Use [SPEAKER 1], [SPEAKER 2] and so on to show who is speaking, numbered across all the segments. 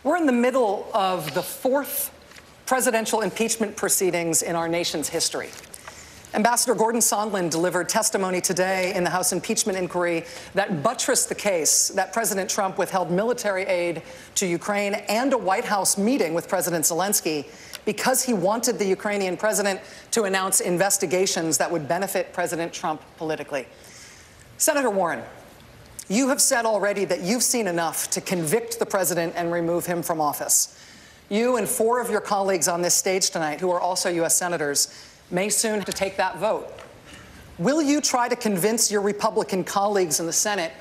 [SPEAKER 1] We're in the middle of the fourth presidential impeachment proceedings in our nation's history. Ambassador Gordon Sondland delivered testimony today in the House impeachment inquiry that buttressed the case that President Trump withheld military aid to Ukraine and a White House meeting with President Zelensky because he wanted the Ukrainian president to announce investigations that would benefit President Trump politically. Senator Warren, you have said already that you've seen enough to convict the president and remove him from office. You and 4 of your colleagues on this stage tonight, who are also U.S. senators, may soon have to take that vote. Will you try to convince your Republican colleagues in the Senate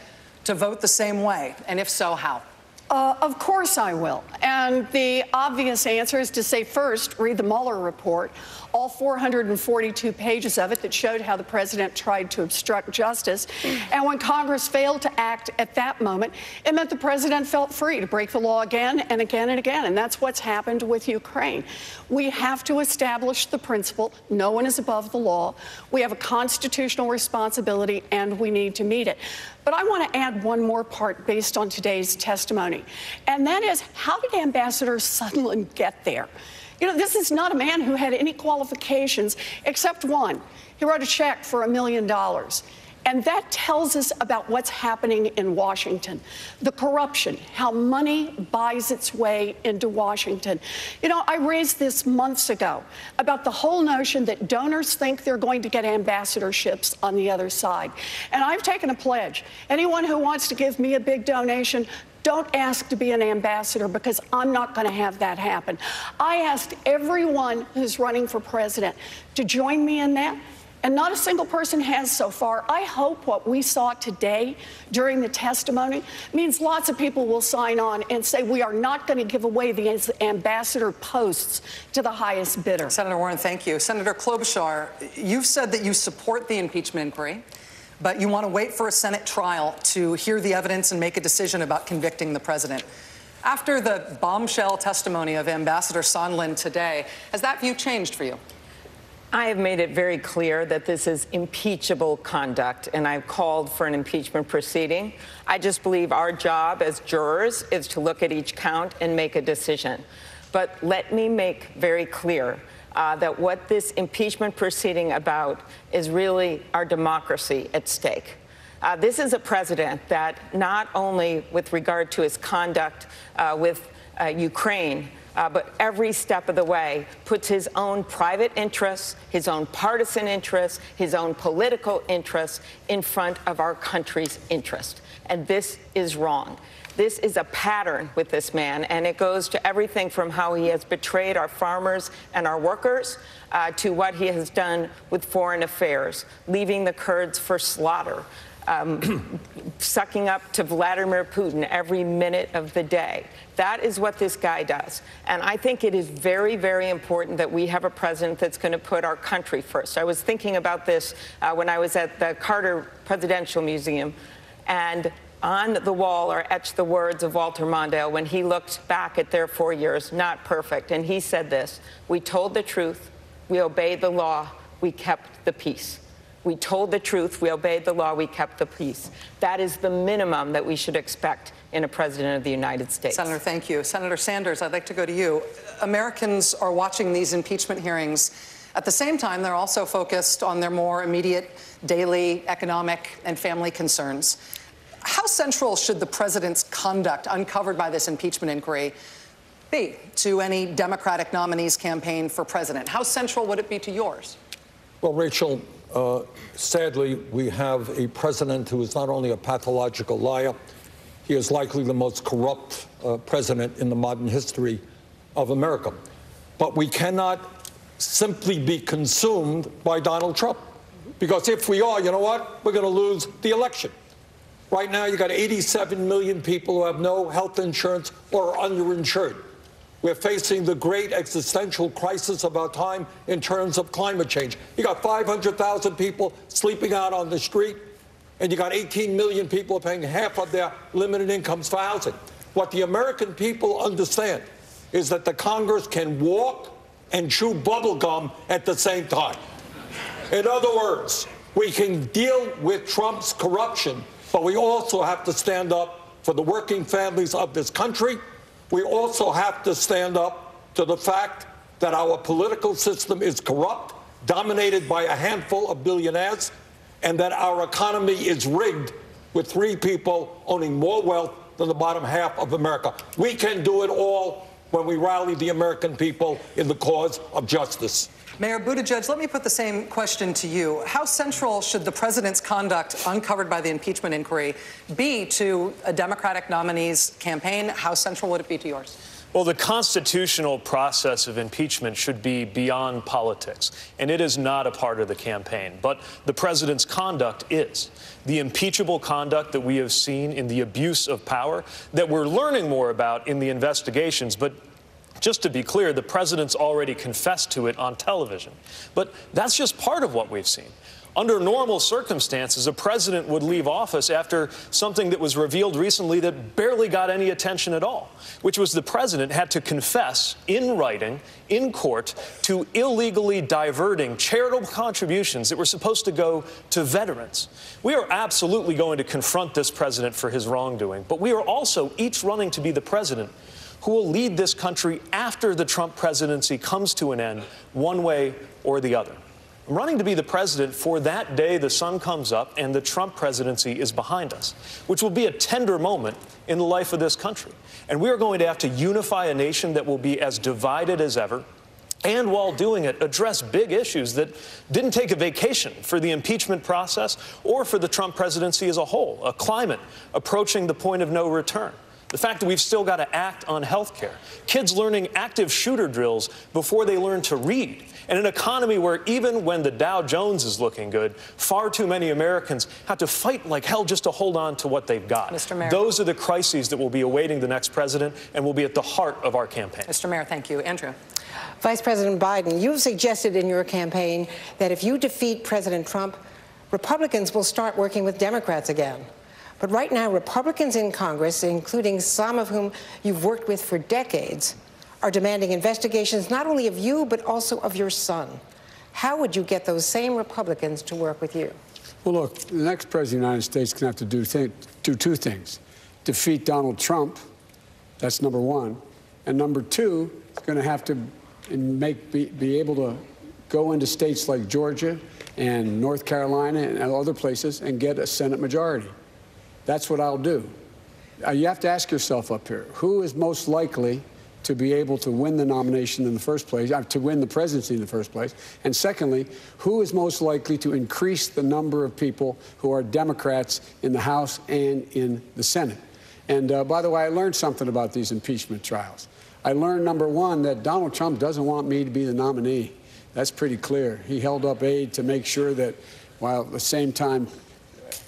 [SPEAKER 1] to vote the same way? And if so, how?
[SPEAKER 2] Of course I will. And the obvious answer is to say, first, read the Mueller report, all 442 pages of it that showed how the president tried to obstruct justice. And when Congress failed to act at that moment, it meant the president felt free to break the law again and again and again. And that's what's happened with Ukraine. We have to establish the principle, no one is above the law. We have a constitutional responsibility, and we need to meet it. But I want to add one more part based on today's testimony, and that is, how did Ambassador Sondland get there? You know, this is not a man who had any qualifications except one. He wrote a check for $1 million. And that tells us about what's happening in Washington. The corruption, how money buys its way into Washington. You know, I raised this months ago about the whole notion that donors think they're going to get ambassadorships on the other side. And I've taken a pledge. Anyone who wants to give me a big donation, don't ask to be an ambassador, because I'm not going to have that happen. I asked everyone who's running for president to join me in that. And not a single person has so far. I hope what we saw today during the testimony means lots of people will sign on and say we are not going to give away the ambassador posts to the highest bidder.
[SPEAKER 1] Senator Warren, thank you. Senator Klobuchar, you've said that you support the impeachment inquiry, but you want to wait for a Senate trial to hear the evidence and make a decision about convicting the president. After the bombshell testimony of Ambassador Sondland today, has that view changed for you?
[SPEAKER 3] I have made it very clear that this is impeachable conduct, and I've called for an impeachment proceeding. I just believe our job as jurors is to look at each count and make a decision. But let me make very clear that what this impeachment proceeding about is really our democracy at stake. This is a president that not only with regard to his conduct with Ukraine, but every step of the way puts his own private interests, his own partisan interests, his own political interests in front of our country's interest. And this is wrong. This is a pattern with this man, and it goes to everything from how he has betrayed our farmers and our workers to what he has done with foreign affairs, leaving the Kurds for slaughter, sucking up to Vladimir Putin every minute of the day. That is what this guy does. And I think it is very, very important that we have a president that's going to put our country first. I was thinking about this when I was at the Carter Presidential Museum, and on the wall are etched the words of Walter Mondale when he looked back at their 4 years, not perfect. And he said this: "We told the truth, we obeyed the law, we kept the peace." We told the truth, we obeyed the law, we kept the peace. That is the minimum that we should expect in a president of the United States.
[SPEAKER 1] Senator, thank you. Senator Sanders, I'd like to go to you. Americans are watching these impeachment hearings. At the same time, they're also focused on their more immediate daily economic and family concerns. How central should the president's conduct uncovered by this impeachment inquiry be to any Democratic nominee's campaign for president? How central would it be to yours?
[SPEAKER 4] Well, Rachel, sadly, we have a president who is not only a pathological liar, he is likely the most corrupt president in the modern history of America. But we cannot simply be consumed by Donald Trump, because if we are, you know what? We're going to lose the election. Right now, you got 87 million people who have no health insurance or are underinsured. We're facing the great existential crisis of our time in terms of climate change. You got 500,000 people sleeping out on the street, and you got 18 million people paying half of their limited incomes for housing. What the American people understand is that the Congress can walk and chew bubble gum at the same time. In other words, we can deal with Trump's corruption, but we also have to stand up for the working families of this country, We also have to stand up to the fact that our political system is corrupt, dominated by a handful of billionaires, and that our economy is rigged with 3 people owning more wealth than the bottom half of America. We can do it all when we rally the American people in the cause of justice.
[SPEAKER 1] Mayor Buttigieg, let me put the same question to you. How central should the president's conduct uncovered by the impeachment inquiry be to a Democratic nominee's campaign? How central would it be to yours?
[SPEAKER 5] Well, the constitutional process of impeachment should be beyond politics, and it is not a part of the campaign. But the president's conduct is. The impeachable conduct that we have seen in the abuse of power that we're learning more about in the investigations. But just to be clear, the president's already confessed to it on television. But that's just part of what we've seen. Under normal circumstances, a president would leave office after something that was revealed recently that barely got any attention at all, which was the president had to confess in writing, in court, to illegally diverting charitable contributions that were supposed to go to veterans. We are absolutely going to confront this president for his wrongdoing, but we are also each running to be the president who will lead this country after the Trump presidency comes to an end, one way or the other. I'm running to be the president for that day the sun comes up and the Trump presidency is behind us, which will be a tender moment in the life of this country. And we are going to have to unify a nation that will be as divided as ever, and while doing it, address big issues that didn't take a vacation for the impeachment process or for the Trump presidency as a whole. A climate approaching the point of no return. The fact that we've still got to act on health care. Kids learning active shooter drills before they learn to read. And an economy where even when the Dow Jones is looking good, far too many Americans have to fight like hell just to hold on to what they've got.
[SPEAKER 1] Mr. Mayor.
[SPEAKER 5] Those are the crises that will be awaiting the next president and will be at the heart of our campaign.
[SPEAKER 1] Mr. Mayor, thank you. Andrew.
[SPEAKER 6] Vice President Biden, you've suggested in your campaign that if you defeat President Trump, Republicans will start working with Democrats again. But right now, Republicans in Congress, including some of whom you've worked with for decades, are demanding investigations not only of you, but also of your son. How would you get those same Republicans to work with you?
[SPEAKER 7] Well, look, the next president of the United States is going to have to do 2 things. Defeat Donald Trump, that's number 1. And number 2, it's going to have to be able to go into states like Georgia and North Carolina and other places and get a Senate majority. That's what I'll do. You have to ask yourself up here, who is most likely to be able to win the nomination in the first place, to win the presidency in the first place? And secondly, who is most likely to increase the number of people who are Democrats in the House and in the Senate? And by the way, I learned something about these impeachment trials. I learned, number 1, that Donald Trump doesn't want me to be the nominee. That's pretty clear. He held up aid to make sure that, while at the same time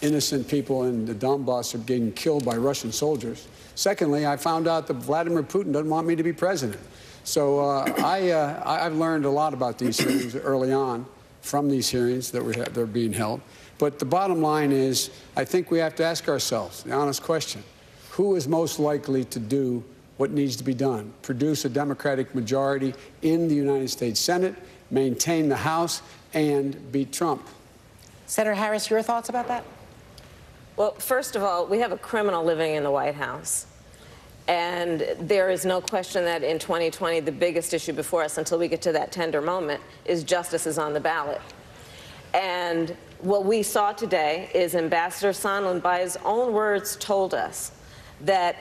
[SPEAKER 7] innocent people in the Donbass are getting killed by Russian soldiers. Secondly, I found out that Vladimir Putin doesn't want me to be president. So I've learned a lot about these hearings early on from these hearings that they're being held. But the bottom line is, I think we have to ask ourselves the honest question. Who is most likely to do what needs to be done? Produce a Democratic majority in the United States Senate, maintain the House, and beat Trump.
[SPEAKER 6] Senator Harris, your thoughts about that?
[SPEAKER 8] Well, first of all, we have a criminal living in the White House. And there is no question that in 2020, the biggest issue before us until we get to that tender moment is justice is on the ballot. And what we saw today is Ambassador Sondland, by his own words, told us that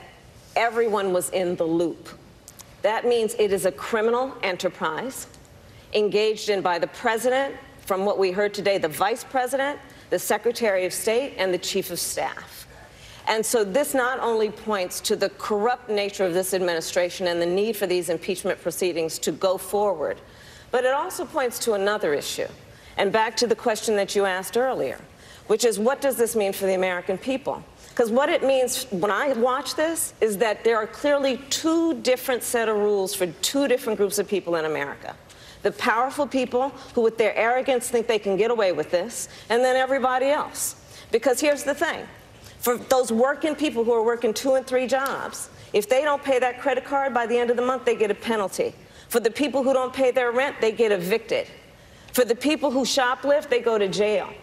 [SPEAKER 8] everyone was in the loop. That means it is a criminal enterprise engaged in by the president, from what we heard today, the vice president, the Secretary of State, and the Chief of Staff. And so this not only points to the corrupt nature of this administration and the need for these impeachment proceedings to go forward, but it also points to another issue. And back to the question that you asked earlier, which is, what does this mean for the American people? Because what it means when I watch this is that there are clearly 2 different set of rules for 2 different groups of people in America. The powerful people who, with their arrogance, think they can get away with this, and then everybody else. Because here's the thing. For those working people who are working 2 and 3 jobs, if they don't pay that credit card by the end of the month, they get a penalty. For the people who don't pay their rent, they get evicted. For the people who shoplift, they go to jail.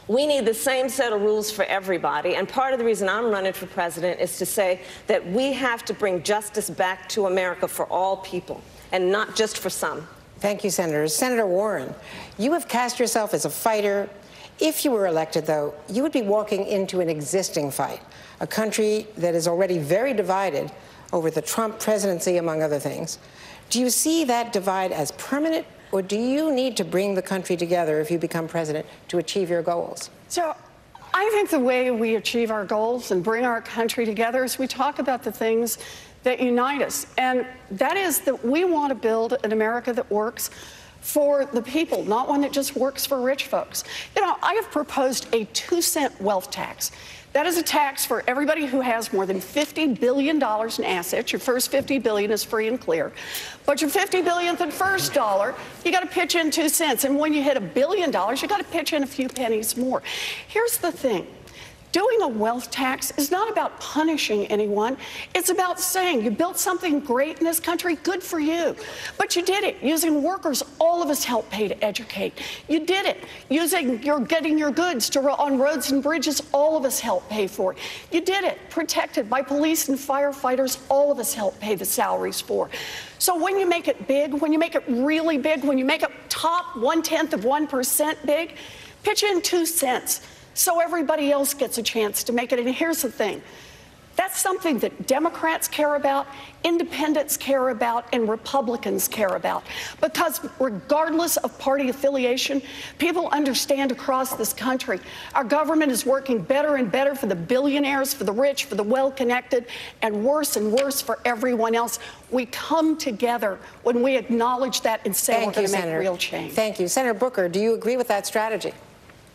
[SPEAKER 8] We need the same set of rules for everybody. And part of the reason I'm running for president is to say that we have to bring justice back to America for all people and not just for some.
[SPEAKER 6] Thank you, Senator. Senator Warren, you have cast yourself as a fighter. If you were elected, though, you would be walking into an existing fight, a country that is already very divided over the Trump presidency, among other things. Do you see that divide as permanent, or do you need to bring the country together if you become president to achieve your goals?
[SPEAKER 2] So I think the way we achieve our goals and bring our country together is we talk about the things that unite us. And that is that we want to build an America that works for the people, not one that just works for rich folks. You know, I have proposed a 2-cent wealth tax. That is a tax for everybody who has more than $50 billion in assets. Your first $50 billion is free and clear. But your $50 billionth and first dollar, you got to pitch in 2 cents. And when you hit $1 billion, you got to pitch in a few pennies more. Here's the thing. Doing a wealth tax is not about punishing anyone. It's about saying you built something great in this country, good for you. But you did it using workers all of us help pay to educate. You did it using getting your goods on roads and bridges all of us help pay for. You did it protected by police and firefighters all of us help pay the salaries for. So when you make it big, when you make it really big, when you make it top 0.1% big, pitch in 2 cents. So everybody else gets a chance to make it. And here's the thing. That's something that Democrats care about, independents care about, and Republicans care about. Because regardless of party affiliation, people understand across this country, our government is working better and better for the billionaires, for the rich, for the well-connected, and worse for everyone else. We come together when we acknowledge that and say we're going to make real change.
[SPEAKER 6] Thank you. Senator Booker, do you agree with that strategy?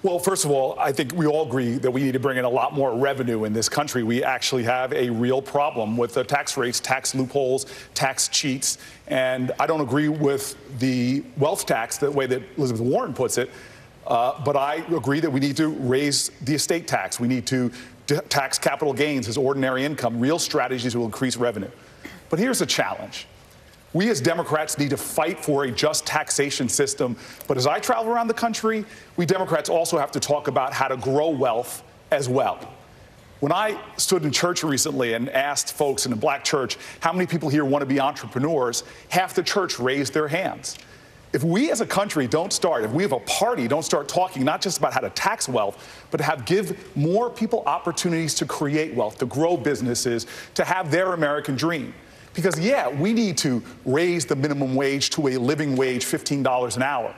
[SPEAKER 9] Well, first of all, I think we all agree that we need to bring in a lot more revenue in this country. We actually have a real problem with the tax rates, tax loopholes, tax cheats. And I don't agree with the wealth tax the way that Elizabeth Warren puts it. But I agree that we need to raise the estate tax. We need to tax capital gains as ordinary income, real strategies will increase revenue. But here's the challenge. We as Democrats need to fight for a just taxation system. But as I travel around the country, we Democrats also have to talk about how to grow wealth as well. When I stood in church recently and asked folks in a black church how many people here want to be entrepreneurs, half the church raised their hands. If we as a country don't start, if we have a party don't start talking not just about how to tax wealth, but to give more people opportunities to create wealth, to grow businesses, to have their American dream. Because, yeah, we need to raise the minimum wage to a living wage, $15 an hour.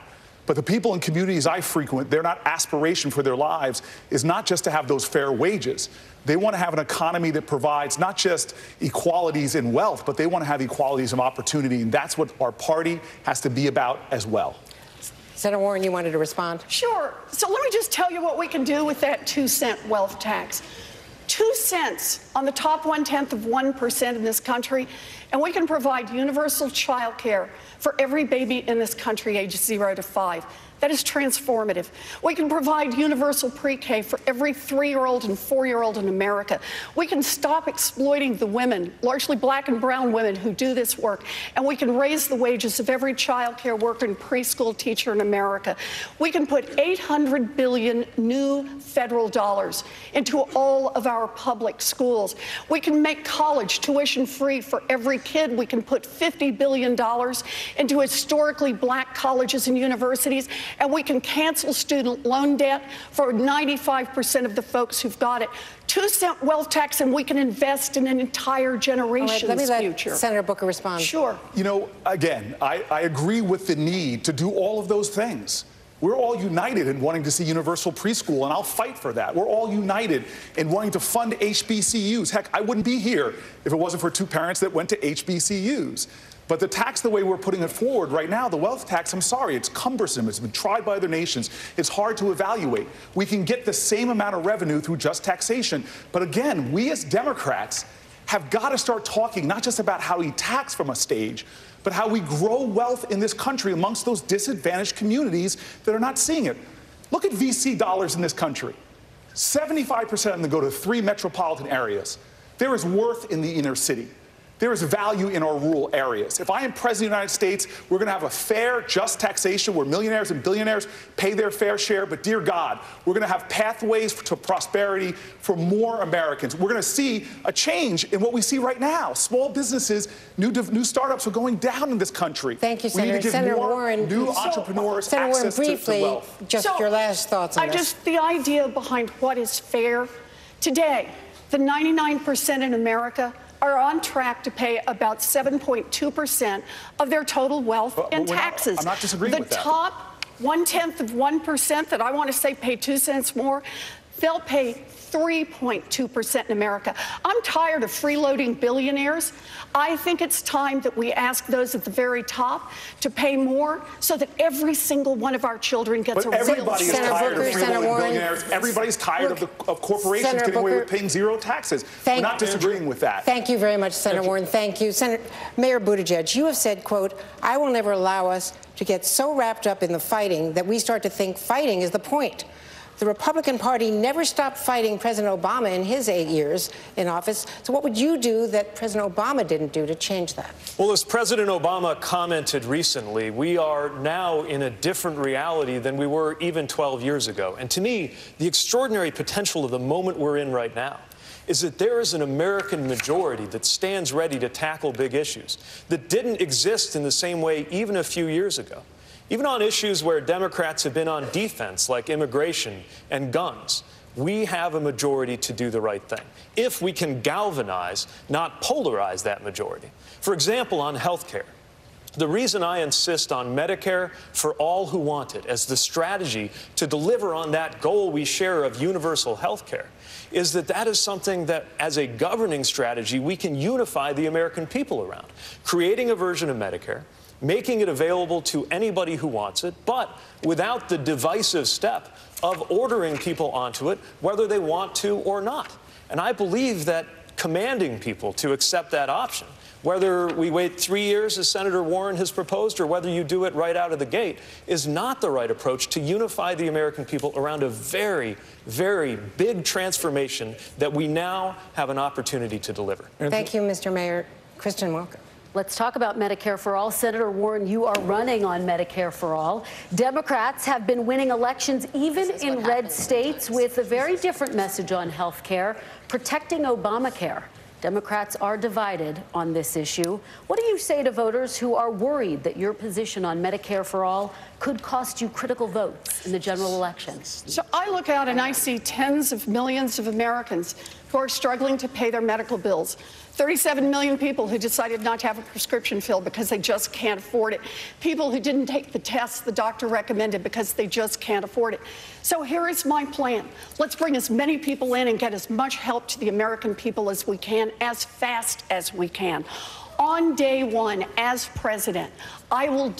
[SPEAKER 9] But the people in communities I frequent, their aspiration for their lives is not just to have those fair wages. They want to have an economy that provides not just equalities in wealth, but they want to have equalities of opportunity. And that's what our party has to be about as well.
[SPEAKER 6] Senator Warren, you wanted to respond?
[SPEAKER 2] Sure. So let me just tell you what we can do with that 2-cent wealth tax. 2 cents on the top 0.1% in this country, and we can provide universal child care for every baby in this country aged 0 to 5. That is transformative. We can provide universal pre-K for every 3-year-old and 4-year-old in America. We can stop exploiting the women, largely black and brown women, who do this work. And we can raise the wages of every child care worker and preschool teacher in America. We can put $800 billion new federal dollars into all of our public schools. We can make college tuition free for every kid. We can put $50 billion into historically black colleges and universities. And we can cancel student loan debt for 95% of the folks who've got it. 2-cent wealth tax, and we can invest in an entire generation's future.
[SPEAKER 6] Let me let Senator Booker respond.
[SPEAKER 2] Sure.
[SPEAKER 9] You know, again, I agree with the need to do all of those things. We're all united in wanting to see universal preschool, and I'll fight for that. We're all united in wanting to fund HBCUs. Heck, I wouldn't be here if it wasn't for 2 parents that went to HBCUs. But the tax, the way we're putting it forward right now, the wealth tax, I'm sorry, it's cumbersome. It's been tried by other nations. It's hard to evaluate. We can get the same amount of revenue through just taxation. But again, we as Democrats have got to start talking not just about how we tax from a stage, but how we grow wealth in this country amongst those disadvantaged communities that are not seeing it. Look at VC dollars in this country. 75% of them go to 3 metropolitan areas. There is worth in the inner city. there is value in our rural areas. If I am president of the United States, we're going to have a fair, just taxation where millionaires and billionaires pay their fair share. But dear God, we're going to have pathways to prosperity for more Americans. We're going to see a change in what we see right now. Small businesses, new startups are going down in this country.
[SPEAKER 6] Thank you,
[SPEAKER 9] We need
[SPEAKER 6] Senator.
[SPEAKER 9] to give
[SPEAKER 6] Senator
[SPEAKER 9] more
[SPEAKER 6] Warren,
[SPEAKER 9] new entrepreneurs
[SPEAKER 6] Senator Warren,
[SPEAKER 9] access
[SPEAKER 6] briefly,
[SPEAKER 9] to wealth.
[SPEAKER 6] just your last thoughts on this.
[SPEAKER 2] The idea behind what is fair today, the 99% in America are on track to pay about 7.2% of their total wealth in taxes.
[SPEAKER 9] I'm not disagreeing with that.
[SPEAKER 2] The top 0.1% that I want to say pay 2 cents more, they'll pay 3.2% in America. I'm tired of freeloading billionaires. I think it's time that we ask those at the very top to pay more so that every single one of our children gets a real
[SPEAKER 9] Everybody is tired of freeloading
[SPEAKER 6] Warren.
[SPEAKER 9] billionaires. Everybody's tired of corporations
[SPEAKER 6] Senator
[SPEAKER 9] getting away
[SPEAKER 6] Booker.
[SPEAKER 9] with paying zero taxes. We're not disagreeing with that.
[SPEAKER 6] Thank you very much, Senator Warren. Thank you. Mayor Buttigieg, you have said, quote, "I will never allow us to get so wrapped up in the fighting that we start to think fighting is the point." The Republican Party never stopped fighting President Obama in his 8 years in office. So what would you do that President Obama didn't do to change that?
[SPEAKER 5] Well, as President Obama commented recently, we are now in a different reality than we were even 12 years ago. And to me, the extraordinary potential of the moment we're in right now is that there is an American majority that stands ready to tackle big issues that didn't exist in the same way even a few years ago. Even on issues where Democrats have been on defense, like immigration and guns, we have a majority to do the right thing, if we can galvanize, not polarize that majority. For example, on health care. The reason I insist on Medicare for all who want it as the strategy to deliver on that goal we share of universal health care is that that is something that, as a governing strategy, we can unify the American people around. Creating a version of Medicare, making it available to anybody who wants it, but without the divisive step of ordering people onto it, whether they want to or not. And I believe that commanding people to accept that option, whether we wait 3 years, as Senator Warren has proposed, or whether you do it right out of the gate, is not the right approach to unify the American people around a very, very big transformation that we now have an opportunity to deliver.
[SPEAKER 6] Thank you, Mr. Mayor. Kristen Welker.
[SPEAKER 10] Let's talk about Medicare for All. Senator Warren, you are running on Medicare for All. Democrats have been winning elections even in red states with a very different message on health care, protecting Obamacare. Democrats are divided on this issue. What do you say to voters who are worried that your position on Medicare for All could cost you critical votes in the general election?
[SPEAKER 2] So I look out and I see tens of millions of Americans who are struggling to pay their medical bills. 37 million people who decided not to have a prescription filled because they just can't afford it. People who didn't take the tests the doctor recommended because they just can't afford it. So here is my plan. Let's bring as many people in and get as much help to the American people as we can, as fast as we can. On day one, as president, I will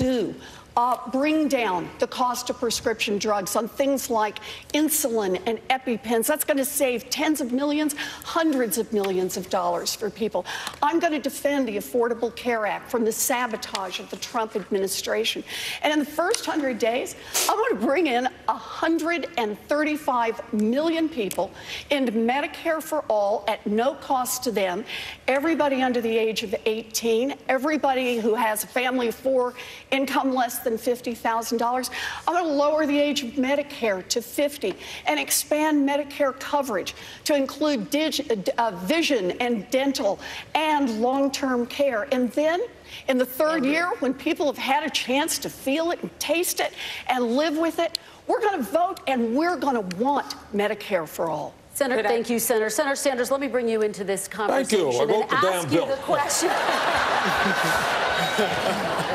[SPEAKER 2] bring down the cost of prescription drugs on things like insulin and EpiPens. That's going to save tens of millions, hundreds of millions of dollars for people. I'm going to defend the Affordable Care Act from the sabotage of the Trump administration. And in the first 100 days, I'm going to bring in 135 million people into Medicare for All at no cost to them, everybody under the age of 18, everybody who has a family of 4, income less than $50,000. I'm going to lower the age of Medicare to 50 and expand Medicare coverage to include vision and dental and long-term care. And then in the third year, when people have had a chance to feel it and taste it and live with it, we're going to vote and we're going to want Medicare for all.
[SPEAKER 10] Senator, thank you, Senator. Senator Sanders, let me bring you into this conversation
[SPEAKER 4] Thank you. I wrote the damn
[SPEAKER 10] ask you
[SPEAKER 4] bill.
[SPEAKER 10] the question.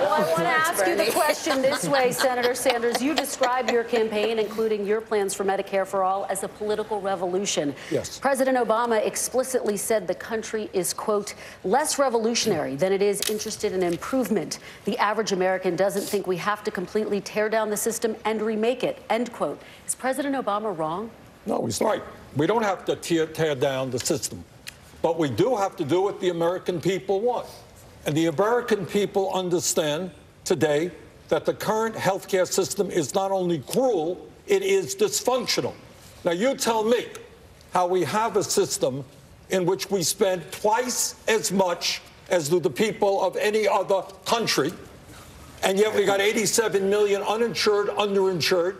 [SPEAKER 10] Well, I want to ask you the question this way, Senator Sanders. You describe your campaign, including your plans for Medicare for All, as a political revolution.
[SPEAKER 4] Yes.
[SPEAKER 10] President Obama explicitly said the country is, quote, less revolutionary than it is interested in improvement. The average American doesn't think we have to completely tear down the system and remake it, end quote. Is President Obama wrong?
[SPEAKER 4] No, he's right. We don't have to tear down the system, but we do have to do what the American people want. And the American people understand today that the current healthcare system is not only cruel, it is dysfunctional. Now, you tell me how we have a system in which we spend twice as much as do the people of any other country. And yet we got 87 million uninsured, underinsured.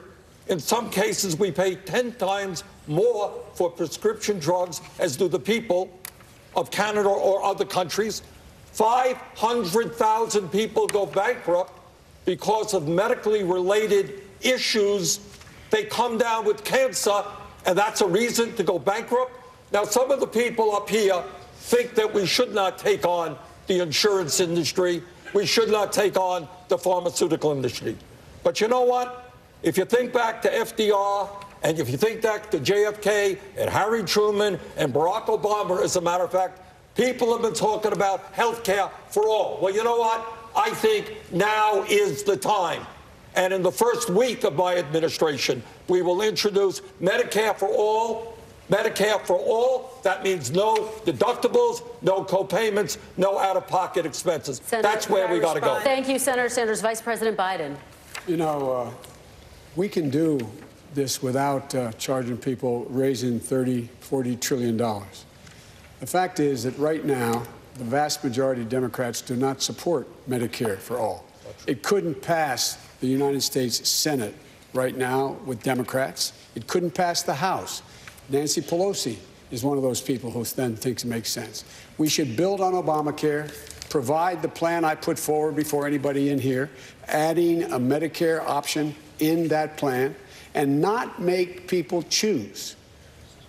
[SPEAKER 4] In some cases, we pay 10 times more for prescription drugs, as do the people of Canada or other countries. 500,000 people go bankrupt because of medically related issues. They come down with cancer, and that's a reason to go bankrupt. Now, some of the people up here think that we should not take on the insurance industry. We should not take on the pharmaceutical industry. But you know what? If you think back to FDR, and if you think back to JFK and Harry Truman and Barack Obama, as a matter of fact, people have been talking about health care for all. Well, you know what? I think now is the time. And in the first week of my administration, we will introduce Medicare for all. Medicare for all. That means no deductibles, no co-payments, no out-of-pocket expenses.
[SPEAKER 10] Senator,
[SPEAKER 4] that's where we got to go.
[SPEAKER 10] Thank you, Senator Sanders. Vice President Biden.
[SPEAKER 7] You know, we can do this without charging people, raising $30, $40 trillion. The fact is that right now, the vast majority of Democrats do not support Medicare for all. It couldn't pass the United States Senate right now with Democrats. It couldn't pass the House. Nancy Pelosi is one of those people who then thinks it makes sense. We should build on Obamacare, provide the plan I put forward before anybody in here, adding a Medicare option in that plan, and not make people choose.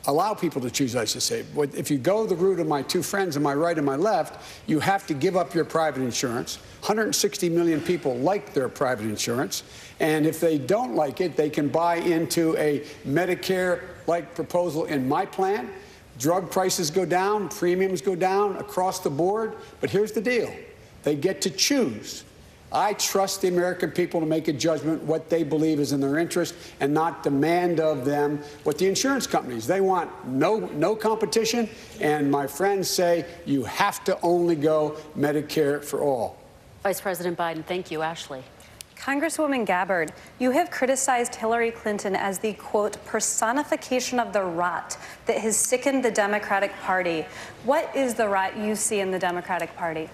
[SPEAKER 7] Allow people to choose, I should say. But if you go the route of my two friends on my right and my left, you have to give up your private insurance. 160 million people like their private insurance. And if they don't like it, they can buy into a Medicare-like proposal in my plan. Drug prices go down, premiums go down across the board. But here's the deal. They get to choose. I trust the American people to make a judgment what they believe is in their interest and not demand of them what the insurance companies. They want no competition. And my friends say you have to only go Medicare for all.
[SPEAKER 10] Vice President Biden, thank you. Ashley.
[SPEAKER 11] Congresswoman Gabbard, you have criticized Hillary Clinton as the, quote, personification of the rot that has sickened the Democratic Party. What is the rot you see in the Democratic Party?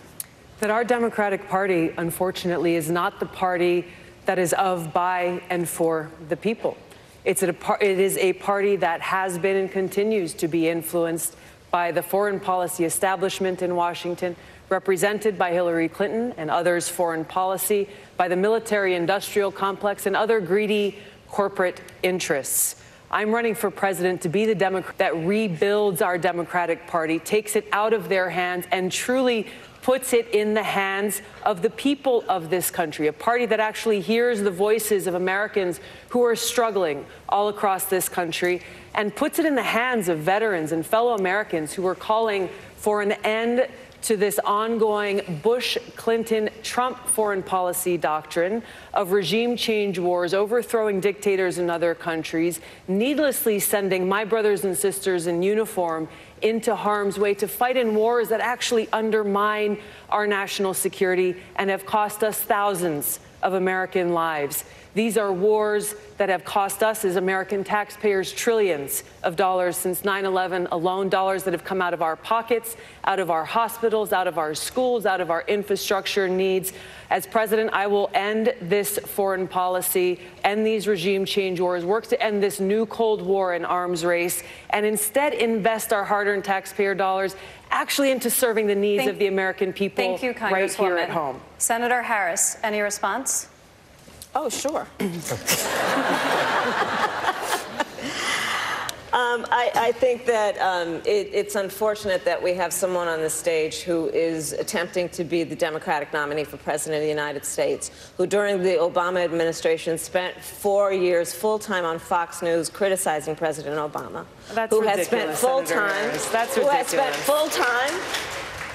[SPEAKER 12] That our Democratic Party, unfortunately, is not the party that is of, by, and for the people. It is a party that has been and continues to be influenced by the foreign policy establishment in Washington, represented by Hillary Clinton and others' foreign policy, by the military-industrial complex and other greedy corporate interests. I'm running for president to be the Democrat that rebuilds our Democratic Party, takes it out of their hands, and truly puts it in the hands of the people of this country, a party that actually hears the voices of Americans who are struggling all across this country, and puts it in the hands of veterans and fellow Americans who are calling for an end to this ongoing Bush, Clinton, Trump foreign policy doctrine of regime change wars, overthrowing dictators in other countries, needlessly sending my brothers and sisters in uniform into harm's way to fight in wars that actually undermine our national security and have cost us thousands of American lives. These are wars that have cost us as American taxpayers trillions of dollars since 9/11 alone, dollars that have come out of our pockets, out of our hospitals, out of our schools, out of our infrastructure needs. As president, I will end this foreign policy, end these regime change wars, work to end this new Cold War and arms race, and instead invest our hard-earned taxpayer dollars actually into serving the needs of the American people right here at home.
[SPEAKER 11] Senator Harris, any response?
[SPEAKER 8] Oh, sure. I think that it's unfortunate that we have someone on the stage who is attempting to be the Democratic nominee for President of the United States, who during the Obama administration spent 4 years full-time on Fox News criticizing President Obama.
[SPEAKER 12] That's
[SPEAKER 8] who
[SPEAKER 12] ridiculous,
[SPEAKER 8] has spent full-time,
[SPEAKER 12] That's
[SPEAKER 8] who
[SPEAKER 12] ridiculous.
[SPEAKER 8] has spent full-time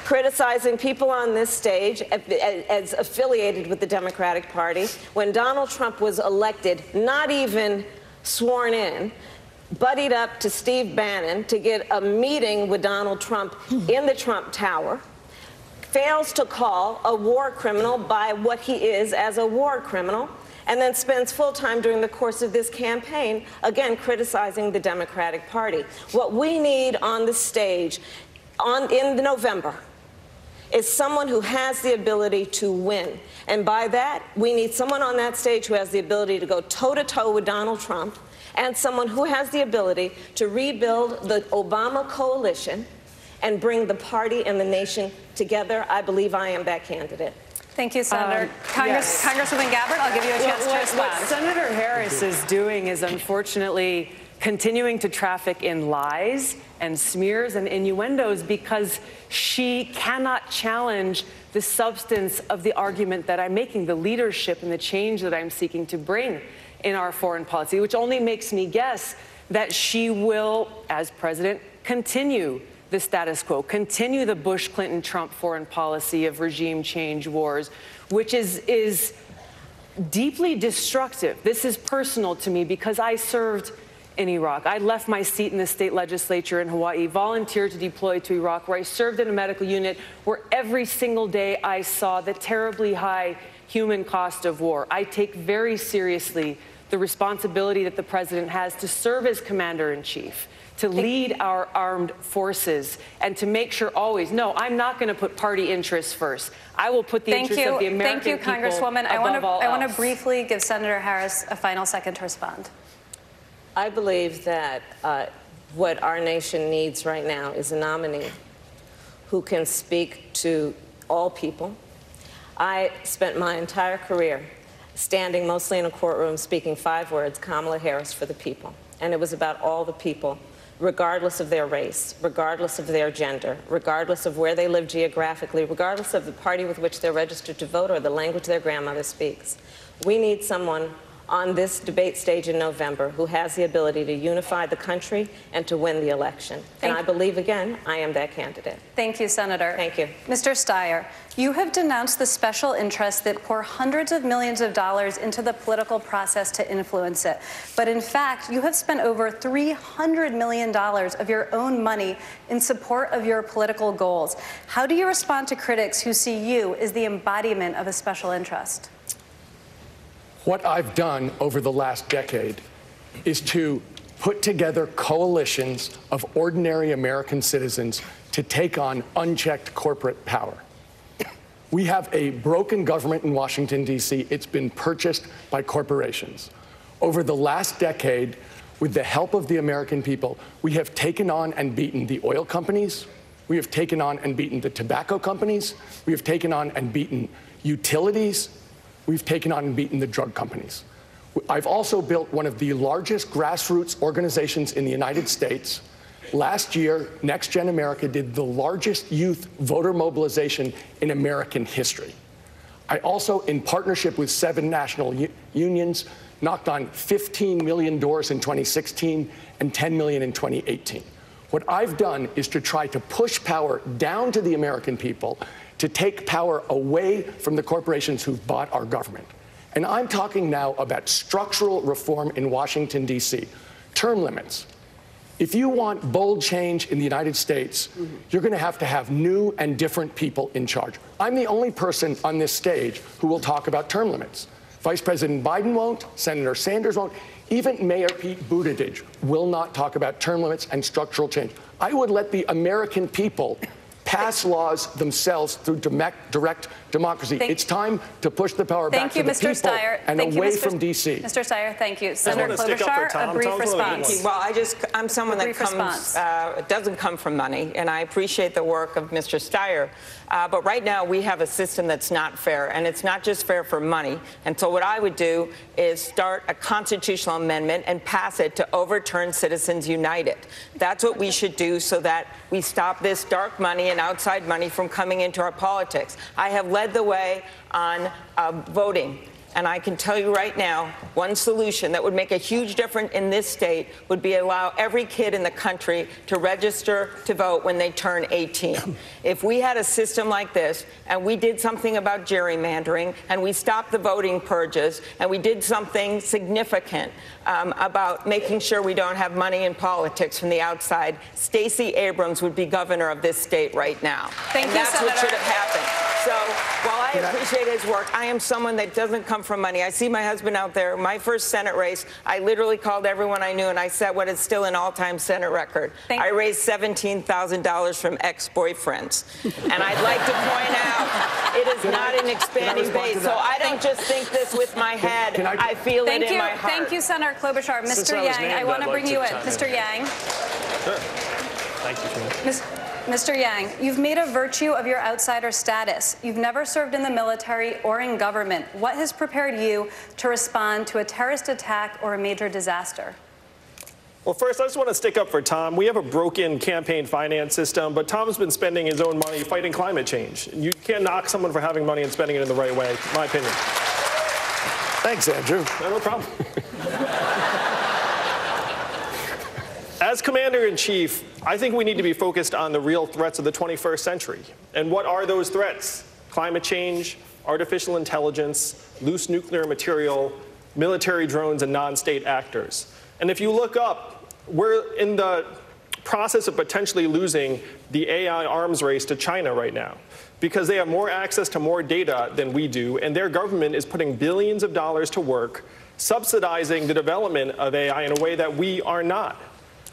[SPEAKER 8] criticizing people on this stage as affiliated with the Democratic Party. When Donald Trump was elected, not even sworn in, buddied up to Steve Bannon to get a meeting with Donald Trump in the Trump Tower, fails to call a war criminal by what he is as a war criminal, and then spends full time during the course of this campaign, again, criticizing the Democratic Party. What we need on the stage in November is someone who has the ability to win. And by that, we need someone on that stage who has the ability to go toe-to-toe with Donald Trump, and someone who has the ability to rebuild the Obama coalition and bring the party and the nation together. I believe I am that candidate.
[SPEAKER 11] Thank you, Senator.
[SPEAKER 12] Yes.
[SPEAKER 11] Congresswoman Gabbard, I'll give you a chance to respond.
[SPEAKER 12] What Senator Harris is doing is unfortunately continuing to traffic in lies and smears and innuendos because she cannot challenge the substance of the argument that I'm making, the leadership and the change that I'm seeking to bring in our foreign policy, which only makes me guess that she will, as president, continue the status quo, continue the Bush-Clinton-Trump foreign policy of regime change wars, which is deeply destructive. This is personal to me because I served in Iraq. I left my seat in the state legislature in Hawaii, volunteered to deploy to Iraq, where I served in a medical unit where every single day I saw the terribly high human cost of war. I take very seriously the responsibility that the president has to serve as commander-in-chief, to lead our armed forces, and to make sure always, no, I'm not going to put party interests first. I will put the interests of the American people above all else.
[SPEAKER 11] Thank you, Congresswoman. I want to briefly give Senator Harris a final second to respond.
[SPEAKER 8] I believe that what our nation needs right now is a nominee who can speak to all people. I spent my entire career standing mostly in a courtroom speaking 5 words, Kamala Harris for the people. And it was about all the people, regardless of their race, regardless of their gender, regardless of where they live geographically, regardless of the party with which they're registered to vote or the language their grandmother speaks. We need someone on this debate stage in November who has the ability to unify the country and to win the election. And I believe, again, I am that candidate.
[SPEAKER 11] Thank you, Senator.
[SPEAKER 8] Thank you.
[SPEAKER 11] Mr. Steyer, you have denounced the special interests that pour hundreds of millions of dollars into the political process to influence it. But in fact, you have spent over $300 million of your own money in support of your political goals. How do you respond to critics who see you as the embodiment of a special interest?
[SPEAKER 13] What I've done over the last decade is to put together coalitions of ordinary American citizens to take on unchecked corporate power. We have a broken government in Washington, D.C. It's been purchased by corporations. Over the last decade, with the help of the American people, we have taken on and beaten the oil companies. We have taken on and beaten the tobacco companies. We have taken on and beaten utilities. We've taken on and beaten the drug companies. I've also built one of the largest grassroots organizations in the United States. Last year, Next Gen America did the largest youth voter mobilization in American history. I also, in partnership with 7 national unions, knocked on 15 million doors in 2016 and 10 million in 2018. What I've done is to try to push power down to the American people, to take power away from the corporations who've bought our government. And I'm talking now about structural reform in Washington, D.C. Term limits. If you want bold change in the United States, you're going to have new and different people in charge. I'm the only person on this stage who will talk about term limits. Vice President Biden won't, Senator Sanders won't, even Mayor Pete Buttigieg will not talk about term limits and structural change. I would let the American people pass laws themselves through direct democracy. It's time to push the power back to the people and away from D.C.
[SPEAKER 11] Mr. Steyer, thank you. Senator Klobuchar, a brief response.
[SPEAKER 3] Well, I'm someone that doesn't come from money, and I appreciate the work of Mr. Steyer. But right now, we have a system that's not fair, and it's not just fair for money. And so what I would do is start a constitutional amendment and pass it to overturn Citizens United. That's what we should do so that we stop this dark money and outside money from coming into our politics. I have led the way on voting. And I can tell you right now, one solution that would make a huge difference in this state would be allow every kid in the country to register to vote when they turn 18. If we had a system like this, and we did something about gerrymandering, and we stopped the voting purges, and we did something significant about making sure we don't have money in politics from the outside, Stacey Abrams would be governor of this state right now.
[SPEAKER 11] Thank you,
[SPEAKER 3] that's
[SPEAKER 11] Senator.
[SPEAKER 3] what should have happened. So while I appreciate appreciate his work. I am someone that doesn't come from money. I see my husband out there. My first Senate race, I literally called everyone I knew, and I set what is still an all-time Senate record. I raised $17,000 from ex-boyfriends. And I'd like to point out, it is not an expanding base. So I don't just think this with my head. I feel it in my heart.
[SPEAKER 11] Thank you, Senator Klobuchar. Mr. Yang, I want to bring you in. Mr. Yang.
[SPEAKER 5] Sure. Thank you, Shana.
[SPEAKER 11] Mr. Yang, you've made a virtue of your outsider status. You've never served in the military or in government. What has prepared you to respond to a terrorist attack or a major disaster?
[SPEAKER 14] Well, first, I just want to stick up for Tom. We have a broken campaign finance system, but Tom's been spending his own money fighting climate change. You can't knock someone for having money and spending it in the right way, in my opinion.
[SPEAKER 13] Thanks, Andrew.
[SPEAKER 14] No problem. As Commander-in-Chief, I think we need to be focused on the real threats of the 21st century. And what are those threats? Climate change, artificial intelligence, loose nuclear material, military drones, and non-state actors. And if you look up, we're in the process of potentially losing the AI arms race to China right now, because they have more access to more data than we do, and their government is putting billions of dollars to work subsidizing the development of AI in a way that we are not.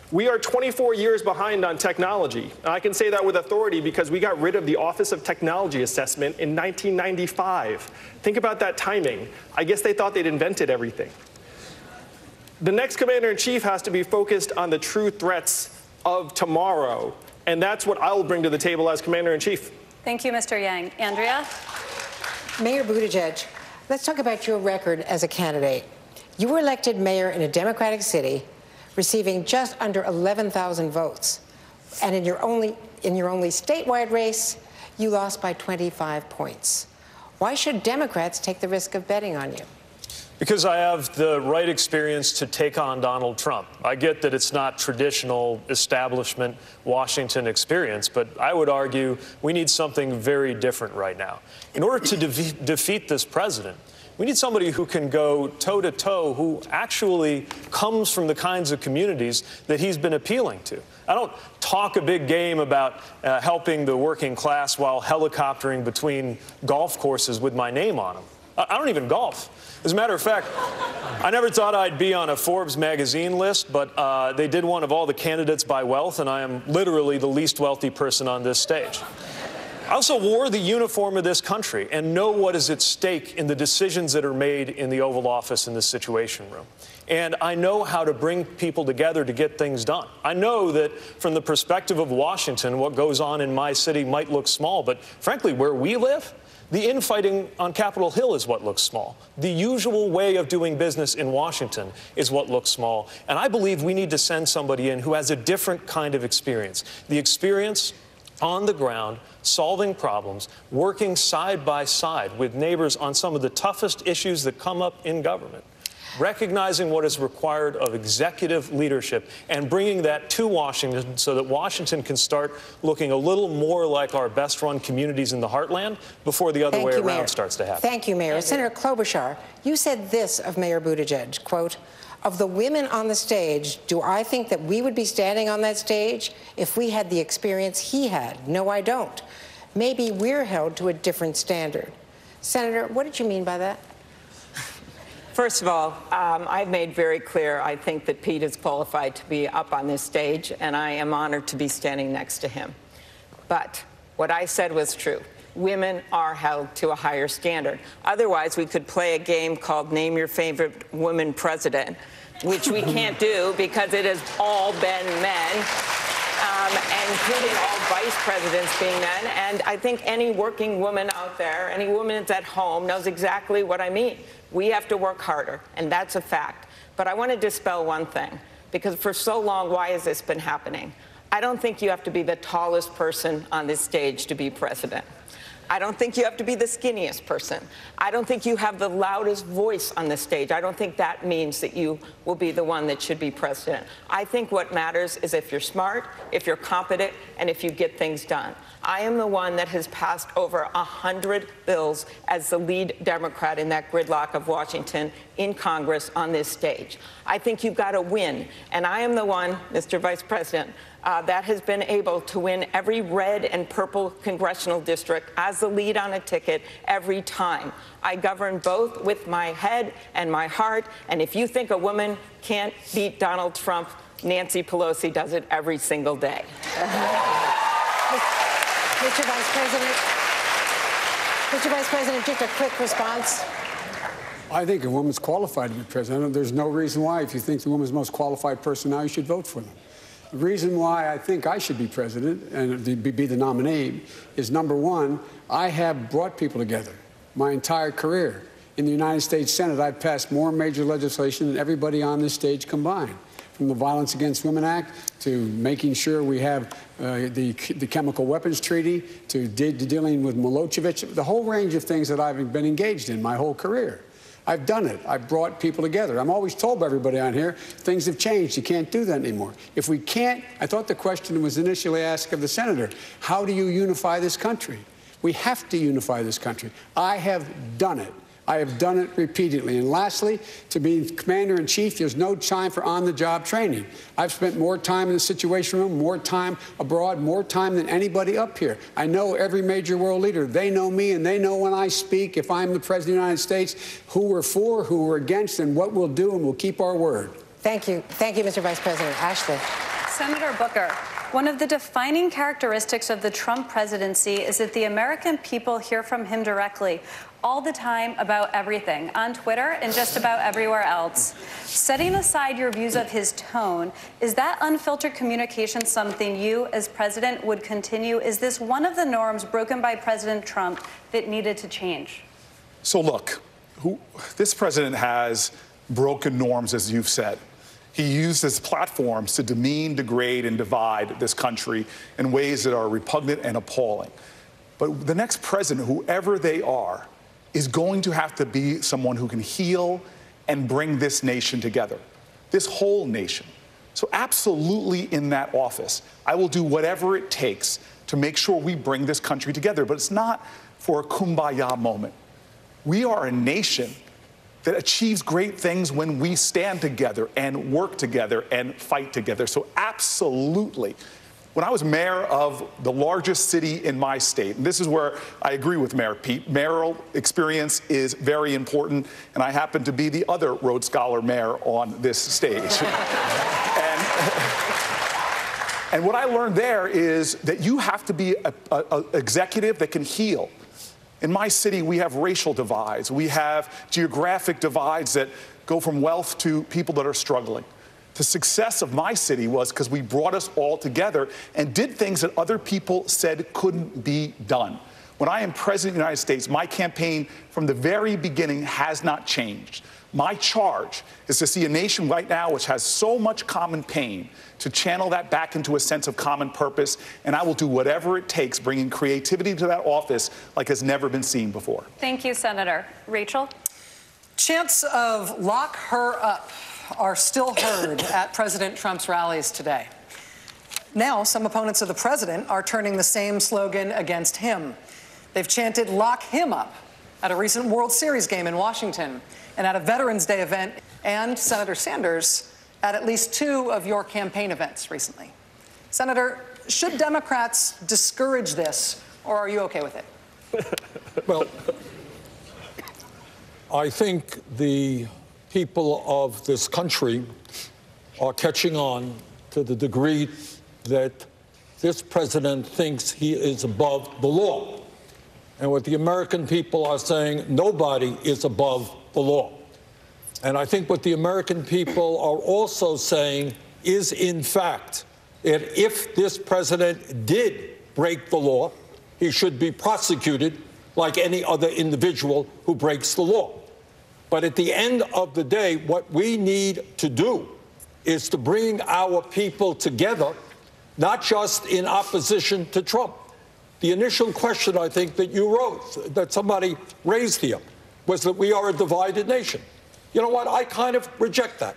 [SPEAKER 14] We are 24 years behind on technology. And I can say that with authority because we got rid of the Office of Technology Assessment in 1995. Think about that timing. I guess they thought they'd invented everything. The next Commander-in-Chief has to be focused on the true threats of tomorrow. And that's what I will bring to the table as Commander-in-Chief.
[SPEAKER 11] Thank you, Mr. Yang. Andrea?
[SPEAKER 6] Mayor Buttigieg, let's talk about your record as a candidate. You were elected mayor in a Democratic city, receiving just under 11,000 votes. And in your only statewide race, you lost by 25 points. Why should Democrats take the risk of betting on you?
[SPEAKER 5] Because I have the right experience to take on Donald Trump. I get that it's not traditional establishment Washington experience, but I would argue we need something very different right now. In order to defeat this president, we need somebody who can go toe-to-toe, who actually comes from the kinds of communities that he's been appealing to. I don't talk a big game about helping the working class while helicoptering between golf courses with my name on them. I don't even golf. As a matter of fact, I never thought I'd be on a Forbes magazine list, but they did one of all the candidates by wealth, and I am literally the least wealthy person on this stage. I also wore the uniform of this country and know what is at stake in the decisions that are made in the Oval Office in the Situation Room. And I know how to bring people together to get things done. I know that from the perspective of Washington, what goes on in my city might look small, but frankly, where we live, the infighting on Capitol Hill is what looks small. The usual way of doing business in Washington is what looks small. And I believe we need to send somebody in who has a different kind of experience. The experience on the ground, solving problems, working side by side with neighbors on some of the toughest issues that come up in government, recognizing what is required of executive leadership and bringing that to Washington so that Washington can start looking a little more like our best-run communities in the heartland before the other way around starts to happen.
[SPEAKER 6] Thank you, Mayor. Senator Klobuchar, you said this of Mayor Buttigieg, quote, "Of the women on the stage, do I think that we would be standing on that stage if we had the experience he had? No, I don't. Maybe we're held to a different standard." Senator, what did you mean by that?
[SPEAKER 3] First of all, I've made very clear I think that Pete is qualified to be up on this stage, and I am honored to be standing next to him. But what I said was true. Women are held to a higher standard. Otherwise, we could play a game called Name Your Favorite Woman President, which we can't do because it has all been men, including all vice presidents being men. And I think any working woman out there, any woman that's at home, knows exactly what I mean. We have to work harder, and that's a fact. But I want to dispel one thing, because for so long, why has this been happening? I don't think you have to be the tallest person on this stage to be president. I don't think you have to be the skinniest person. I don't think you have the loudest voice on the stage. I don't think that means that you will be the one that should be president. I think what matters is if you're smart, if you're competent, and if you get things done. I am the one that has passed over 100 bills as the lead Democrat in that gridlock of Washington in Congress on this stage. I think you've got to win. And I am the one, Mr. Vice President, that has been able to win every red and purple congressional district as the lead on a ticket every time. I govern both with my head and my heart. And if you think a woman can't beat Donald Trump, Nancy Pelosi does it every single day.
[SPEAKER 6] Mr. Vice President, just a quick response.
[SPEAKER 7] I think a woman's qualified to be president. There's no reason why, if you think the woman's the most qualified person now, you should vote for them. The reason why I think I should be president and be the nominee is, number one, I have brought people together my entire career. In the United States Senate, I've passed more major legislation than everybody on this stage combined. From the Violence Against Women Act to making sure we have the Chemical Weapons Treaty to dealing with Milosevic, the whole range of things that I've been engaged in my whole career. I've done it. I've brought people together. I'm always told by everybody on here, things have changed. You can't do that anymore. If we can't, I thought the question was initially asked of the senator, how do you unify this country? We have to unify this country. I have done it. I have done it repeatedly. And lastly, to be commander-in-chief, there's no time for on-the-job training. I've spent more time in the Situation Room, more time abroad, more time than anybody up here. I know every major world leader. They know me, and they know when I speak, if I'm the President of the United States, who we're for, who we're against, and what we'll do, and we'll keep our word.
[SPEAKER 6] Thank you. Thank you, Mr. Vice President. Ashley.
[SPEAKER 11] Senator Booker, one of the defining characteristics of the Trump presidency is that the American people hear from him directly all the time about everything, on Twitter and just about everywhere else. Setting aside your views of his tone, is that unfiltered communication something you, as president, would continue? Is this one of the norms broken by President Trump that needed to change?
[SPEAKER 9] So look, this president has broken norms, as you've said. He used his platforms to demean, degrade, and divide this country in ways that are repugnant and appalling. But the next president, whoever they are, is going to have to be someone who can heal and bring this nation together, this whole nation. So absolutely in that office, I will do whatever it takes to make sure we bring this country together. But it's not for a kumbaya moment. We are a nation that achieves great things when we stand together and work together and fight together. So absolutely. When I was mayor of the largest city in my state, and this is where I agree with Mayor Pete, mayoral experience is very important, and I happen to be the other Rhodes Scholar mayor on this stage. And what I learned there is that you have to be an executive that can heal. In my city, we have racial divides. We have geographic divides that go from wealth to people that are struggling. The success of my city was because we brought us all together and did things that other people said couldn't be done. When I am president of the United States, my campaign from the very beginning has not changed. My charge is to see a nation right now which has so much common pain to channel that back into a sense of common purpose, and I will do whatever it takes, bringing creativity to that office like has never been seen before.
[SPEAKER 11] Thank you, Senator. Rachel?
[SPEAKER 1] Chants of "lock her up" are still heard at President Trump's rallies today. Now, some opponents of the president are turning the same slogan against him. They've chanted "lock him up" at a recent World Series game in Washington and at a Veterans Day event, and Senator Sanders at least 2 of your campaign events recently. Senator, should Democrats discourage this, or are you okay with it?
[SPEAKER 4] Well, I think the people of this country are catching on to the degree that this president thinks he is above the law. And what the American people are saying, nobody is above the law. And I think what the American people are also saying is, in fact, that if this president did break the law, he should be prosecuted like any other individual who breaks the law. But at the end of the day, what we need to do is to bring our people together, not just in opposition to Trump. The initial question, I think, that you wrote, that somebody raised here, was that we are a divided nation. You know what? I kind of reject that.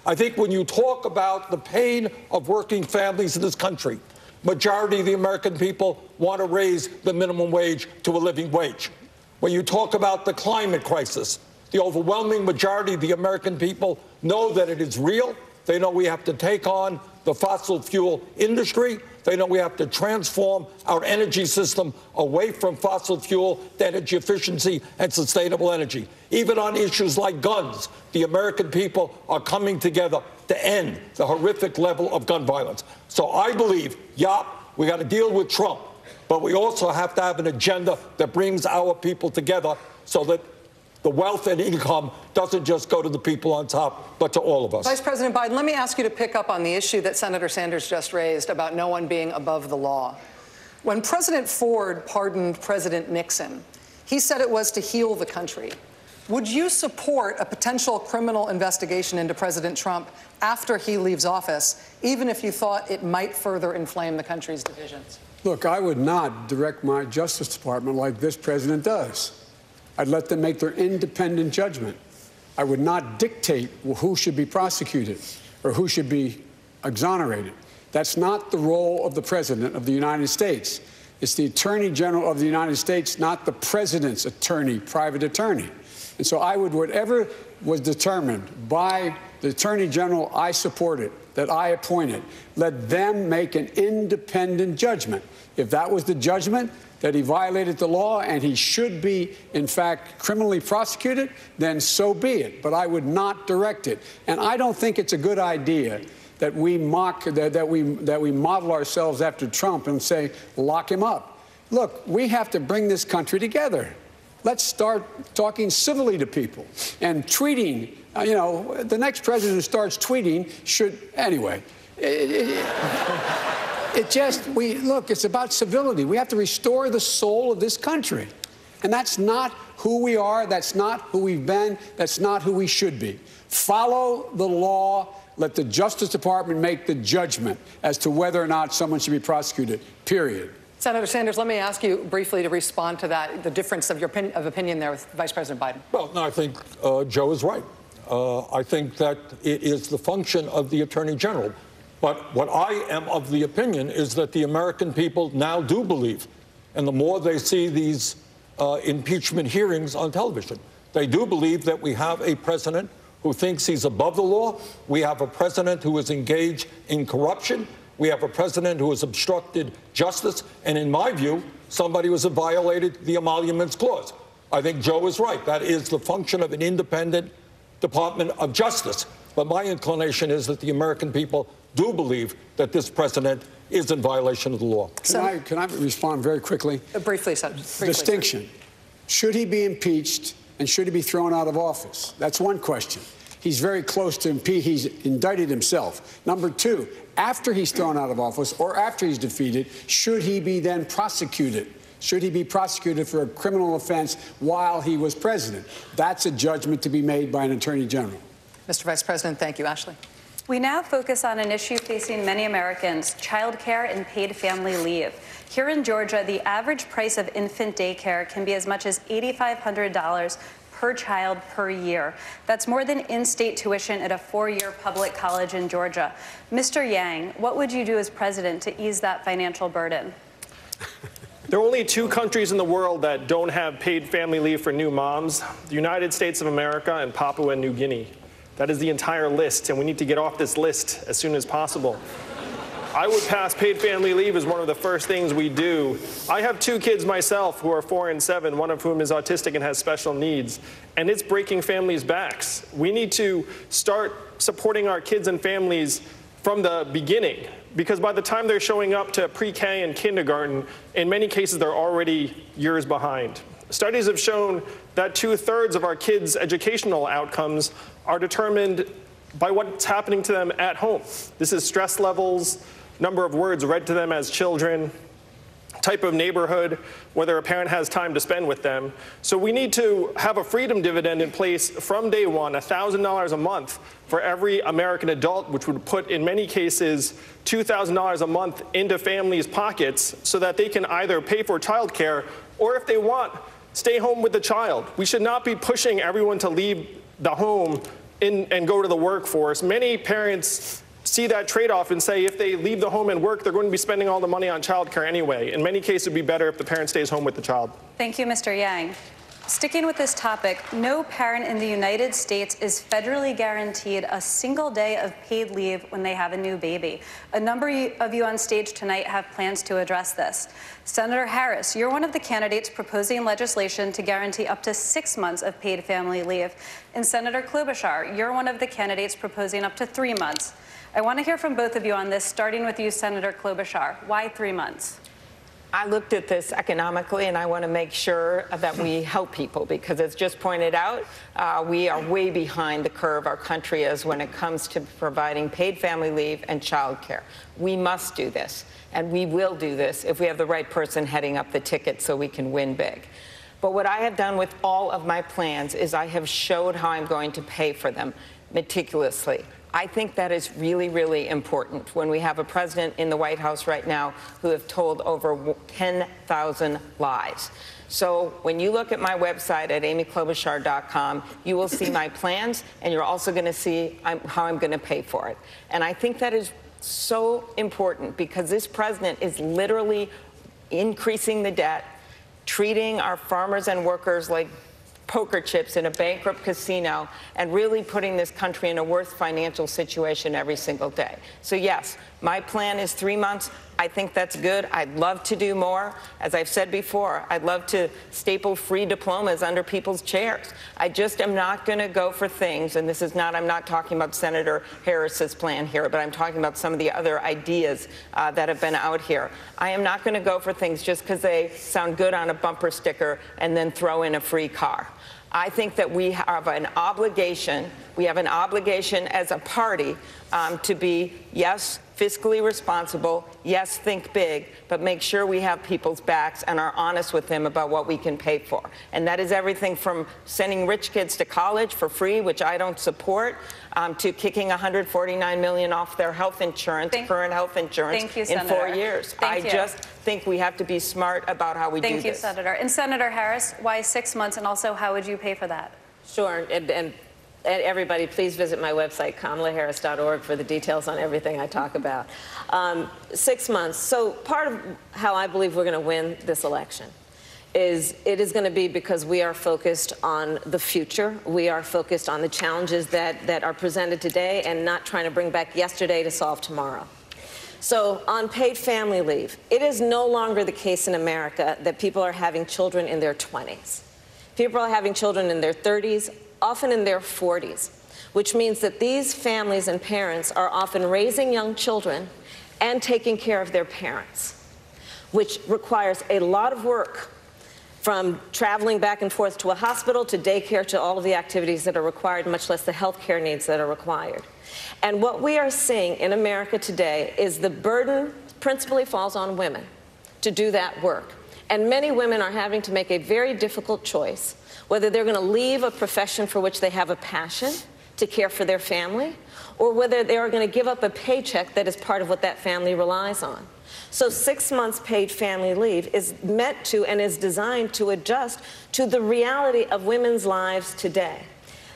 [SPEAKER 4] I think when you talk about the pain of working families in this country, Majority of the American people want to raise the minimum wage to a living wage. When you talk about the climate crisis, the overwhelming majority of the American people know that it is real. They know we have to take on the fossil fuel industry. They know we have to transform our energy system away from fossil fuel to energy efficiency and sustainable energy. Even on issues like guns, the American people are coming together to end the horrific level of gun violence. So I believe, we got to deal with Trump, but we also have to have an agenda that brings our people together so that the wealth and income doesn't just go to the people on top, but to all of us.
[SPEAKER 1] Vice President Biden, let me ask you to pick up on the issue that Senator Sanders just raised about no one being above the law. When President Ford pardoned President Nixon, he said it was to heal the country. Would you support a potential criminal investigation into President Trump after he leaves office, even if you thought it might further inflame the country's divisions?
[SPEAKER 7] Look, I would not direct my Justice Department like this president does. I'd let them make their independent judgment. I would not dictate who should be prosecuted or who should be exonerated. That's not the role of the President of the United States. It's the Attorney General of the United States, not the President's attorney, private attorney. And so I would, whatever was determined by the Attorney General I supported, that I appointed, let them make an independent judgment. If that was the judgment, that he violated the law and he should be, in fact, criminally prosecuted, then so be it. But I would not direct it. And I don't think it's a good idea that we we model ourselves after Trump and say, lock him up. Look, we have to bring this country together. Let's start talking civilly to people and tweeting. The next president who starts tweeting should, anyway. It's about civility. We have to restore the soul of this country. And that's not who we are. That's not who we've been. That's not who we should be. Follow the law. Let the Justice Department make the judgment as to whether or not someone should be prosecuted, period.
[SPEAKER 1] Senator Sanders, let me ask you briefly to respond to that, the difference of your opinion there with Vice President Biden.
[SPEAKER 4] Well, no, I think Joe is right. I think that it is the function of the Attorney General. But what I am of the opinion is that the American people now do believe, and the more they see these impeachment hearings on television, they do believe that we have a president who thinks he's above the law. We have a president who is engaged in corruption. We have a president who has obstructed justice. And in my view, somebody who has violated the Emoluments Clause. I think Joe is right. That is the function of an independent Department of Justice. But my inclination is that the American people do believe that this president is in violation of the law.
[SPEAKER 7] Can I respond very quickly?
[SPEAKER 1] Briefly, Senator.
[SPEAKER 7] Distinction. Should he be impeached and should he be thrown out of office? That's one question. He's very close to impeach. He's indicted himself. Number two, after he's thrown out of office or after he's defeated, should he be then prosecuted? Should he be prosecuted for a criminal offense while he was president? That's a judgment to be made by an attorney general.
[SPEAKER 1] Mr. Vice President, thank you. Ashley.
[SPEAKER 11] We now focus on an issue facing many Americans, childcare and paid family leave. Here in Georgia, the average price of infant daycare can be as much as $8,500 per child per year. That's more than in-state tuition at a 4-year public college in Georgia. Mr. Yang, what would you do as president to ease that financial burden?
[SPEAKER 14] There are only 2 countries in the world that don't have paid family leave for new moms, the United States of America and Papua New Guinea. That is the entire list, and we need to get off this list as soon as possible. I would pass paid family leave as one of the first things we do. I have 2 kids myself who are 4 and 7, one of whom is autistic and has special needs, and it's breaking families' backs. We need to start supporting our kids and families from the beginning, because by the time they're showing up to pre-K and kindergarten, in many cases they're already years behind. Studies have shown that 2/3 of our kids' educational outcomes are determined by what's happening to them at home. This is stress levels, number of words read to them as children, type of neighborhood, whether a parent has time to spend with them. So we need to have a freedom dividend in place from day one, $1,000 a month for every American adult, which would put, in many cases, $2,000 a month into families' pockets so that they can either pay for childcare or, if they want, stay home with the child. We should not be pushing everyone to leave the home and go to the workforce. Many parents see that trade-off and say if they leave the home and work, they're going to be spending all the money on childcare anyway. In many cases, it would be better if the parent stays home with the child.
[SPEAKER 11] Thank you, Mr. Yang. Sticking with this topic, no parent in the United States is federally guaranteed a single day of paid leave when they have a new baby. A number of you on stage tonight have plans to address this. Senator Harris, you're one of the candidates proposing legislation to guarantee up to 6 months of paid family leave. And Senator Klobuchar, you're one of the candidates proposing up to 3 months. I want to hear from both of you on this, starting with you, Senator Klobuchar. Why 3 months?
[SPEAKER 3] I looked at this economically, and I want to make sure that we help people because, as just pointed out, we are way behind the curve our country is when it comes to providing paid family leave and child care. We must do this, and we will do this if we have the right person heading up the ticket so we can win big. But what I have done with all of my plans is I have showed how I'm going to pay for them meticulously. I think that is really, really important when we have a president in the White House right now who have told over 10,000 lies. So when you look at my website at amyklobuchar.com, you will see my plans, and you're also going to see how I'm going to pay for it. And I think that is so important because this president is literally increasing the debt, treating our farmers and workers like poker chips in a bankrupt casino, and really putting this country in a worse financial situation every single day. So yes, my plan is 3 months. I think that's good. I'd love to do more. As I've said before, I'd love to staple free diplomas under people's chairs. I just am not going to go for things, and this is not, I'm not talking about Senator Harris's plan here, but I'm talking about some of the other ideas that have been out here. I am not going to go for things just because they sound good on a bumper sticker and then throw in a free car. I think that we have an obligation as a party to be, yes, fiscally responsible, yes, think big, but make sure we have people's backs and are honest with them about what we can pay for. And that is everything from sending rich kids to college for free, which I don't support, to kicking $149 million off their health insurance, current health insurance, in 4 years. I just think we have to be smart about how we do this.
[SPEAKER 11] Thank you, Senator. And Senator Harris, why 6 months, and also how would you pay for that?
[SPEAKER 8] Sure, and everybody, please visit my website, kamalaharris.org, for the details on everything I talk about. 6 months. So part of how I believe we're going to win this election is it is going to be because we are focused on the future. We are focused on the challenges that are presented today and not trying to bring back yesterday to solve tomorrow. So on paid family leave, it is no longer the case in America that people are having children in their 20s. People are having children in their 30s, often in their 40s, which means that these families and parents are often raising young children and taking care of their parents, which requires a lot of work, from traveling back and forth to a hospital to daycare to all of the activities that are required, much less the health care needs that are required. And what we are seeing in America today is the burden principally falls on women to do that work. And many women are having to make a very difficult choice, whether they're going to leave a profession for which they have a passion to care for their family, or whether they are going to give up a paycheck that is part of what that family relies on. So 6 months paid family leave is meant to and is designed to adjust to the reality of women's lives today.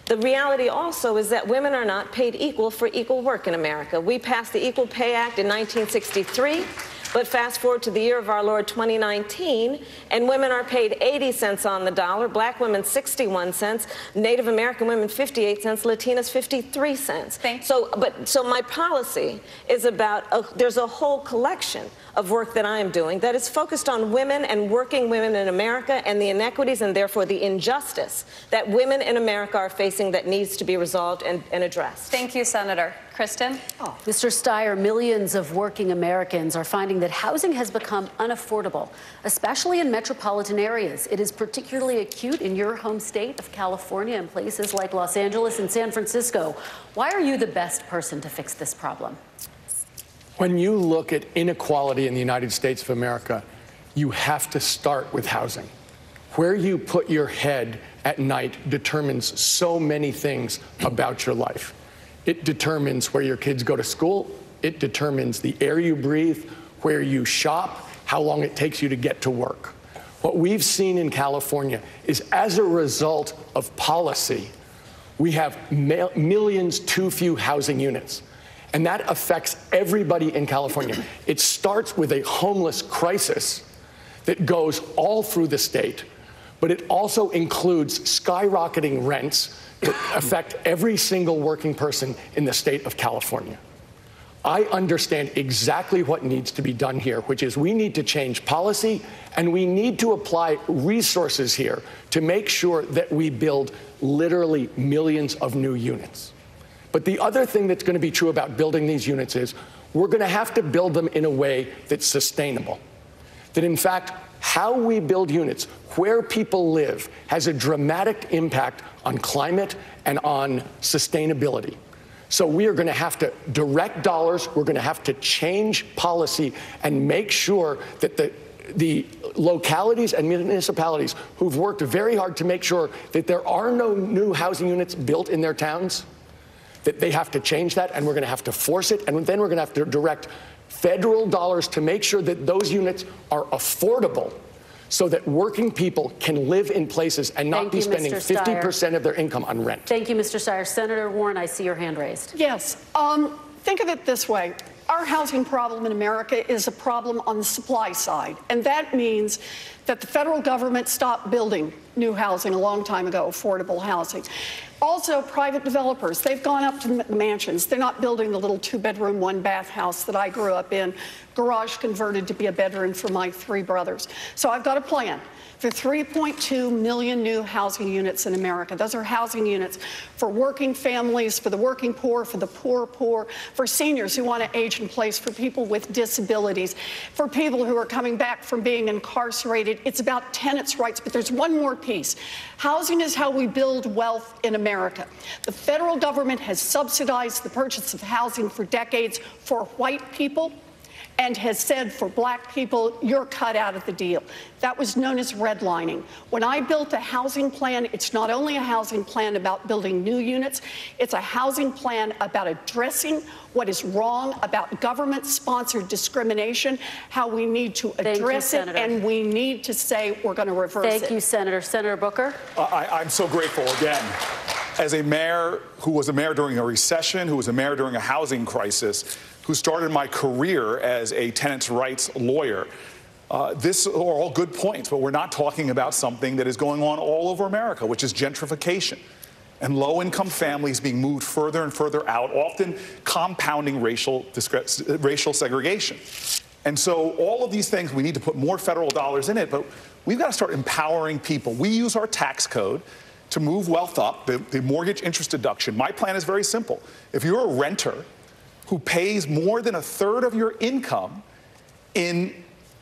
[SPEAKER 8] The reality also is that women are not paid equal for equal work in America. We passed the Equal Pay Act in 1963. But fast forward to the year of our Lord 2019, and women are paid 80 cents on the dollar, black women 61 cents, Native American women 58 cents, Latinas 53 cents. So my policy is about, there's a whole collection of work that I am doing that is focused on women and working women in America and the inequities and therefore the injustice that women in America are facing that needs to be resolved and addressed.
[SPEAKER 11] Thank you, Senator. Kristen?
[SPEAKER 10] Mr. Steyer, millions of working Americans are finding that housing has become unaffordable, especially in metropolitan areas. It is particularly acute in your home state of California and places like Los Angeles and San Francisco. Why are you the best person to fix this problem?
[SPEAKER 13] When you look at inequality in the United States of America, you have to start with housing. Where you put your head at night determines so many things about your life. It determines where your kids go to school. It determines the air you breathe, where you shop, how long it takes you to get to work. What we've seen in California is, as a result of policy, we have millions too few housing units. And that affects everybody in California. It starts with a homeless crisis that goes all through the state, but it also includes skyrocketing rents that affect every single working person in the state of California. I understand exactly what needs to be done here, which is we need to change policy and we need to apply resources here to make sure that we build literally millions of new units. But the other thing that's going to be true about building these units is we're going to have to build them in a way that's sustainable. That in fact, how we build units, where people live, has a dramatic impact on climate and on sustainability. So we are going to have to direct dollars, we're going to have to change policy and make sure that the localities and municipalities who've worked very hard to make sure that there are no new housing units built in their towns, that they have to change that, and we're going to have to force it, and then we're going to have to direct federal dollars to make sure that those units are affordable so that working people can live in places and not be spending 50% of their income on rent.
[SPEAKER 10] Thank you, Mr. Steyer. Senator Warren, I see your hand raised.
[SPEAKER 2] Yes. Think of it this way. Our housing problem in America is a problem on the supply side, and that means that the federal government stopped building new housing a long time ago, affordable housing. Also, private developers, they've gone up to mansions. They're not building the little 2-bedroom, 1-bath house that I grew up in, garage converted to be a bedroom for my 3 brothers. So I've got a plan for 3.2 million new housing units in America. Those are housing units for working families, for the working poor, for the poor, for seniors who want to age in place, for people with disabilities, for people who are coming back from being incarcerated. It's about tenants' rights, but there's one more piece. Housing is how we build wealth in America. The federal government has subsidized the purchase of housing for decades for white people, and has said for black people, you're cut out of the deal. That was known as redlining. When I built a housing plan, it's not only a housing plan about building new units, it's a housing plan about addressing what is wrong about government-sponsored discrimination, how we need to address it, and we need to say we're going to reverse it.
[SPEAKER 10] Thank you, Senator. Senator Booker?
[SPEAKER 9] I'm so grateful again. As a mayor who was a mayor during a recession, who was a mayor during a housing crisis, who started my career as a tenants' rights lawyer, this are all good points, but we're not talking about something that is going on all over America, which is gentrification and low-income families being moved further and further out, often compounding racial segregation. And so all of these things, we need to put more federal dollars in it, but we've got to start empowering people. We use our tax code to move wealth up, the mortgage interest deduction. My plan is very simple. If you're a renter who pays more than 1/3 of your income in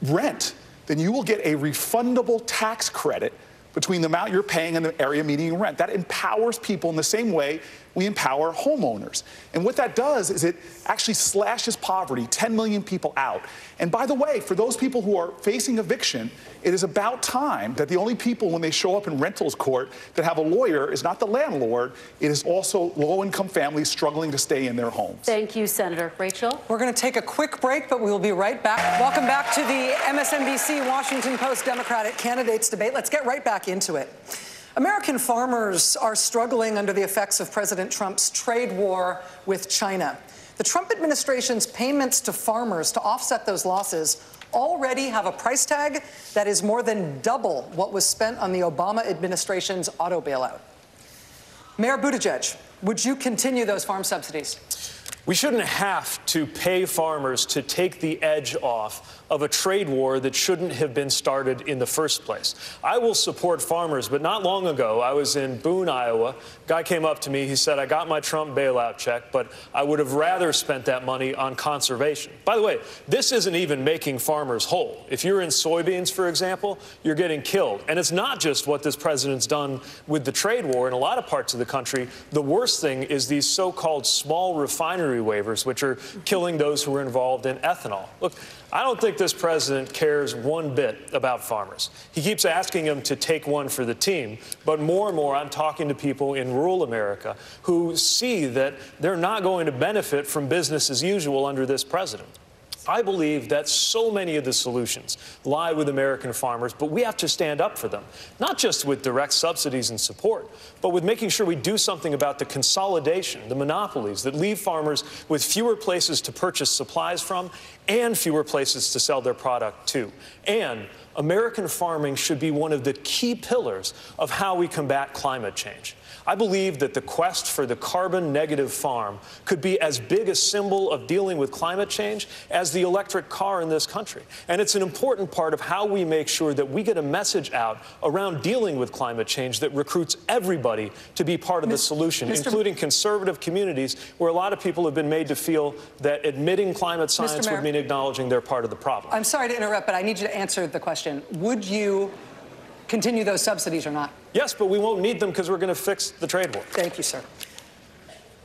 [SPEAKER 9] rent, then you will get a refundable tax credit between the amount you're paying and the area median rent. That empowers people in the same way we empower homeowners. And what that does is it actually slashes poverty, 10 million people out. And by the way, for those people who are facing eviction, it is about time that the only people when they show up in rentals court that have a lawyer is not the landlord, it is also low-income families struggling to stay in their homes.
[SPEAKER 10] Thank you, Senator. Rachel?
[SPEAKER 1] We're going to take a quick break, but we will be right back. Welcome back to the MSNBC Washington Post Democratic Candidates Debate. Let's get right back into it. American farmers are struggling under the effects of President Trump's trade war with China. The Trump administration's payments to farmers to offset those losses already have a price tag that is more than double what was spent on the Obama administration's auto bailout. Mayor Buttigieg, would you continue those farm subsidies?
[SPEAKER 5] We shouldn't have to pay farmers to take the edge off of a trade war that shouldn't have been started in the first place. I will support farmers, but not long ago, I was in Boone, Iowa. Guy came up to me, he said, I got my Trump bailout check, but I would have rather spent that money on conservation. By the way, this isn't even making farmers whole. If you're in soybeans, for example, you're getting killed. And it's not just what this president's done with the trade war. In a lot of parts of the country, the worst thing is these so-called small refinery waivers, which are killing those who are involved in ethanol. Look, I don't think this president cares one bit about farmers. He keeps asking them to take one for the team, but more and more I'm talking to people in rural America who see that they're not going to benefit from business as usual under this president. I believe that so many of the solutions lie with American farmers, but we have to stand up for them, not just with direct subsidies and support, but with making sure we do something about the consolidation, the monopolies that leave farmers with fewer places to purchase supplies from and fewer places to sell their product to. And American farming should be one of the key pillars of how we combat climate change. I believe that the quest for the carbon-negative farm could be as big a symbol of dealing with climate change as the electric car in this country. And it's an important part of how we make sure that we get a message out around dealing with climate change that recruits everybody to be part of the solution, including conservative communities where a lot of people have been made to feel that admitting climate science would mean acknowledging they're part of the problem.
[SPEAKER 1] I'm sorry to interrupt, but I need you to answer the question. Would you continue those subsidies or not?
[SPEAKER 5] Yes, but we won't need them because we're going to fix the trade war.
[SPEAKER 1] Thank you, sir.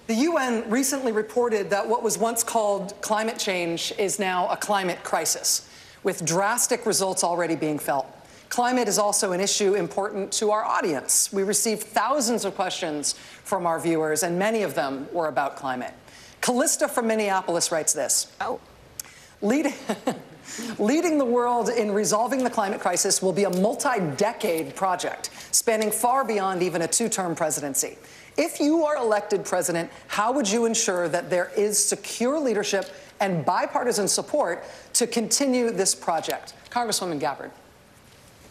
[SPEAKER 1] The UN recently reported that what was once called climate change is now a climate crisis, with drastic results already being felt. Climate is also an issue important to our audience. We received thousands of questions from our viewers, and many of them were about climate. Callista from Minneapolis writes this. Leading the world in resolving the climate crisis will be a multi-decade project, spanning far beyond even a two-term presidency. If you are elected president, how would you ensure that there is secure leadership and bipartisan support to continue this project? Congresswoman Gabbard.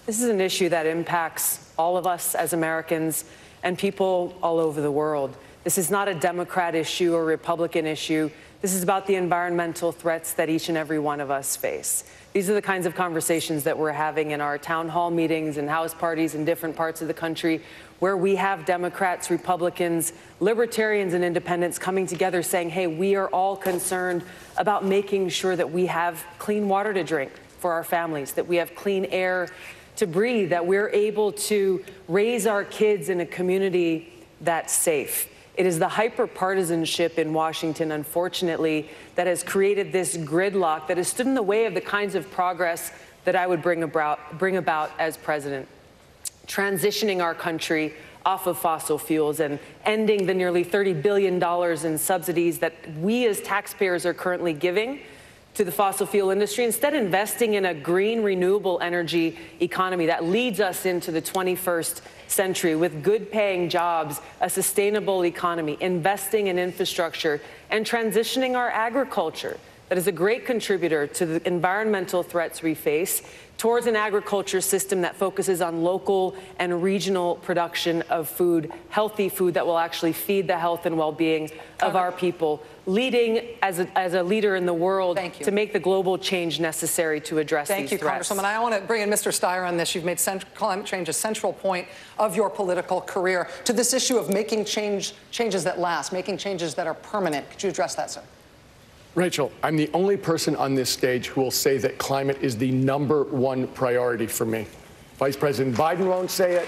[SPEAKER 12] This is an issue that impacts all of us as Americans and people all over the world. This is not a Democrat issue or Republican issue. This is about the environmental threats that each and every one of us face. These are the kinds of conversations that we're having in our town hall meetings and house parties in different parts of the country, where we have Democrats, Republicans, libertarians, and independents coming together saying, hey, we are all concerned about making sure that we have clean water to drink for our families, that we have clean air to breathe, that we're able to raise our kids in a community that's safe. It is the hyper-partisanship in Washington, unfortunately, that has created this gridlock that has stood in the way of the kinds of progress that I would bring about as president. Transitioning our country off of fossil fuels and ending the nearly $30 billion in subsidies that we as taxpayers are currently giving to the fossil fuel industry, instead investing in a green, renewable energy economy that leads us into the 21st century with good-paying jobs, a sustainable economy, investing in infrastructure, and transitioning our agriculture that is a great contributor to the environmental threats we face towards an agriculture system that focuses on local and regional production of food, healthy food that will actually feed the health and well-being of our people, leading as a leader in the world to make the global change necessary to address these threats.
[SPEAKER 1] Thank you, Congresswoman. I want to bring in Mr. Steyer on this. You've made climate change a central point of your political career. To this issue of making changes that last, making changes that are permanent, could you address that, sir?
[SPEAKER 13] Rachel, I'm the only person on this stage who will say that climate is the #1 priority for me. Vice President Biden won't say it.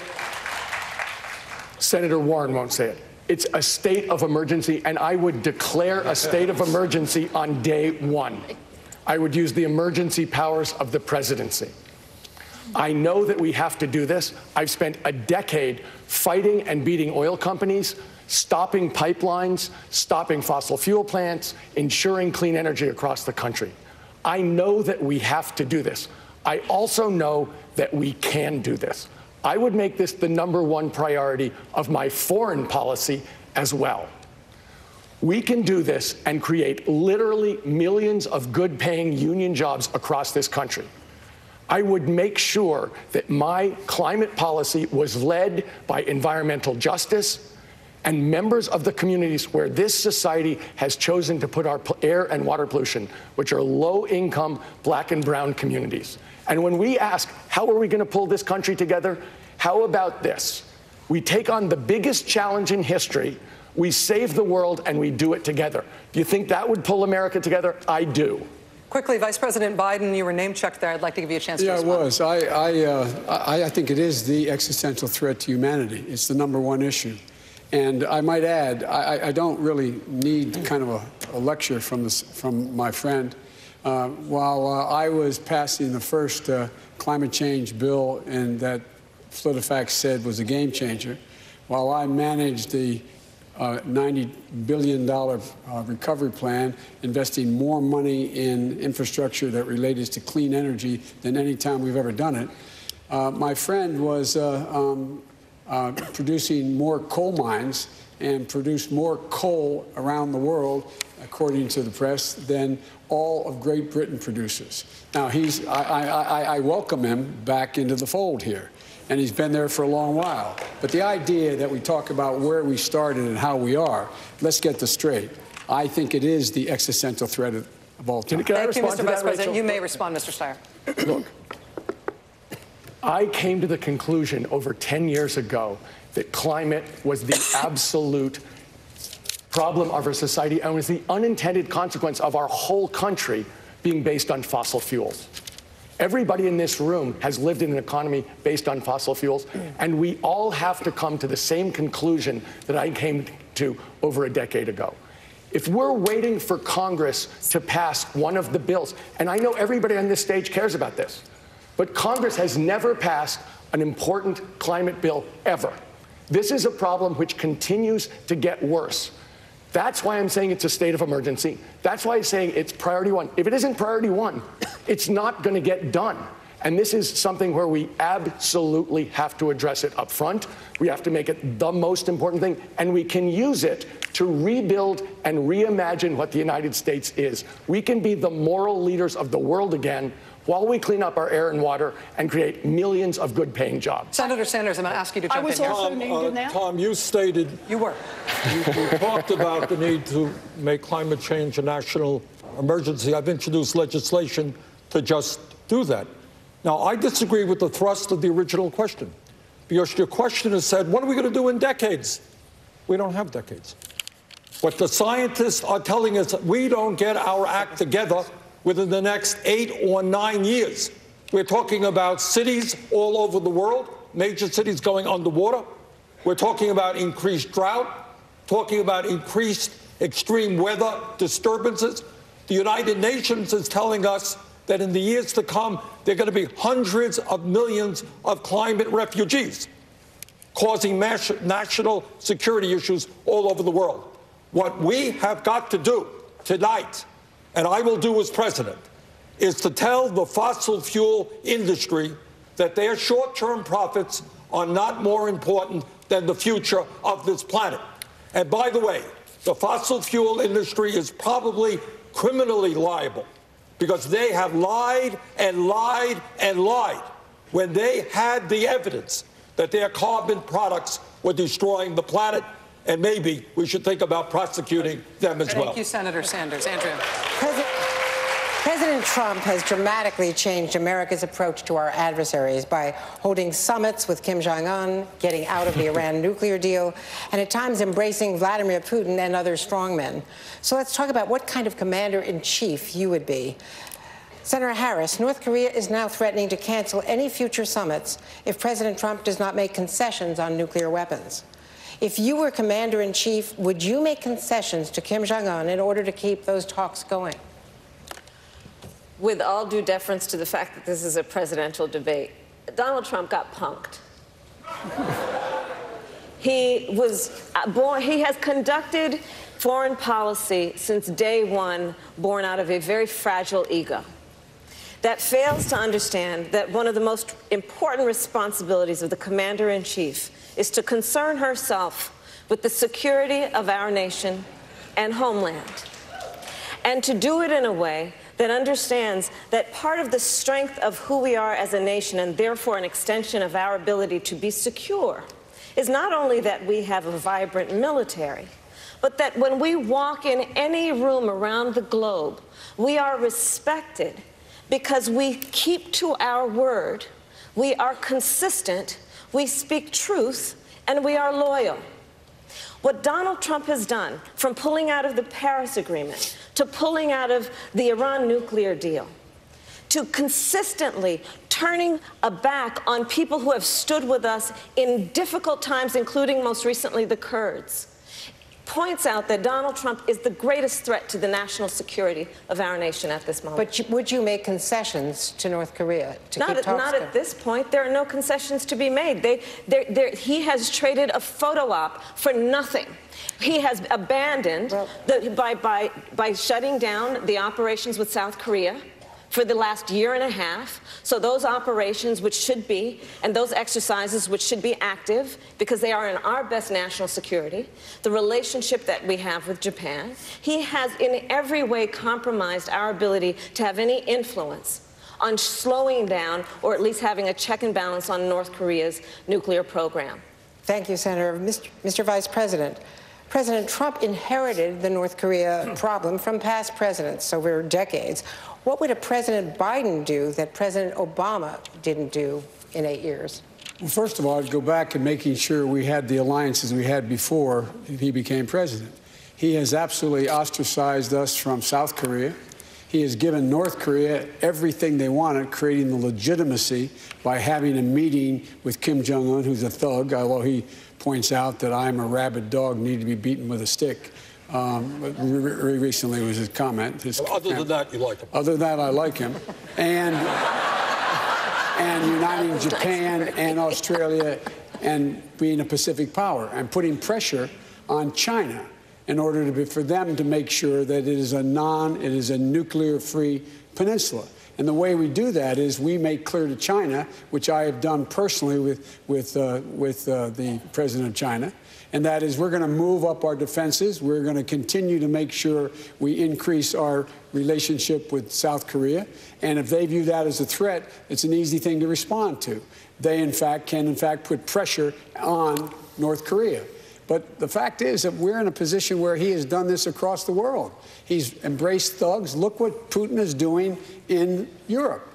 [SPEAKER 13] Senator Warren won't say it. It's a state of emergency, and I would declare a state of emergency on day one. I would use the emergency powers of the presidency. I know that we have to do this. I've spent a decade fighting and beating oil companies, stopping pipelines, stopping fossil fuel plants, ensuring clean energy across the country. I know that we have to do this. I also know that we can do this. I would make this the #1 priority of my foreign policy as well. We can do this and create literally millions of good-paying union jobs across this country. I would make sure that my climate policy was led by environmental justice and members of the communities where this society has chosen to put our air and water pollution, which are low-income Black and brown communities. And when we ask, how are we going to pull this country together? How about this? We take on the biggest challenge in history, we save the world, and we do it together. Do you think that would pull America together? I do.
[SPEAKER 1] Quickly, Vice President Biden, you were name-checked there. I'd like to give you a chance to respond.
[SPEAKER 7] Yeah, it was. I think it is the existential threat to humanity. It's the #1 issue. And I might add, I don't really need kind of a lecture from my friend. While I was passing the first climate change bill, and that PolitiFact said was a game changer, while I managed the $90 billion recovery plan, investing more money in infrastructure that relates to clean energy than any time we've ever done it. My friend was producing more coal mines and produced more coal around the world, according to the press, than all of Great Britain produces. Now, I welcome him back into the fold here, and he's been there for a long while. But the idea that we talk about where we started and how we are, let's get this straight. I think it is the existential threat of all time.
[SPEAKER 1] Thank you, Mr. Vice President. You may respond, Mr. Steyer.
[SPEAKER 13] Look, I came to the conclusion over 10 years ago that climate was the absolute problem of our society and was the unintended consequence of our whole country being based on fossil fuels. Everybody in this room has lived in an economy based on fossil fuels, and we all have to come to the same conclusion that I came to over a decade ago. If we're waiting for Congress to pass one of the bills, and I know everybody on this stage cares about this, but Congress has never passed an important climate bill ever. This is a problem which continues to get worse. That's why I'm saying it's a state of emergency. That's why I'm saying it's priority one. If it isn't priority one, it's not going to get done. And this is something where we absolutely have to address it up front. We have to make it the most important thing, and we can use it to rebuild and reimagine what the United States is. We can be the moral leaders of the world again while we clean up our air and water and create millions of good-paying jobs.
[SPEAKER 1] Senator Sanders, I'm going to ask you to jump in here.
[SPEAKER 2] I was also named in that.
[SPEAKER 4] Tom, you stated...
[SPEAKER 1] You were.
[SPEAKER 4] You talked about the need to make climate change a national emergency. I've introduced legislation to just do that. Now, I disagree with the thrust of the original question, because your question has said, what are we going to do in decades? We don't have decades. What the scientists are telling us, we don't get our act together within the next 8 or 9 years. We're talking about cities all over the world, major cities going underwater. We're talking about increased drought, talking about increased extreme weather disturbances. The United Nations is telling us that in the years to come, there are going to be hundreds of millions of climate refugees, causing national security issues all over the world. What we have got to do tonight, and I will do as president, is to tell the fossil fuel industry that their short-term profits are not more important than the future of this planet. And by the way, the fossil fuel industry is probably criminally liable because they have lied and lied and lied when they had the evidence that their carbon products were destroying the planet. And maybe we should think about prosecuting them as well.
[SPEAKER 1] Thank you, Senator Sanders. Andrea.
[SPEAKER 6] President Trump has dramatically changed America's approach to our adversaries by holding summits with Kim Jong-un, getting out of the Iran nuclear deal, and at times embracing Vladimir Putin and other strongmen. So let's talk about what kind of commander-in-chief you would be. Senator Harris, North Korea is now threatening to cancel any future summits if President Trump does not make concessions on nuclear weapons. If you were commander-in-chief, would you make concessions to Kim Jong-un in order to keep those talks going?
[SPEAKER 8] With all due deference to the fact that this is a presidential debate, Donald Trump got punked. He has conducted foreign policy since day one born out of a very fragile ego that fails to understand that one of the most important responsibilities of the commander-in-chief is to concern herself with the security of our nation and homeland, and to do it in a way that understands that part of the strength of who we are as a nation, and therefore an extension of our ability to be secure, is not only that we have a vibrant military, but that when we walk in any room around the globe, we are respected because we keep to our word, we are consistent, we speak truth, and we are loyal. What Donald Trump has done, from pulling out of the Paris Agreement to pulling out of the Iran nuclear deal, to consistently turning a back on people who have stood with us in difficult times, including most recently the Kurds, points out that Donald Trump is the greatest threat to the national security of our nation at this moment.
[SPEAKER 6] But would you make concessions to North Korea to keep talks
[SPEAKER 8] Not at this point. There are no concessions to be made. He has traded a photo op for nothing. He has abandoned, by shutting down the operations with South Korea for the last year and a half. So those operations, which should be, and those exercises, which should be active, because they are in our best national security, the relationship that we have with Japan, he has in every way compromised our ability to have any influence on slowing down or at least having a check and balance on North Korea's nuclear program.
[SPEAKER 6] Thank you, Senator. Mr. Vice President, President Trump inherited the North Korea problem from past presidents over decades. What would a President Biden do that President Obama didn't do in 8 years?
[SPEAKER 7] Well, first of all, I'd go back and making sure we had the alliances we had before he became president. He has absolutely ostracized us from South Korea. He has given North Korea everything they wanted, creating the legitimacy by having a meeting with Kim Jong-un, who's a thug, although he points out that I'm a rabid dog, need to be beaten with a stick. Very recently was his comment.
[SPEAKER 4] Other than that, you like him.
[SPEAKER 7] Other than that, I like him. And uniting Japan and Australia and being a Pacific power and putting pressure on China in order for them to make sure that it is a nuclear-free peninsula. And the way we do that is we make clear to China, which I have done personally with the president of China, and that is we're going to move up our defenses. We're going to continue to make sure we increase our relationship with South Korea. And if they view that as a threat, it's an easy thing to respond to. They, in fact, can put pressure on North Korea. But the fact is that we're in a position where he has done this across the world. He's embraced thugs. Look what Putin is doing in Europe.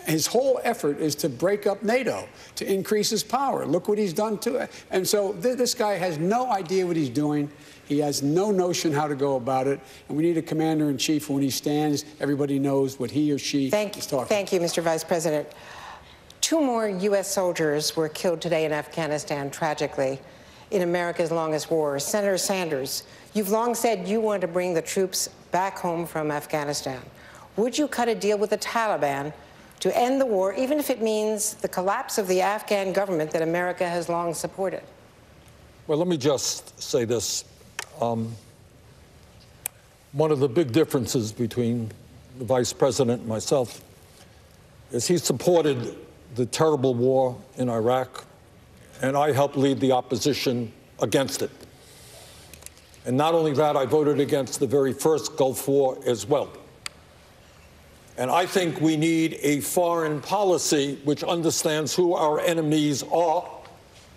[SPEAKER 7] His whole effort is to break up NATO, to increase his power. Look what he's done to it. And so this guy has no idea what he's doing. He has no notion how to go about it. And we need a commander-in-chief. When he stands, everybody knows what he or she is talking about.
[SPEAKER 6] Thank you, Mr. Vice President. 2 more U.S. soldiers were killed today in Afghanistan, tragically, in America's longest war. Senator Sanders, you've long said you want to bring the troops back home from Afghanistan. Would you cut a deal with the Taliban to end the war, even if it means the collapse of the Afghan government that America has long supported?
[SPEAKER 4] Well, let me just say this. One of the big differences between the Vice President and myself is he supported the terrible war in Iraq, and I helped lead the opposition against it. And not only that, I voted against the very first Gulf War as well. And I think we need a foreign policy which understands who our enemies are,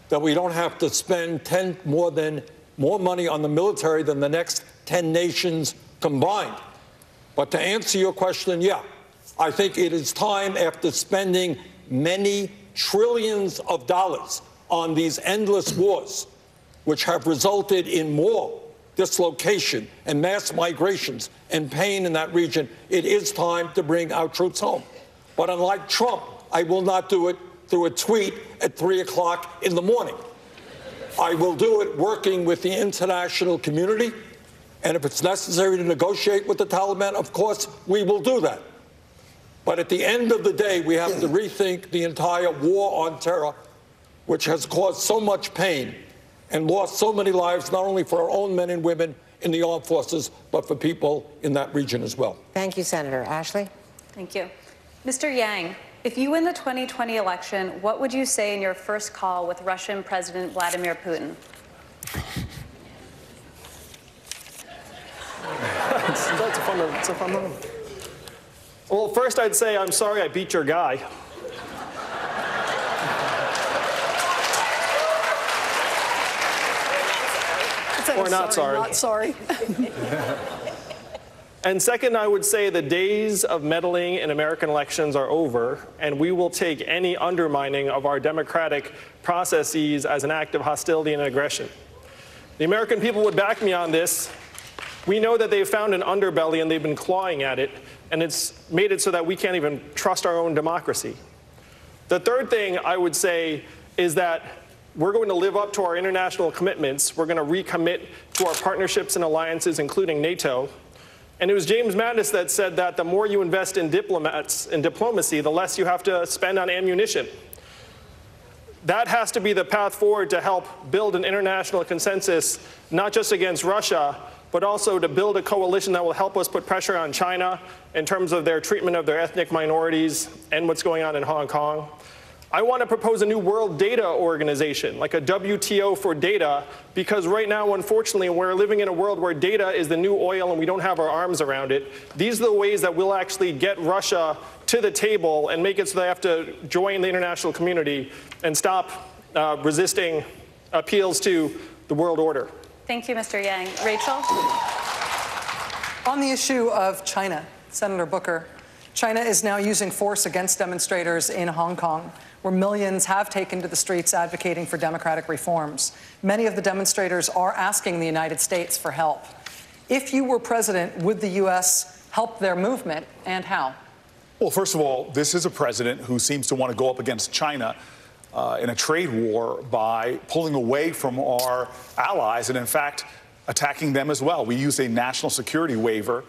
[SPEAKER 4] that we don't have to spend more money on the military than the next 10 nations combined. But to answer your question, yeah, I think it is time, after spending many trillions of dollars on these endless wars, which have resulted in more dislocation and mass migrations and pain in that region, it is time to bring our troops home. But unlike Trump, I will not do it through a tweet at 3 o'clock in the morning. I will do it working with the international community, and if it's necessary to negotiate with the Taliban, of course, we will do that. But at the end of the day, we have to rethink the entire war on terror, which has caused so much pain and lost so many lives, not only for our own men and women in the armed forces, but for people in that region as well.
[SPEAKER 6] Thank you, Senator. Ashley?
[SPEAKER 11] Thank you. Mr. Yang, if you win the 2020 election, what would you say in your first call with Russian President Vladimir Putin?
[SPEAKER 14] It's a fun moment. Well, first I'd say, I'm sorry I beat your guy. Or not sorry.
[SPEAKER 2] Not sorry.
[SPEAKER 14] And second, I would say the days of meddling in American elections are over, and we will take any undermining of our democratic processes as an act of hostility and aggression. The American people would back me on this. We know that they've found an underbelly and they've been clawing at it, and it's made it so that we can't even trust our own democracy. The third thing I would say is that we're going to live up to our international commitments. We're going to recommit to our partnerships and alliances, including NATO. And it was James Mattis that said that the more you invest in diplomats and diplomacy, the less you have to spend on ammunition. That has to be the path forward to help build an international consensus, not just against Russia, but also to build a coalition that will help us put pressure on China in terms of their treatment of their ethnic minorities and what's going on in Hong Kong. I want to propose a new world data organization, like a WTO for data, because right now, unfortunately, we're living in a world where data is the new oil and we don't have our arms around it. These are the ways that we'll actually get Russia to the table and make it so they have to join the international community and stop resisting appeals to the world order.
[SPEAKER 11] Thank you, Mr. Yang. Rachel?
[SPEAKER 1] On the issue of China, Senator Booker, China is now using force against demonstrators in Hong Kong, where millions have taken to the streets advocating for democratic reforms. Many of the demonstrators are asking the United States for help. If you were president, would the U.S. help their movement, and how?
[SPEAKER 9] Well, first of all, this is a president who seems to want to go up against China in a trade war by pulling away from our allies and, in fact, attacking them as well. We use a national security waiver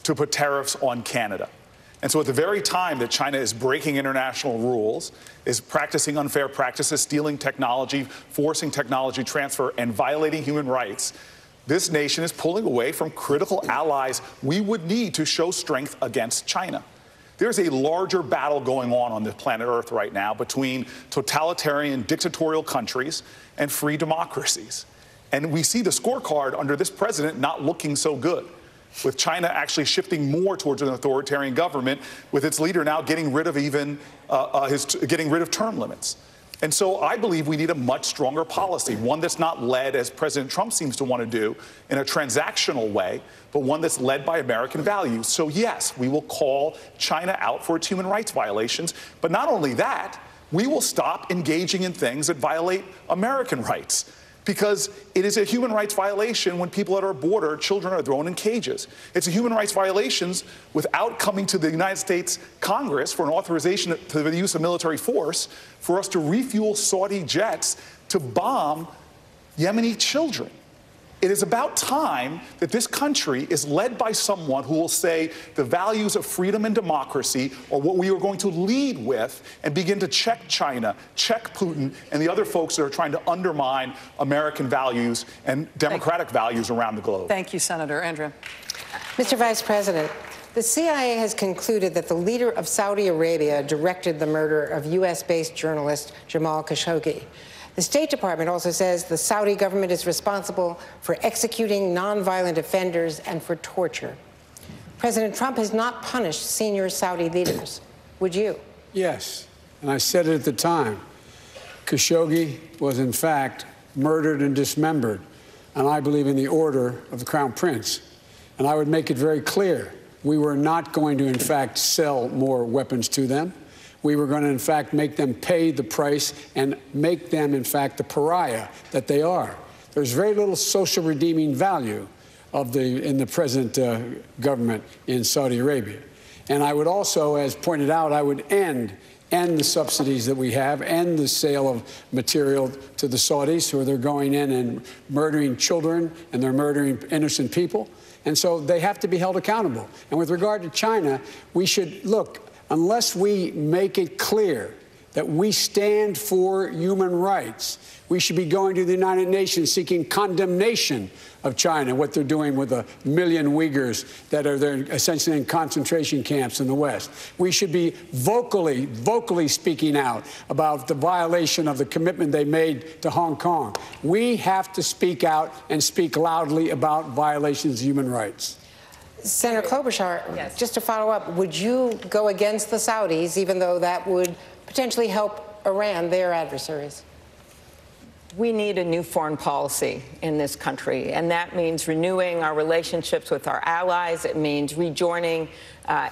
[SPEAKER 9] to put tariffs on Canada. And so at the very time that China is breaking international rules, is practicing unfair practices, stealing technology, forcing technology transfer, and violating human rights, this nation is pulling away from critical allies we would need to show strength against China. There's a larger battle going on the planet Earth right now between totalitarian dictatorial countries and free democracies. And we see the scorecard under this president not looking so good, with China actually shifting more towards an authoritarian government, with its leader now getting rid of getting rid of term limits. And so I believe we need a much stronger policy, one that's not led, as President Trump seems to want to do, in a transactional way, but one that's led by American values. So yes, we will call China out for its human rights violations, but not only that, we will stop engaging in things that violate American rights. Because it is a human rights violation when people at our border, children are thrown in cages. It's a human rights violation without coming to the United States Congress for an authorization to the use of military force for us to refuel Saudi jets to bomb Yemeni children. It is about time that this country is led by someone who will say the values of freedom and democracy are what we are going to lead with, and begin to check China, check Putin, and the other folks that are trying to undermine American values and democratic values around the globe.
[SPEAKER 1] Thank you, Senator. Andrea.
[SPEAKER 6] Mr. Vice President, the CIA has concluded that the leader of Saudi Arabia directed the murder of U.S.-based journalist Jamal Khashoggi. The State Department also says the Saudi government is responsible for executing nonviolent offenders and for torture. President Trump has not punished senior Saudi leaders. Would you?
[SPEAKER 7] Yes, and I said it at the time. Khashoggi was, in fact, murdered and dismembered, and I believe in the order of the Crown Prince. And I would make it very clear, we were not going to, in fact, sell more weapons to them. We were going to, in fact, make them pay the price and make them, in fact, the pariah that they are. There's very little social redeeming value in the present government in Saudi Arabia. And I would also, as pointed out, I would end the subsidies that we have, end the sale of material to the Saudis, who they're going in and murdering children and they're murdering innocent people. And so they have to be held accountable. And with regard to China, we should look. Unless we make it clear that we stand for human rights, we should be going to the United Nations seeking condemnation of China, what they're doing with 1 million Uyghurs that are there essentially in concentration camps in the West. We should be vocally speaking out about the violation of the commitment they made to Hong Kong. We have to speak out and speak loudly about violations of human rights.
[SPEAKER 6] Senator Klobuchar,
[SPEAKER 3] Yes.
[SPEAKER 6] just to follow up, would you go against the Saudis, even though that would potentially help Iran, their adversaries?
[SPEAKER 3] We need a new foreign policy in this country, and that means renewing our relationships with our allies. It means rejoining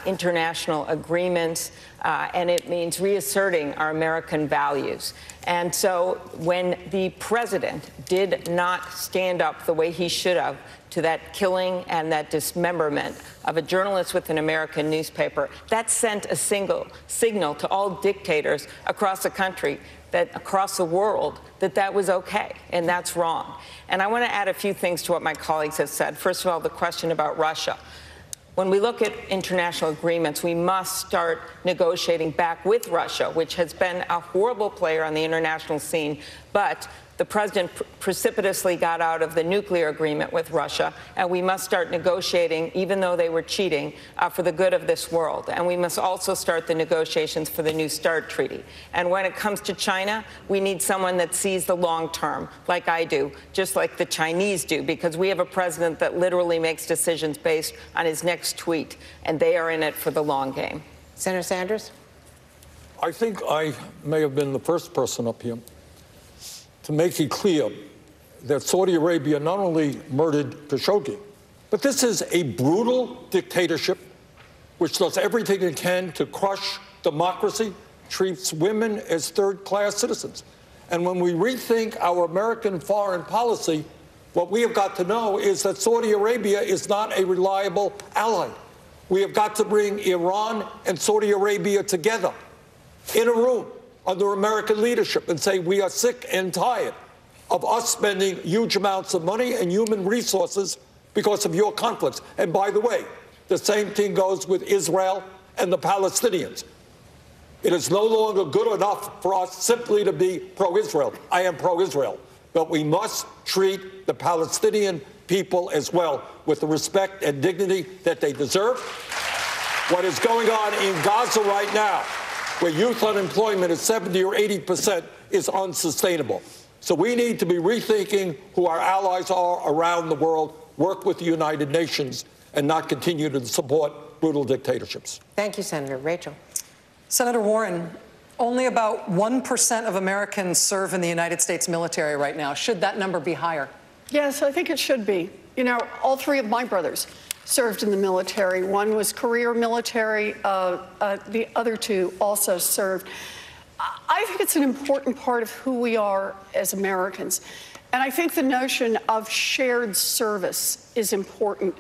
[SPEAKER 3] international agreements, and it means reasserting our American values. And so when the president did not stand up the way he should have to that killing and that dismemberment of a journalist with an American newspaper, that sent a signal to all dictators across the country, that across the world, that was okay, and that's wrong. And I want to add a few things to what my colleagues have said. First of all, the question about Russia. When we look at international agreements, we must start negotiating back with Russia, which has been a horrible player on the international scene. But the president precipitously got out of the nuclear agreement with Russia, and we must start negotiating, even though they were cheating, for the good of this world. And we must also start the negotiations for the New START treaty. And when it comes to China, we need someone that sees the long term, like I do, just like the Chinese do, because we have a president that literally makes decisions based on his next tweet, and they are in it for the long game.
[SPEAKER 6] Senator Sanders?
[SPEAKER 4] I think I may have been the first person up here to make it clear that Saudi Arabia not only murdered Khashoggi, but this is a brutal dictatorship which does everything it can to crush democracy, treats women as third-class citizens. And when we rethink our American foreign policy, what we have got to know is that Saudi Arabia is not a reliable ally. We have got to bring Iran and Saudi Arabia together in a room under American leadership and say we are sick and tired of us spending huge amounts of money and human resources because of your conflicts. And by the way, the same thing goes with Israel and the Palestinians. It is no longer good enough for us simply to be pro-Israel. I am pro-Israel. But we must treat the Palestinian people as well with the respect and dignity that they deserve. What is going on in Gaza right now, where youth unemployment is 70 or 80%, is unsustainable. So we need to be rethinking who our allies are around the world, work with the United Nations, and not continue to support brutal dictatorships.
[SPEAKER 6] Thank you, Senator. Rachel.
[SPEAKER 1] Senator Warren, only about 1% of Americans serve in the United States military right now. Should that number be higher?
[SPEAKER 2] Yes, I think it should be. You know, all three of my brothers served in the military. One was career military. The other two also served. I think it's an important part of who we are as Americans. And I think the notion of shared service is important.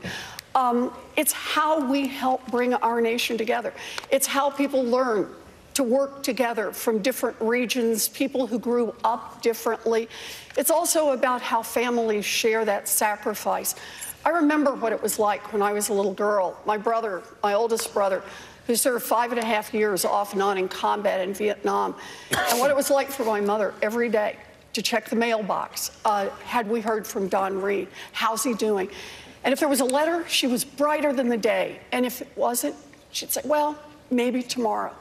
[SPEAKER 2] It's how we help bring our nation together. It's how people learn to work together from different regions, people who grew up differently. It's also about how families share that sacrifice. I remember what it was like when I was a little girl. My brother, my oldest brother, who served 5.5 years off and on in combat in Vietnam, and what it was like for my mother every day to check the mailbox. Had we heard from Don Reed? How's he doing? And if there was a letter, she was brighter than the day. And if it wasn't, she'd say, well, maybe tomorrow.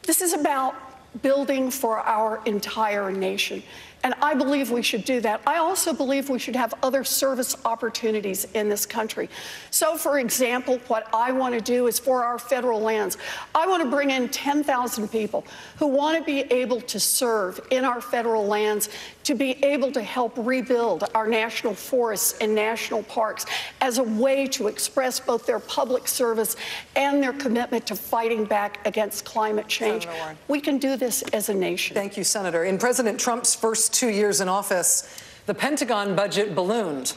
[SPEAKER 2] This is about building for our entire nation. And I believe we should do that. I also believe we should have other service opportunities in this country. So, for example, what I want to do is for our federal lands, I want to bring in 10,000 people who want to be able to serve in our federal lands, to be able to help rebuild our national forests and national parks as a way to express both their public service and their commitment to fighting back against climate change. We can do this as a nation.
[SPEAKER 1] Thank you, Senator. In President Trump's first 2 years in office, the Pentagon budget ballooned.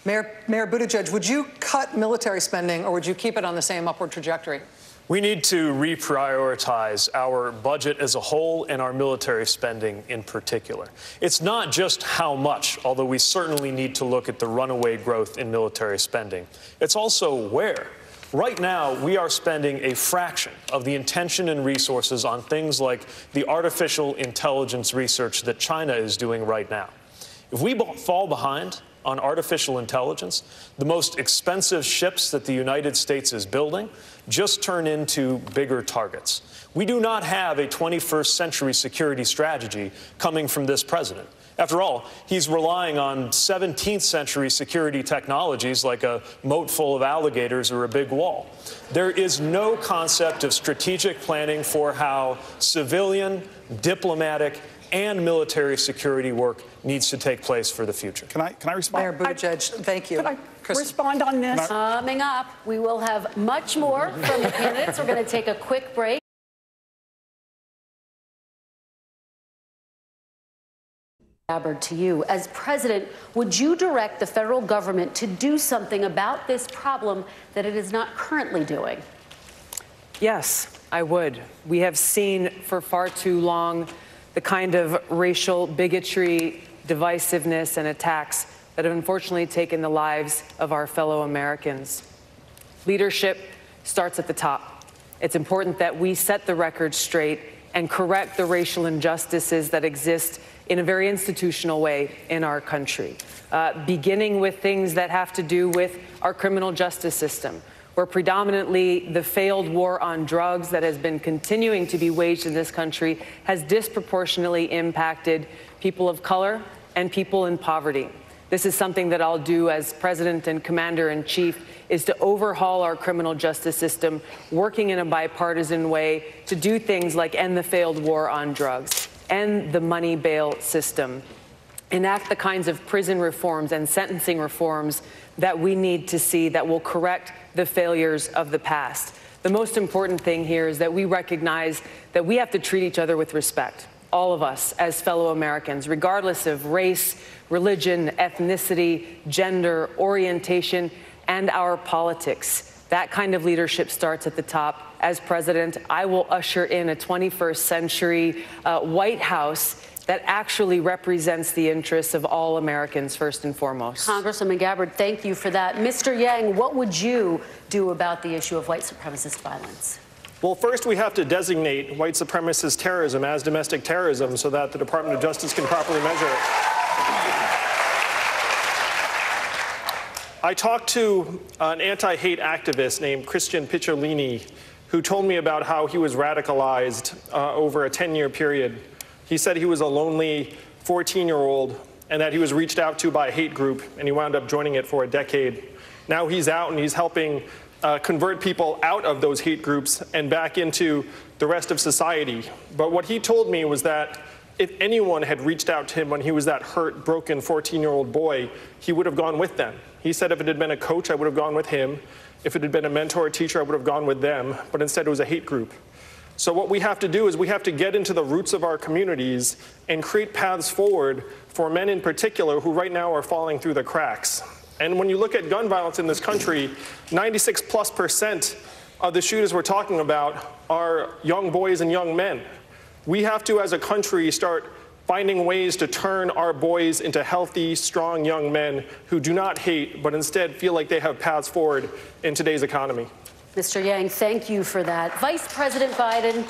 [SPEAKER 1] Mayor Buttigieg, would you cut military spending or would you keep it on the same upward trajectory?
[SPEAKER 5] We need to reprioritize our budget as a whole and our military spending in particular. It's not just how much, although we certainly need to look at the runaway growth in military spending. It's also where. Right now, we are spending a fraction of the intention and resources on things like the artificial intelligence research that China is doing right now. If we fall behind on artificial intelligence, the most expensive ships that the United States is building just turn into bigger targets. We do not have a 21st century security strategy coming from this president. After all, he's relying on 17th century security technologies like a moat full of alligators or a big wall. There is no concept of strategic planning for how civilian, diplomatic, and military security work needs to take place for the future.
[SPEAKER 9] Can I respond?
[SPEAKER 1] Mayor Buttigieg, thank you.
[SPEAKER 2] Could I respond on this?
[SPEAKER 10] Coming up, we will have much more from the candidates. We're going to take a quick break. Gabbard, to you. As president, would you direct the federal government to do something about this problem that it is not currently doing?
[SPEAKER 12] Yes, I would. We have seen for far too long the kind of racial bigotry, divisiveness, and attacks that have unfortunately taken the lives of our fellow Americans. Leadership starts at the top. It's important that we set the record straight and correct the racial injustices that exist in a very institutional way in our country, beginning with things that have to do with our criminal justice system, where predominantly the failed war on drugs that has been continuing to be waged in this country has disproportionately impacted people of color and people in poverty. This is something that I'll do as President and Commander-in-Chief, is to overhaul our criminal justice system, working in a bipartisan way to do things like end the failed war on drugs, end the money bail system, enact the kinds of prison reforms and sentencing reforms that we need to see that will correct the failures of the past. The most important thing here is that we recognize that we have to treat each other with respect, all of us as fellow Americans, regardless of race, religion, ethnicity, gender, orientation, and our politics. That kind of leadership starts at the top. As president, I will usher in a 21st century White House that actually represents the interests of all Americans first and foremost.
[SPEAKER 10] Congresswoman Gabbard, thank you for that. Mr. Yang, what would you do about the issue of white supremacist violence?
[SPEAKER 14] Well, first we have to designate white supremacist terrorism as domestic terrorism so that the Department of Justice can properly measure it. I talked to an anti-hate activist named Christian Picciolini, who told me about how he was radicalized over a 10-year period. He said he was a lonely 14-year-old and that he was reached out to by a hate group, and he wound up joining it for a decade. Now he's out and he's helping convert people out of those hate groups and back into the rest of society. But what he told me was that if anyone had reached out to him when he was that hurt, broken 14-year-old boy, he would have gone with them. He said if it had been a coach, I would have gone with him. If it had been a mentor or teacher, I would have gone with them. But instead, it was a hate group. So what we have to do is we have to get into the roots of our communities and create paths forward for men in particular who right now are falling through the cracks. And when you look at gun violence in this country, 96+% of the shooters we're talking about are young boys and young men. We have to, as a country, start finding ways to turn our boys into healthy, strong young men who do not hate, but instead feel like they have paths forward in today's economy.
[SPEAKER 10] Mr. Yang, thank you for that. Vice President Biden,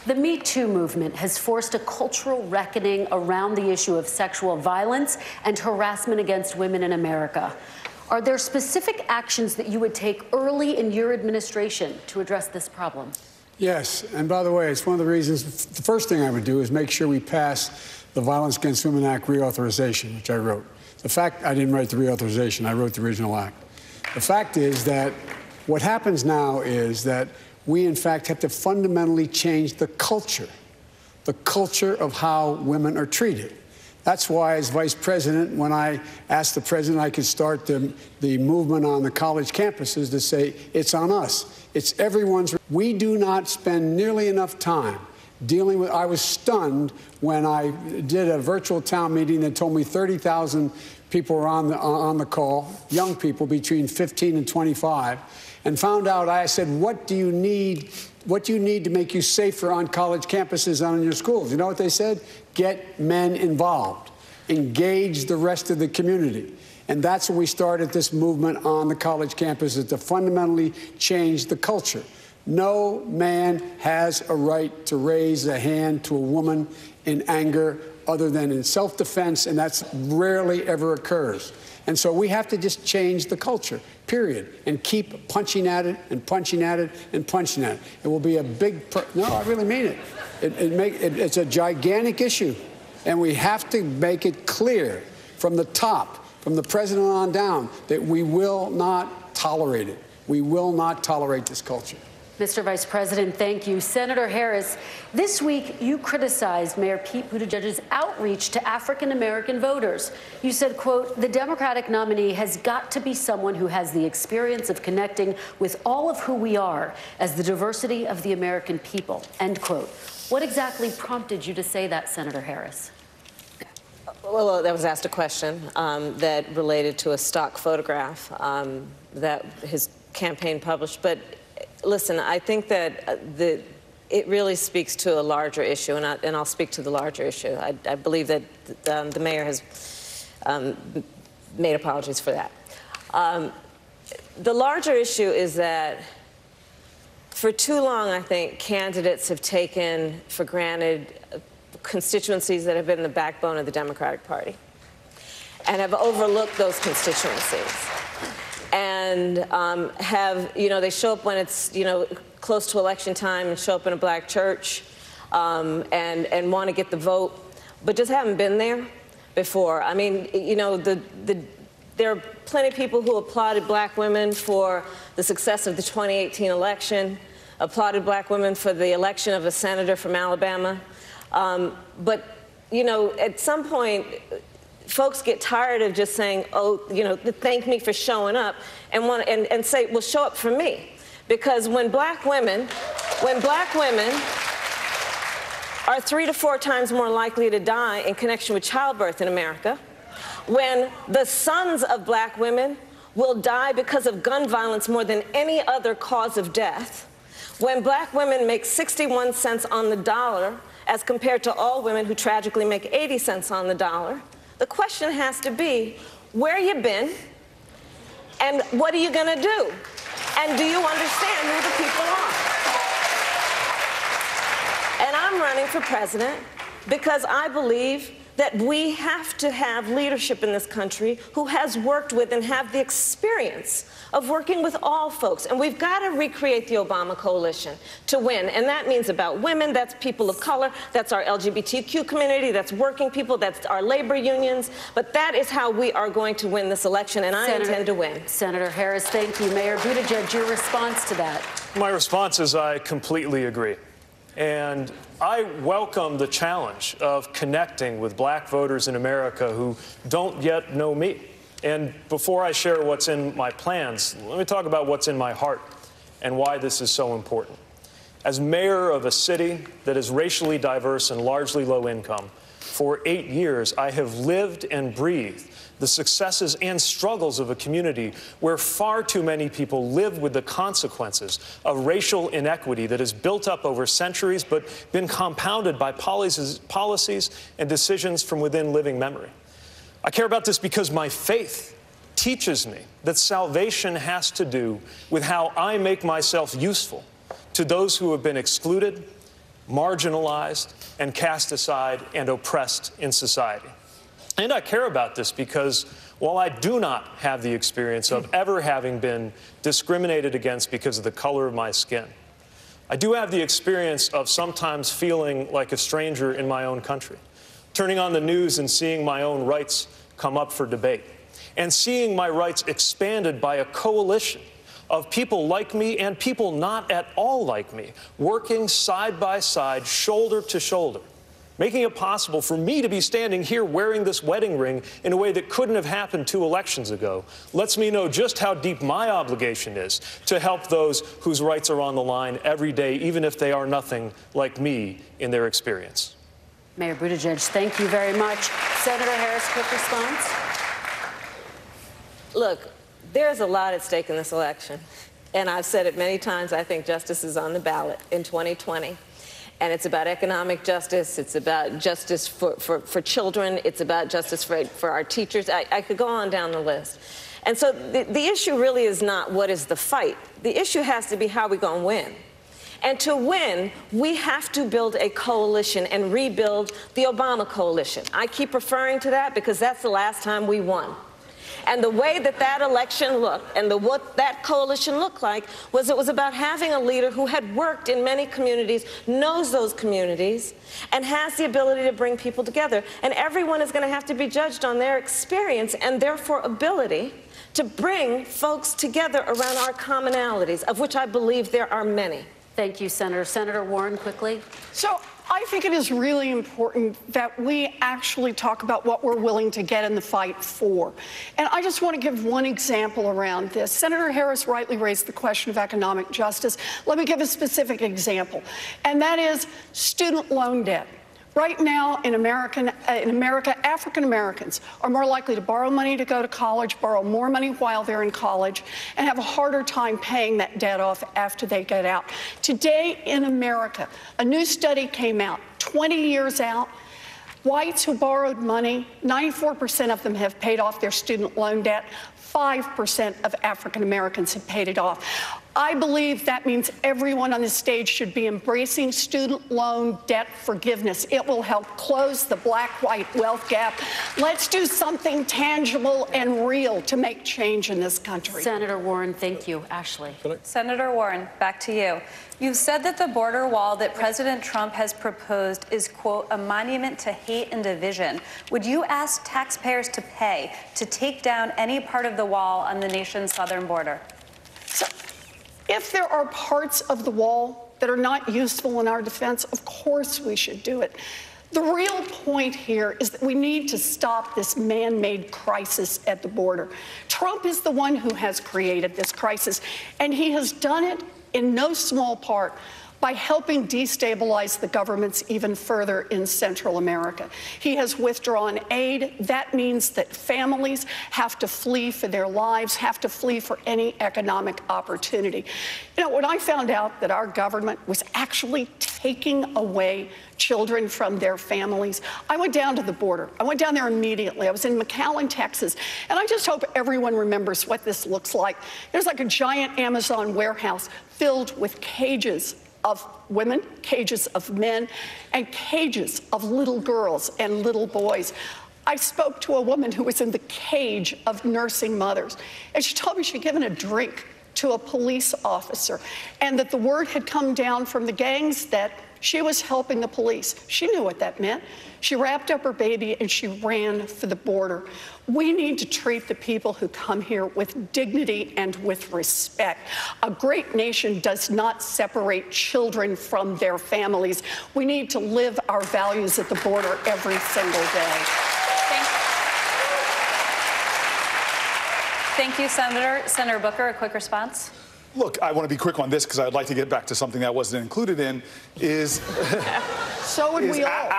[SPEAKER 10] the Me Too movement has forced a cultural reckoning around the issue of sexual violence and harassment against women in America. Are there specific actions that you would take early in your administration to address this problem?
[SPEAKER 7] Yes, and by the way, it's one of the reasons, the first thing I would do is make sure we pass the Violence Against Women Act reauthorization, which I wrote. The fact, I didn't write the reauthorization, I wrote the original act. The fact is that what happens now is that we, in fact, have to fundamentally change the culture of how women are treated. That's why, as vice president, when I asked the president I could start the movement on the college campuses to say, it's on us. It's everyone's. We do not spend nearly enough time dealing with. I was stunned when I did a virtual town meeting that told me 30,000 people were on the call, young people between 15 and 25, and found out. I said, what do you need? What do you need to make you safer on college campuses and on your schools? You know what they said? Get men involved. Engage the rest of the community. And that's when we started this movement on the college campuses to fundamentally change the culture. No man has a right to raise a hand to a woman in anger other than in self-defense, and that's rarely ever occurs. And so we have to just change the culture, period, and keep punching at it and punching at it and punching at it. It will be a big, no, I really mean it. It's a gigantic issue, and we have to make it clear from the top, from the president on down, that we will not tolerate it. We will not tolerate this culture.
[SPEAKER 10] Mr. Vice President, thank you. Senator Harris, this week you criticized Mayor Pete Buttigieg's outreach to African-American voters. You said, quote, the Democratic nominee has got to be someone who has the experience of connecting with all of who we are as the diversity of the American people, end quote. What exactly prompted you to say that, Senator Harris?
[SPEAKER 8] Well, that was asked a question that related to a stock photograph that his campaign published. But listen, I think that it really speaks to a larger issue, and I'll speak to the larger issue. I believe that the mayor has made apologies for that. The larger issue is that for too long, I think, candidates have taken for granted constituencies that have been the backbone of the Democratic Party and have overlooked those constituencies. And have, they show up when it's, close to election time and show up in a black church and want to get the vote, but just haven't been there before. I mean, there are plenty of people who applauded black women for the success of the 2018 election, applauded black women for the election of a senator from Alabama. But, at some point, folks get tired of just saying, oh, thank me for showing up, and say, well, show up for me. Because when black women are 3 to 4 times more likely to die in connection with childbirth in America, when the sons of black women will die because of gun violence more than any other cause of death, when black women make 61 cents on the dollar as compared to all women who tragically make 80 cents on the dollar, the question has to be, where you been, and what are you going to do? And do you understand who the people are? And I'm running for president because I believe that we have to have leadership in this country who has worked with and have the experience of working with all folks. And we've got to recreate the Obama coalition to win. And that means about women, that's people of color, that's our LGBTQ community, that's working people, that's our labor unions. But that is how we are going to win this election, and I intend to win.
[SPEAKER 10] Senator Harris, thank you. Mayor Buttigieg, your response to that?
[SPEAKER 5] My response is I completely agree. And I welcome the challenge of connecting with black voters in America who don't yet know me. And before I share what's in my plans, let me talk about what's in my heart and why this is so important. As mayor of a city that is racially diverse and largely low income, for 8 years I have lived and breathed the successes and struggles of a community where far too many people live with the consequences of racial inequity that has built up over centuries but been compounded by policies and decisions from within living memory. I care about this because my faith teaches me that salvation has to do with how I make myself useful to those who have been excluded, marginalized, and cast aside and oppressed in society. And I care about this because while I do not have the experience of ever having been discriminated against because of the color of my skin, I do have the experience of sometimes feeling like a stranger in my own country, turning on the news and seeing my own rights come up for debate, and seeing my rights expanded by a coalition of people like me and people not at all like me, working side by side, shoulder to shoulder, making it possible for me to be standing here wearing this wedding ring in a way that couldn't have happened 2 elections ago, lets me know just how deep my obligation is to help those whose rights are on the line every day, even if they are nothing like me in their experience.
[SPEAKER 10] Mayor Buttigieg, thank you very much. Senator Harris, quick response.
[SPEAKER 8] Look, there's a lot at stake in this election. And I've said it many times, I think justice is on the ballot in 2020. And it's about economic justice. It's about justice for children. It's about justice for our teachers. I could go on down the list. And so the issue really is not what is the fight. The issue has to be how we're going to win. And to win, we have to build a coalition and rebuild the Obama coalition. I keep referring to that because that's the last time we won. And the way that that election looked and what that coalition looked like was it was about having a leader who had worked in many communities, knows those communities, and has the ability to bring people together. And everyone is going to have to be judged on their experience and therefore ability to bring folks together around our commonalities, of which I believe there are many.
[SPEAKER 10] Thank you, Senator. Senator Warren, quickly.
[SPEAKER 2] So I think it is really important that we actually talk about what we're willing to get in the fight for. And I just want to give one example around this. Senator Harris rightly raised the question of economic justice. Let me give a specific example, and that is student loan debt. Right now in America, African Americans are more likely to borrow money to go to college, borrow more money while they're in college, and have a harder time paying that debt off after they get out. Today in America, a new study came out, 20 years out. Whites who borrowed money, 94% of them have paid off their student loan debt. 5% of African Americans have paid it off. I believe that means everyone on this stage should be embracing student loan debt forgiveness. It will help close the black-white wealth gap. Let's do something tangible and real to make change in this country.
[SPEAKER 10] Senator Warren, thank you. Ashley.
[SPEAKER 11] Senator Warren, back to you. You've said that the border wall that President Trump has proposed is, quote, a monument to hate and division. Would you ask taxpayers to pay to take down any part of the wall on the nation's southern border?
[SPEAKER 2] So, if there are parts of the wall that are not useful in our defense, of course we should do it. The real point here is that we need to stop this man-made crisis at the border. Trump is the one who has created this crisis, and he has done it in no small part by helping destabilize the governments even further in Central America. He has withdrawn aid. That means that families have to flee for their lives, have to flee for any economic opportunity. You know, when I found out that our government was actually taking away children from their families, I went down to the border. I went down there immediately. I was in McAllen, Texas, and I just hope everyone remembers what this looks like. There's like a giant Amazon warehouse filled with cages of women, cages of men, and cages of little girls and little boys. I spoke to a woman who was in the cage of nursing mothers, and she told me she'd given a drink to a police officer, and that the word had come down from the gangs that she was helping the police. She knew what that meant. She wrapped up her baby and she ran for the border. We need to treat the people who come here with dignity and with respect. A great nation does not separate children from their families. We need to live our values at the border every single day.
[SPEAKER 11] Thank you, Senator. Senator Booker, a quick response.
[SPEAKER 9] Look, I want to be quick on this because I'd like to get back to something that wasn't included in is
[SPEAKER 2] so would we all.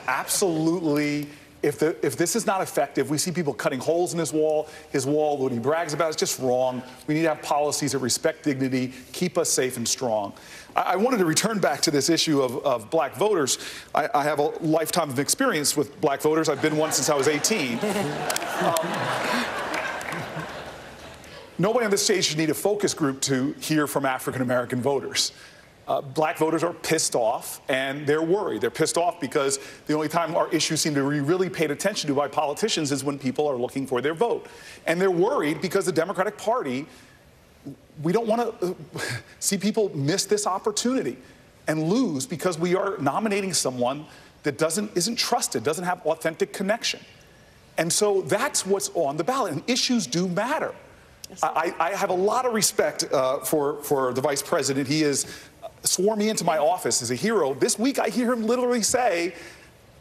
[SPEAKER 9] Absolutely. If this is not effective, we see people cutting holes in his wall, what he brags about is just wrong. We need to have policies that respect dignity, keep us safe and strong. I wanted to return back to this issue of black voters. I have a lifetime of experience with black voters. I've been one since I was 18. Nobody on this stage should need a focus group to hear from African-American voters. Black voters are pissed off, and they're worried. They're pissed off because the only time our issues seem to be really paid attention to by politicians is when people are looking for their vote. And they're worried because the Democratic Party, we don't want to see people miss this opportunity and lose because we are nominating someone that isn't trusted, doesn't have authentic connection. And so that's what's on the ballot, and issues do matter. I have a lot of respect for the vice president. He has sworn me into my office as a hero. This week, I hear him literally say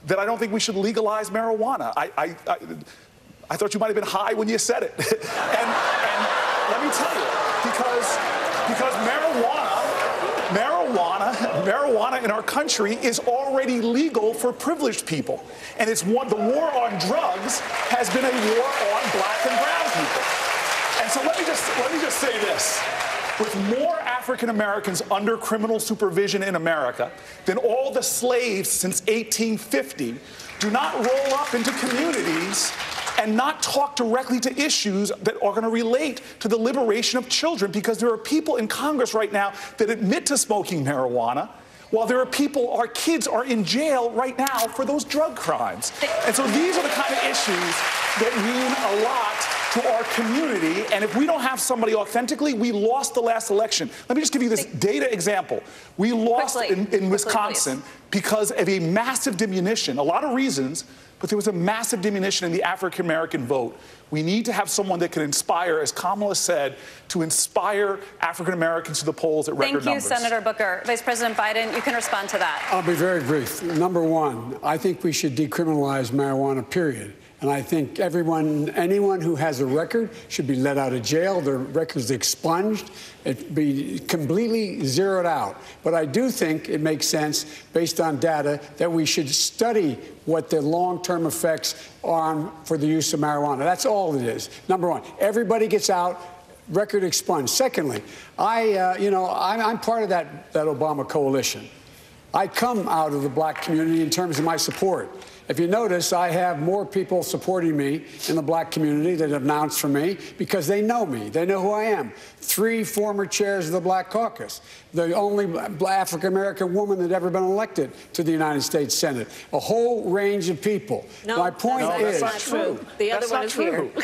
[SPEAKER 9] that I don't think we should legalize marijuana. I thought you might have been high when you said it. and let me tell you, because marijuana in our country is already legal for privileged people. And the war on drugs has been a war on black and brown people. And so let me just say this. With more African Americans under criminal supervision in America than all the slaves since 1850, do not roll up into communities and not talk directly to issues that are going to relate to the liberation of children, because there are people in Congress right now that admit to smoking marijuana, while there are our kids are in jail right now for those drug crimes. And so these are the kind of issues that mean a lot to our community. And if we don't have somebody authentically, we lost the last election. Let me just give you this data example. We lost in Wisconsin because of a massive diminution, a lot of reasons, but there was a massive diminution in the African-American vote. We need to have someone that can inspire, as Kamala said, to inspire African-Americans to the polls at record numbers.
[SPEAKER 11] Thank you, Senator Booker. Vice President Biden, you can respond to that.
[SPEAKER 7] I'll be very brief. Number one, I think we should decriminalize marijuana, period. And I think anyone who has a record should be let out of jail, their records expunged, it be completely zeroed out. But I do think it makes sense, based on data, that we should study what the long-term effects are for the use of marijuana. That's all it is. Number one, everybody gets out, record expunged. Secondly, I'm part of that Obama coalition. I come out of the black community in terms of my support. If you notice, I have more people supporting me in the black community that have announced for me because they know me. They know who I am. 3 former chairs of the Black Caucus. The only African-American woman that ever been elected to the United States Senate. A whole range of people.
[SPEAKER 8] No,
[SPEAKER 7] my point is...
[SPEAKER 8] that's not true. The other one is here.
[SPEAKER 7] I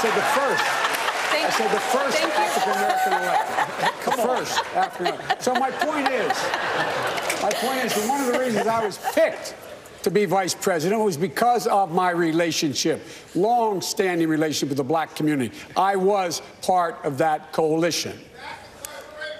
[SPEAKER 7] said the first. I said the first African-American elected. The first African-American. So my point is that one of the reasons I was picked to be vice president was because of my relationship, long-standing relationship with the black community. I was part of that coalition.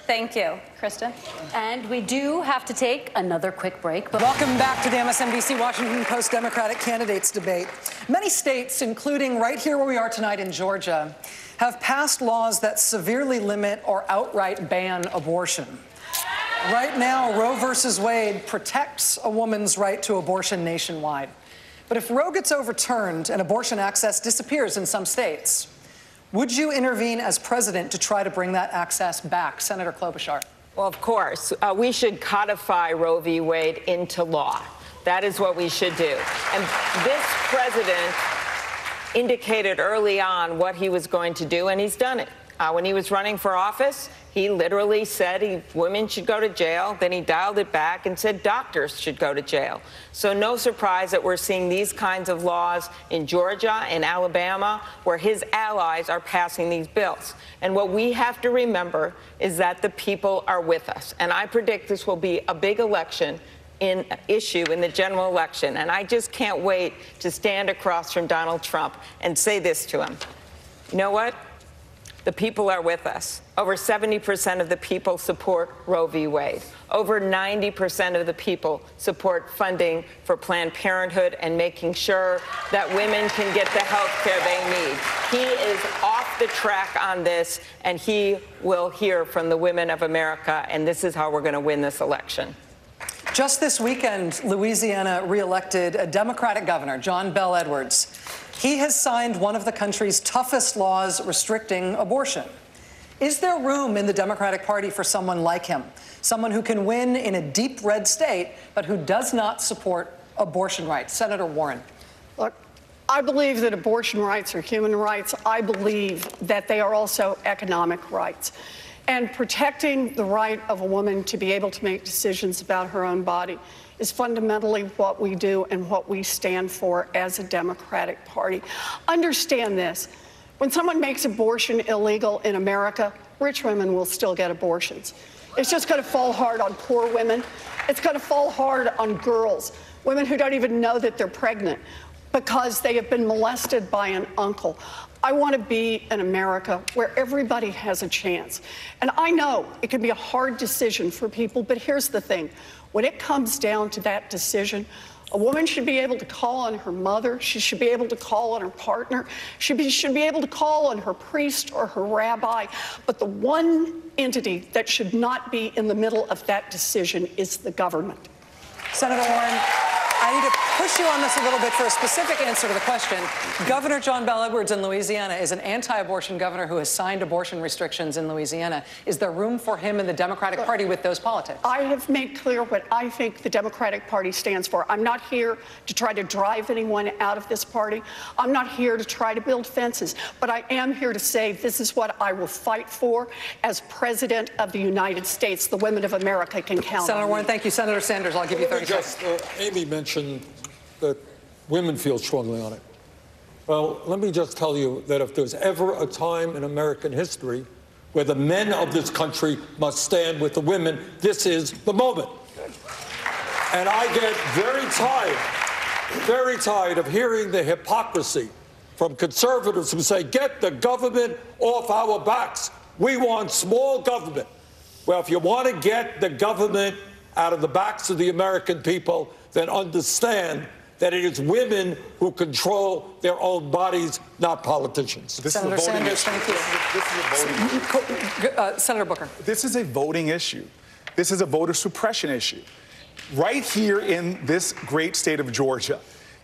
[SPEAKER 11] Thank you. Kristen?
[SPEAKER 10] And we do have to take another quick break. But
[SPEAKER 1] welcome back to the MSNBC Washington Post Democratic candidates debate. Many states, including right here where we are tonight in Georgia, have passed laws that severely limit or outright ban abortion. Right now, Roe versus Wade protects a woman's right to abortion nationwide. But if Roe gets overturned and abortion access disappears in some states, would you intervene as president to try to bring that access back? Senator Klobuchar.
[SPEAKER 3] Well, of course. We should codify Roe v. Wade into law. That is what we should do. And this president indicated early on what he was going to do, and he's done it. When he was running for office, he literally said women should go to jail. Then he dialed it back and said doctors should go to jail. So no surprise that we're seeing these kinds of laws in Georgia and Alabama, where his allies are passing these bills. And what we have to remember is that the people are with us. And I predict this will be a big issue in the general election. And I just can't wait to stand across from Donald Trump and say this to him. You know what? The people are with us. Over 70% of the people support Roe v. Wade. Over 90% of the people support funding for Planned Parenthood and making sure that women can get the health care they need. He is off the track on this, and he will hear from the women of America, and this is how we're going to win this election.
[SPEAKER 1] Just this weekend, Louisiana re-elected a Democratic governor, John Bel Edwards. He has signed one of the country's toughest laws restricting abortion. Is there room in the Democratic Party for someone like him? Someone who can win in a deep red state, but who does not support abortion rights? Senator Warren.
[SPEAKER 2] Look, I believe that abortion rights are human rights. I believe that they are also economic rights. And protecting the right of a woman to be able to make decisions about her own body is fundamentally what we do and what we stand for as a Democratic Party. Understand this. When someone makes abortion illegal in America, rich women will still get abortions. It's just going to fall hard on poor women. It's going to fall hard on girls, women who don't even know that they're pregnant because they have been molested by an uncle. I want to be in America where everybody has a chance. And I know it can be a hard decision for people, but here's the thing. When it comes down to that decision, a woman should be able to call on her mother. She should be able to call on her partner. She should be able to call on her priest or her rabbi. But the one entity that should not be in the middle of that decision is the government.
[SPEAKER 1] Senator Warren, I need to push you on this a little bit for a specific answer to the question. Governor John Bel Edwards in Louisiana is an anti-abortion governor who has signed abortion restrictions in Louisiana. Is there room for him in the Democratic Party with those politics?
[SPEAKER 2] I have made clear what I think the Democratic Party stands for. I'm not here to try to drive anyone out of this party. I'm not here to try to build fences. But I am here to say this is what I will fight for as President of the United States. The women of America can count on
[SPEAKER 1] Senator
[SPEAKER 2] me.
[SPEAKER 1] Warren, thank you. Senator Sanders, I'll give you 30 seconds.
[SPEAKER 4] Amy mentioned that women feel strongly on it. Well, let me just tell you that if there's ever a time in American history where the men of this country must stand with the women, this is the moment. And I get very tired of hearing the hypocrisy from conservatives who say, get the government off our backs. We want small government. Well, if you want to get the government out of the backs of the American people, then understand that it is women who control their own bodies, not politicians.
[SPEAKER 1] Senator Sanders, thank you. Senator Booker.
[SPEAKER 9] This is a voting issue. This is a voter suppression issue. Right here in this great state of Georgia,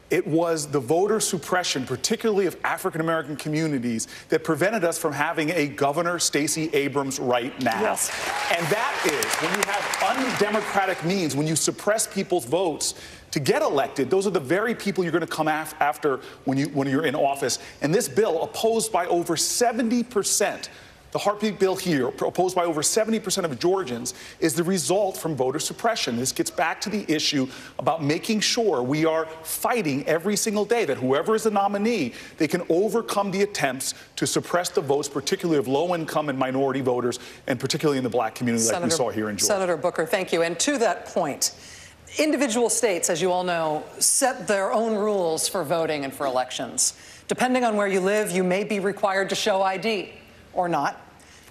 [SPEAKER 9] it was the voter suppression, particularly of African-American communities, that prevented us from having a Governor Stacey Abrams right now.
[SPEAKER 1] Yes.
[SPEAKER 9] And that is when you have undemocratic means, when you suppress people's votes to get elected, those are the very people you're going to come after when you're in office. And this bill, opposed by over 70%, the heartbeat bill here, opposed by over 70% of Georgians, is the result from voter suppression. This gets back to the issue about making sure we are fighting every single day that whoever is the nominee, they can overcome the attempts to suppress the votes, particularly of low-income and minority voters, and particularly in the black community like we saw here in Georgia.
[SPEAKER 1] Senator Booker, thank you. And to that point, individual states, as you all know, set their own rules for voting and for elections. Depending on where you live, you may be required to show ID or not.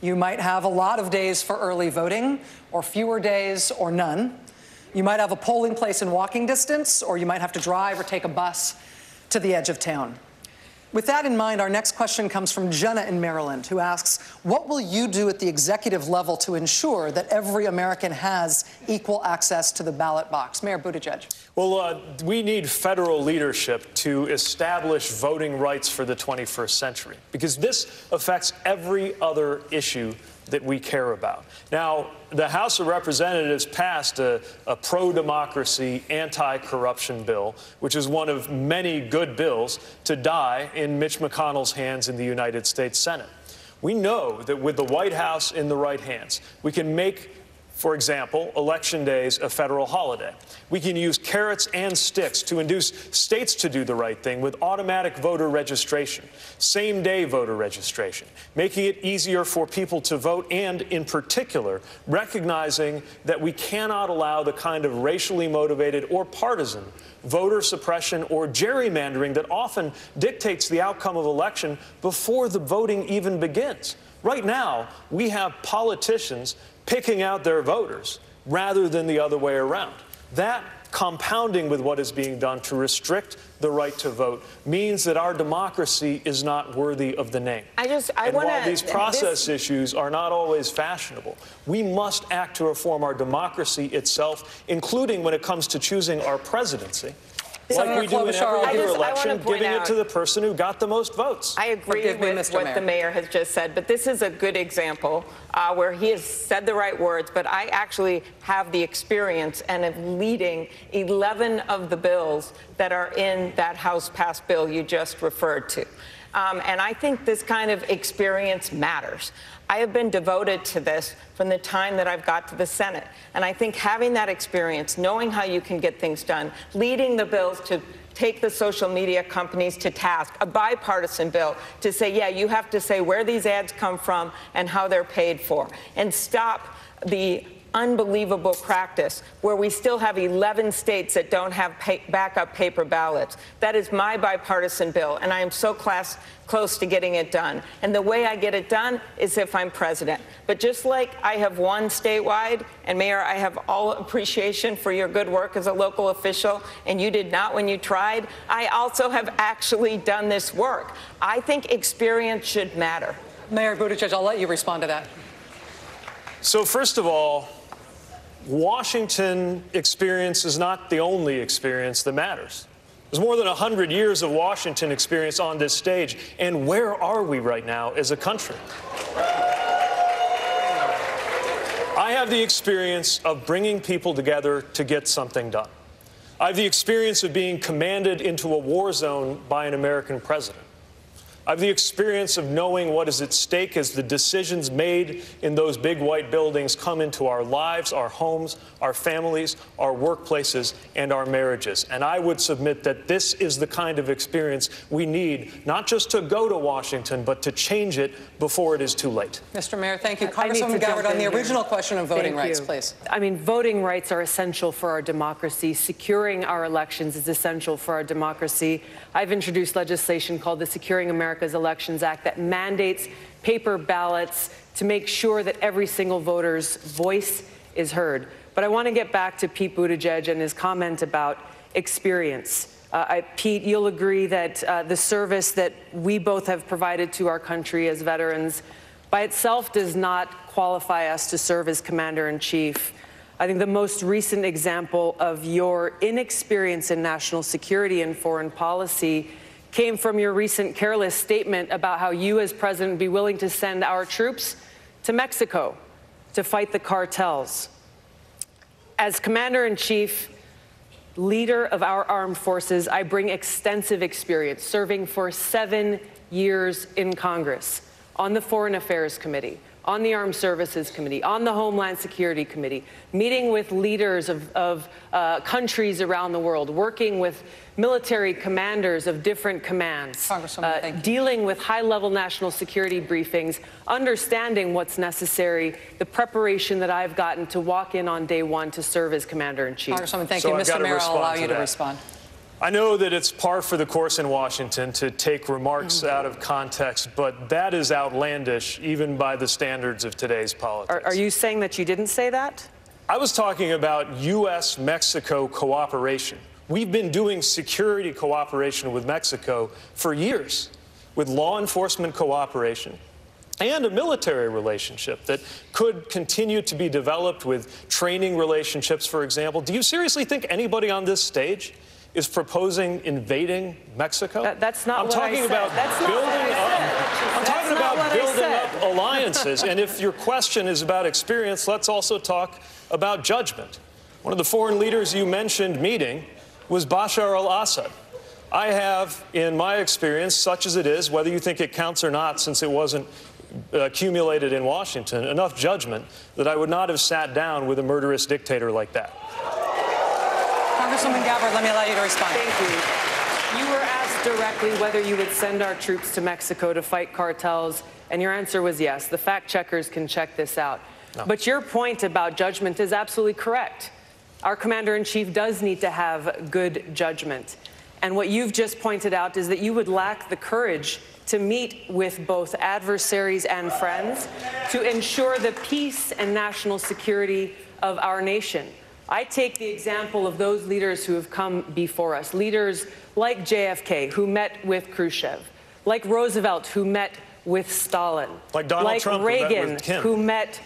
[SPEAKER 1] You might have a lot of days for early voting, or fewer days, or none. You might have a polling place in walking distance, or you might have to drive or take a bus to the edge of town. With that in mind, our next question comes from Jenna in Maryland, who asks, what will you do at the executive level to ensure that every American has equal access to the ballot box? Mayor Buttigieg.
[SPEAKER 5] Well, we need federal leadership to establish voting rights for the 21st century, because this affects every other issue that we care about. Now, the House of Representatives passed a pro-democracy, anti-corruption bill, which is one of many good bills to die in Mitch McConnell's hands in the United States Senate. We know that with the White House in the right hands, we can make, for example, election days a federal holiday. We can use carrots and sticks to induce states to do the right thing with automatic voter registration, same-day voter registration, making it easier for people to vote, and, in particular, recognizing that we cannot allow the kind of racially motivated or partisan voter suppression or gerrymandering that often dictates the outcome of election before the voting even begins. Right now, we have politicians picking out their voters rather than the other way around. That, compounding with what is being done to restrict the right to vote, means that our democracy is not worthy of the name. While these process issues are not always fashionable, we must act to reform our democracy itself, including when it comes to choosing our presidency. Like we do in every other election, giving it to the person who got the most votes.
[SPEAKER 3] I agree with what the mayor has just said, but this is a good example where he has said the right words, but I actually have the experience and am leading 11 of the bills that are in that House-passed bill you just referred to. And I think this kind of experience matters. I have been devoted to this from the time that I've got to the Senate. And I think having that experience, knowing how you can get things done, leading the bills to take the social media companies to task, a bipartisan bill to say, yeah, you have to say where these ads come from and how they're paid for, and stop the unbelievable practice where we still have 11 states that don't have backup paper ballots. That is my bipartisan bill, and I am so close to getting it done. And the way I get it done is if I'm president. But just like I have won statewide, and Mayor, I have all appreciation for your good work as a local official, and you did not when you tried, I also have actually done this work. I think experience should matter.
[SPEAKER 1] Mayor Buttigieg, I'll let you respond to that.
[SPEAKER 5] So first of all, Washington experience is not the only experience that matters. There's more than 100 years of Washington experience on this stage, and where are we right now as a country? I have the experience of bringing people together to get something done. I have the experience of being commanded into a war zone by an American president. I have the experience of knowing what is at stake as the decisions made in those big white buildings come into our lives, our homes, our families, our workplaces, and our marriages. And I would submit that this is the kind of experience we need, not just to go to Washington, but to change it before it is too late.
[SPEAKER 1] Mr. Mayor, thank you.
[SPEAKER 12] I need to
[SPEAKER 1] Congresswoman
[SPEAKER 12] jump
[SPEAKER 1] Gabbard, on
[SPEAKER 12] in
[SPEAKER 1] the
[SPEAKER 12] here.
[SPEAKER 1] original question of voting
[SPEAKER 12] Thank
[SPEAKER 1] rights,
[SPEAKER 12] you.
[SPEAKER 1] please.
[SPEAKER 12] I mean, voting rights are essential for our democracy. Securing our elections is essential for our democracy. I've introduced legislation called the Securing America's Elections Act that mandates paper ballots to make sure that every single voter's voice is heard. But I want to get back to Pete Buttigieg and his comment about experience. Pete, you'll agree that the service that we both have provided to our country as veterans by itself does not qualify us to serve as commander-in-chief. I think the most recent example of your inexperience in national security and foreign policy came from your recent careless statement about how you as president would be willing to send our troops to Mexico to fight the cartels. As commander-in-chief, leader of our armed forces, I bring extensive experience serving for 7 years in Congress, on the Foreign Affairs Committee, on the Armed Services Committee, on the Homeland Security Committee, meeting with leaders of countries around the world, working with military commanders of different commands, dealing with high-level national security briefings, understanding what's necessary, the preparation that I've gotten to walk in on day one to serve as commander-in-chief.
[SPEAKER 1] Congresswoman, thank you. Mr. Mayor, I'll allow you to respond.
[SPEAKER 5] I know that it's par for the course in Washington to take remarks out of context, but that is outlandish even by the standards of today's politics.
[SPEAKER 12] Are you saying that you didn't say that?
[SPEAKER 5] I was talking about U.S.-Mexico cooperation. We've been doing security cooperation with Mexico for years, with law enforcement cooperation and a military relationship that could continue to be developed with training relationships, for example. Do you seriously think anybody on this stage is proposing invading Mexico?
[SPEAKER 12] That's not what I said.
[SPEAKER 5] I'm talking about building up alliances. And if your question is about experience, let's also talk about judgment. One of the foreign leaders you mentioned meeting was Bashar al-Assad. I have, in my experience, such as it is, whether you think it counts or not, since it wasn't accumulated in Washington, enough judgment that I would not have sat down with a murderous dictator like that.
[SPEAKER 1] Congresswoman Gabbard, let me allow you to respond.
[SPEAKER 12] Thank you. You were asked directly whether you would send our troops to Mexico to fight cartels, and your answer was yes. The fact checkers can check this out. No. But your point about judgment is absolutely correct. Our commander-in-chief does need to have good judgment. And what you've just pointed out is that you would lack the courage to meet with both adversaries and friends to ensure the peace and national security of our nation. I take the example of those leaders who have come before us, leaders like JFK, who met with Khrushchev, like Roosevelt, who met with Stalin,
[SPEAKER 5] like Donald Trump,
[SPEAKER 12] Reagan, who met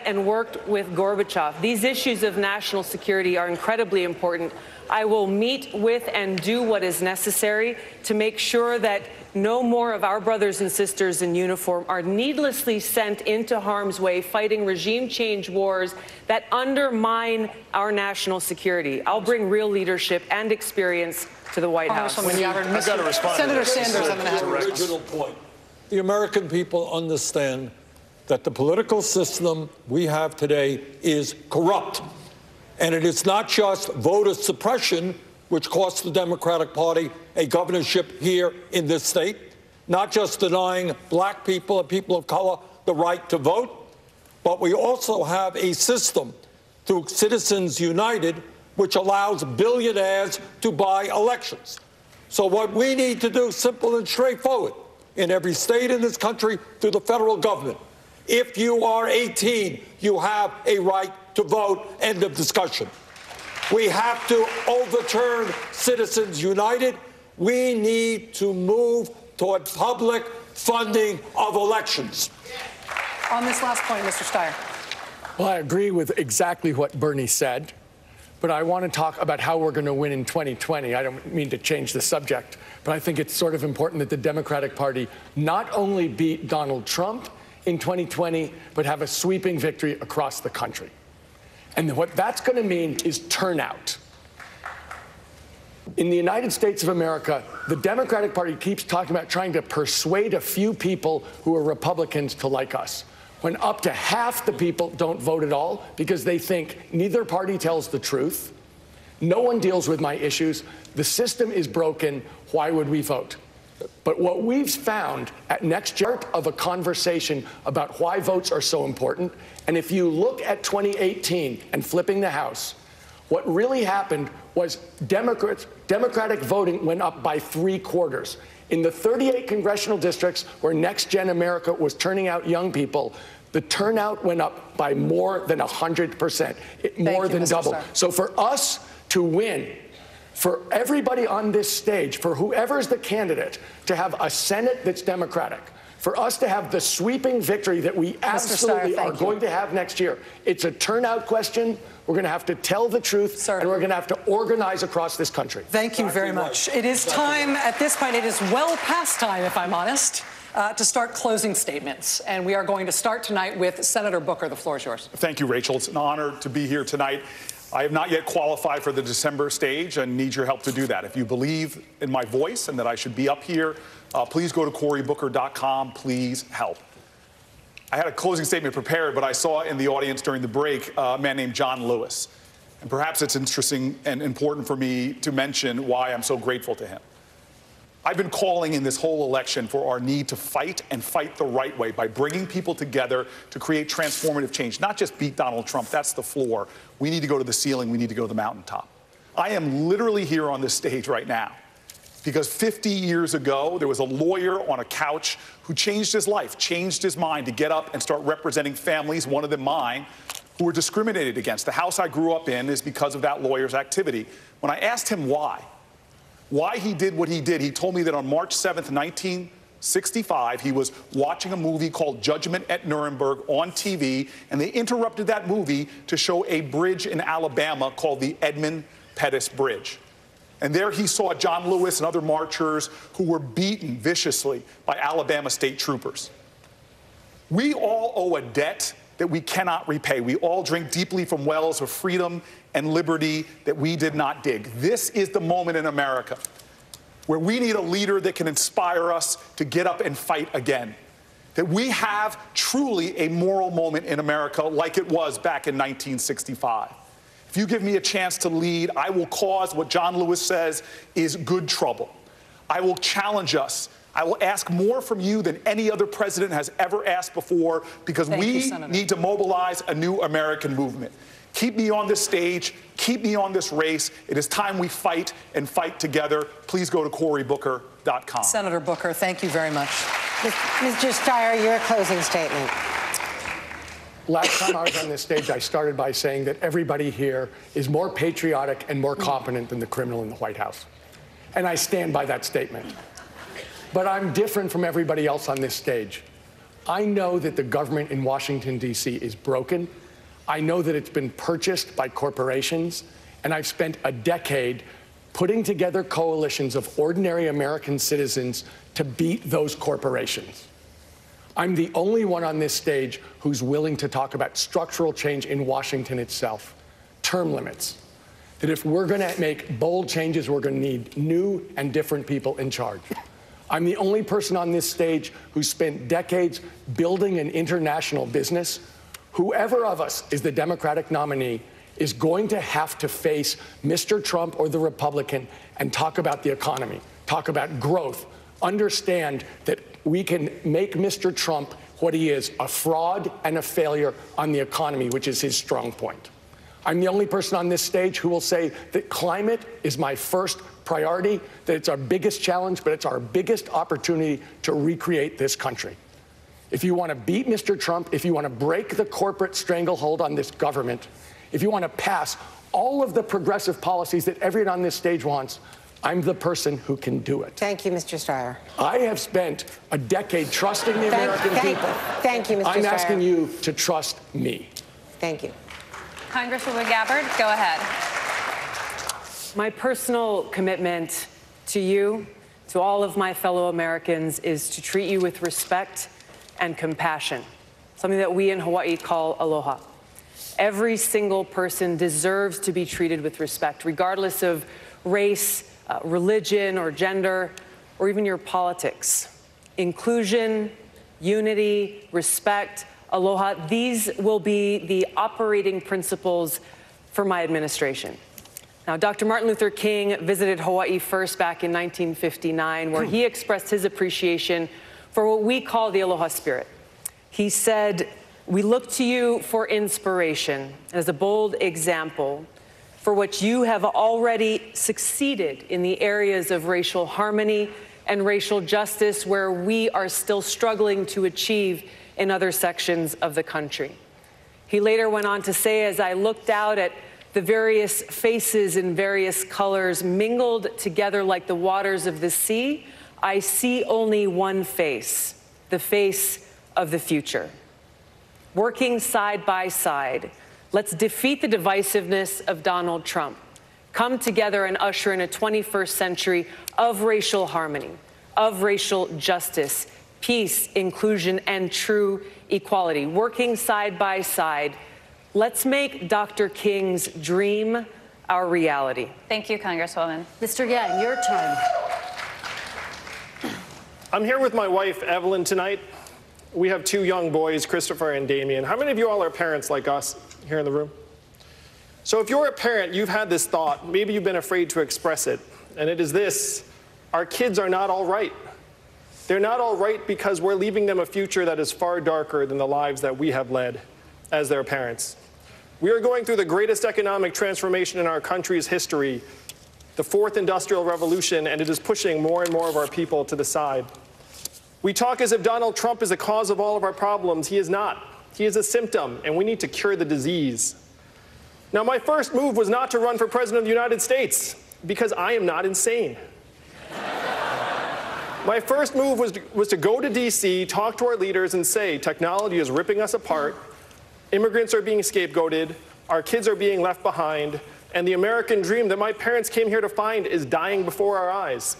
[SPEAKER 12] and worked with Gorbachev. These issues of national security are incredibly important. I will meet with and do what is necessary to make sure that no more of our brothers and sisters in uniform are needlessly sent into harm's way fighting regime change wars that undermine our national security. I'll bring real leadership and experience to the White House.
[SPEAKER 5] I've got to respond.
[SPEAKER 1] Senator Sanders, I'm going to have a
[SPEAKER 4] original point. The American people understand that the political system we have today is corrupt. And it is not just voter suppression, which cost the Democratic Party a governorship here in this state, not just denying black people and people of color the right to vote, but we also have a system through Citizens United which allows billionaires to buy elections. So what we need to do, simple and straightforward, in every state in this country through the federal government, if you are 18, you have a right to vote. End of discussion. We have to overturn Citizens United. We need to move toward public funding of elections.
[SPEAKER 1] On this last point, Mr. Steyer.
[SPEAKER 13] Well, I agree with exactly what Bernie said, but I want to talk about how we're going to win in 2020. I don't mean to change the subject, but I think it's sort of important that the Democratic Party not only beat Donald Trump in 2020, but have a sweeping victory across the country. And what that's going to mean is turnout. In the United States of America, the Democratic Party keeps talking about trying to persuade a few people who are Republicans to like us, when up to half the people don't vote at all because they think neither party tells the truth, no one deals with my issues, the system is broken, why would we vote? But what we've found at Next Gen of a conversation about why votes are so important, and if you look at 2018 and flipping the House, what really happened was Democratic voting went up by 3/4. In the 38 congressional districts where Next Gen America was turning out young people, the turnout went up by more than 100%, more than double. So for us to win, for everybody on this stage, for whoever's the candidate, to have a Senate that's Democratic, for us to have the sweeping victory that we absolutely are going to have next year, it's a turnout question. We're going to have to tell the truth, and we're going to have to organize across this country.
[SPEAKER 1] Thank you very much. It is time, at this point, it is well past time, if I'm honest, to start closing statements. And we are going to start tonight with Senator Booker. The floor is yours.
[SPEAKER 9] Thank you, Rachel. It's an honor to be here tonight. I have not yet qualified for the December stage and need your help to do that. If you believe in my voice and that I should be up here, please go to CoryBooker.com. Please help. I had a closing statement prepared, but I saw in the audience during the break a man named John Lewis. And perhaps it's interesting and important for me to mention why I'm so grateful to him. I've been calling in this whole election for our need to fight and fight the right way by bringing people together to create transformative change, not just beat Donald Trump. That's the floor. We need to go to the ceiling. We need to go to the mountaintop. I am literally here on this stage right now because 50 years ago, there was a lawyer on a couch who changed his life, changed his mind to get up and start representing families, one of them mine, who were discriminated against. The house I grew up in is because of that lawyer's activity. When I asked him why he did what he did, he told me that on March 7th, 1965, he was watching a movie called Judgment at Nuremberg on TV, and they interrupted that movie to show a bridge in Alabama called the Edmund Pettus Bridge. And there he saw John Lewis and other marchers who were beaten viciously by Alabama state troopers. We all owe a debt that we cannot repay. We all drink deeply from wells of freedom and liberty that we did not dig. This is the moment in America where we need a leader that can inspire us to get up and fight again. That we have truly a moral moment in America like it was back in 1965. If you give me a chance to lead, I will cause what John Lewis says is good trouble. I will challenge us. I will ask more from you than any other president has ever asked before because we need to mobilize a new American movement. Keep me on this stage. Keep me on this race. It is time we fight and fight together. Please go to CoryBooker.com.
[SPEAKER 1] Senator Booker, thank you very much.
[SPEAKER 6] Mr. Steyer, your closing statement.
[SPEAKER 13] Last time I was on this stage, I started by saying that everybody here is more patriotic and more competent than the criminal in the White House. And I stand by that statement. But I'm different from everybody else on this stage. I know that the government in Washington, D.C. is broken. I know that it's been purchased by corporations. And I've spent a decade putting together coalitions of ordinary American citizens to beat those corporations. I'm the only one on this stage who's willing to talk about structural change in Washington itself, term limits, that if we're going to make bold changes, we're going to need new and different people in charge. I'm the only person on this stage who spent decades building an international business. Whoever of us is the Democratic nominee is going to have to face Mr. Trump or the Republican and talk about the economy, talk about growth, understand that we can make Mr. Trump what he is, a fraud and a failure on the economy, which is his strong point. I'm the only person on this stage who will say that climate is my first priority, that it's our biggest challenge, but it's our biggest opportunity to recreate this country. If you want to beat Mr. Trump, if you want to break the corporate stranglehold on this government, if you want to pass all of the progressive policies that everyone on this stage wants, I'm the person who can do it.
[SPEAKER 6] Thank you, Mr. Steyer.
[SPEAKER 13] I have spent a decade trusting the American people.
[SPEAKER 6] Thank you, Mr. Steyer.
[SPEAKER 13] I'm asking you to trust me.
[SPEAKER 6] Thank you.
[SPEAKER 11] Congresswoman Gabbard, go ahead.
[SPEAKER 12] My personal commitment to you, to all of my fellow Americans, is to treat you with respect and compassion, something that we in Hawaii call aloha. Every single person deserves to be treated with respect, regardless of race, religion or gender, or even your politics. Inclusion, unity, respect, aloha, these will be the operating principles for my administration. Now, Dr. Martin Luther King visited Hawaii first back in 1959, where he expressed his appreciation for what we call the aloha spirit. He said, "We look to you for inspiration as a bold example for what you have already succeeded in the areas of racial harmony and racial justice, where we are still struggling to achieve in other sections of the country." He later went on to say, "As I looked out at the various faces in various colors mingled together like the waters of the sea, I see only one face, the face of the future." Working side by side, let's defeat the divisiveness of Donald Trump. Come together and usher in a 21st century of racial harmony, of racial justice, peace, inclusion, and true equality. Working side by side, let's make Dr. King's dream our reality.
[SPEAKER 11] Thank you, Congresswoman.
[SPEAKER 10] Mr. Yang, your turn.
[SPEAKER 14] I'm here with my wife, Evelyn, tonight. We have two young boys, Christopher and Damien. How many of you all are parents like us here in the room? So if you're a parent, you've had this thought, maybe you've been afraid to express it, and it is this: our kids are not all right. They're not all right because we're leaving them a future that is far darker than the lives that we have led as their parents. We are going through the greatest economic transformation in our country's history, the fourth industrial revolution, and it is pushing more and more of our people to the side. We talk as if Donald Trump is the cause of all of our problems. He is not. He is a symptom, and we need to cure the disease. Now, my first move was not to run for president of the United States, because I am not insane. My first move was to go to D.C., talk to our leaders, and say, technology is ripping us apart, immigrants are being scapegoated, our kids are being left behind, and the American dream that my parents came here to find is dying before our eyes.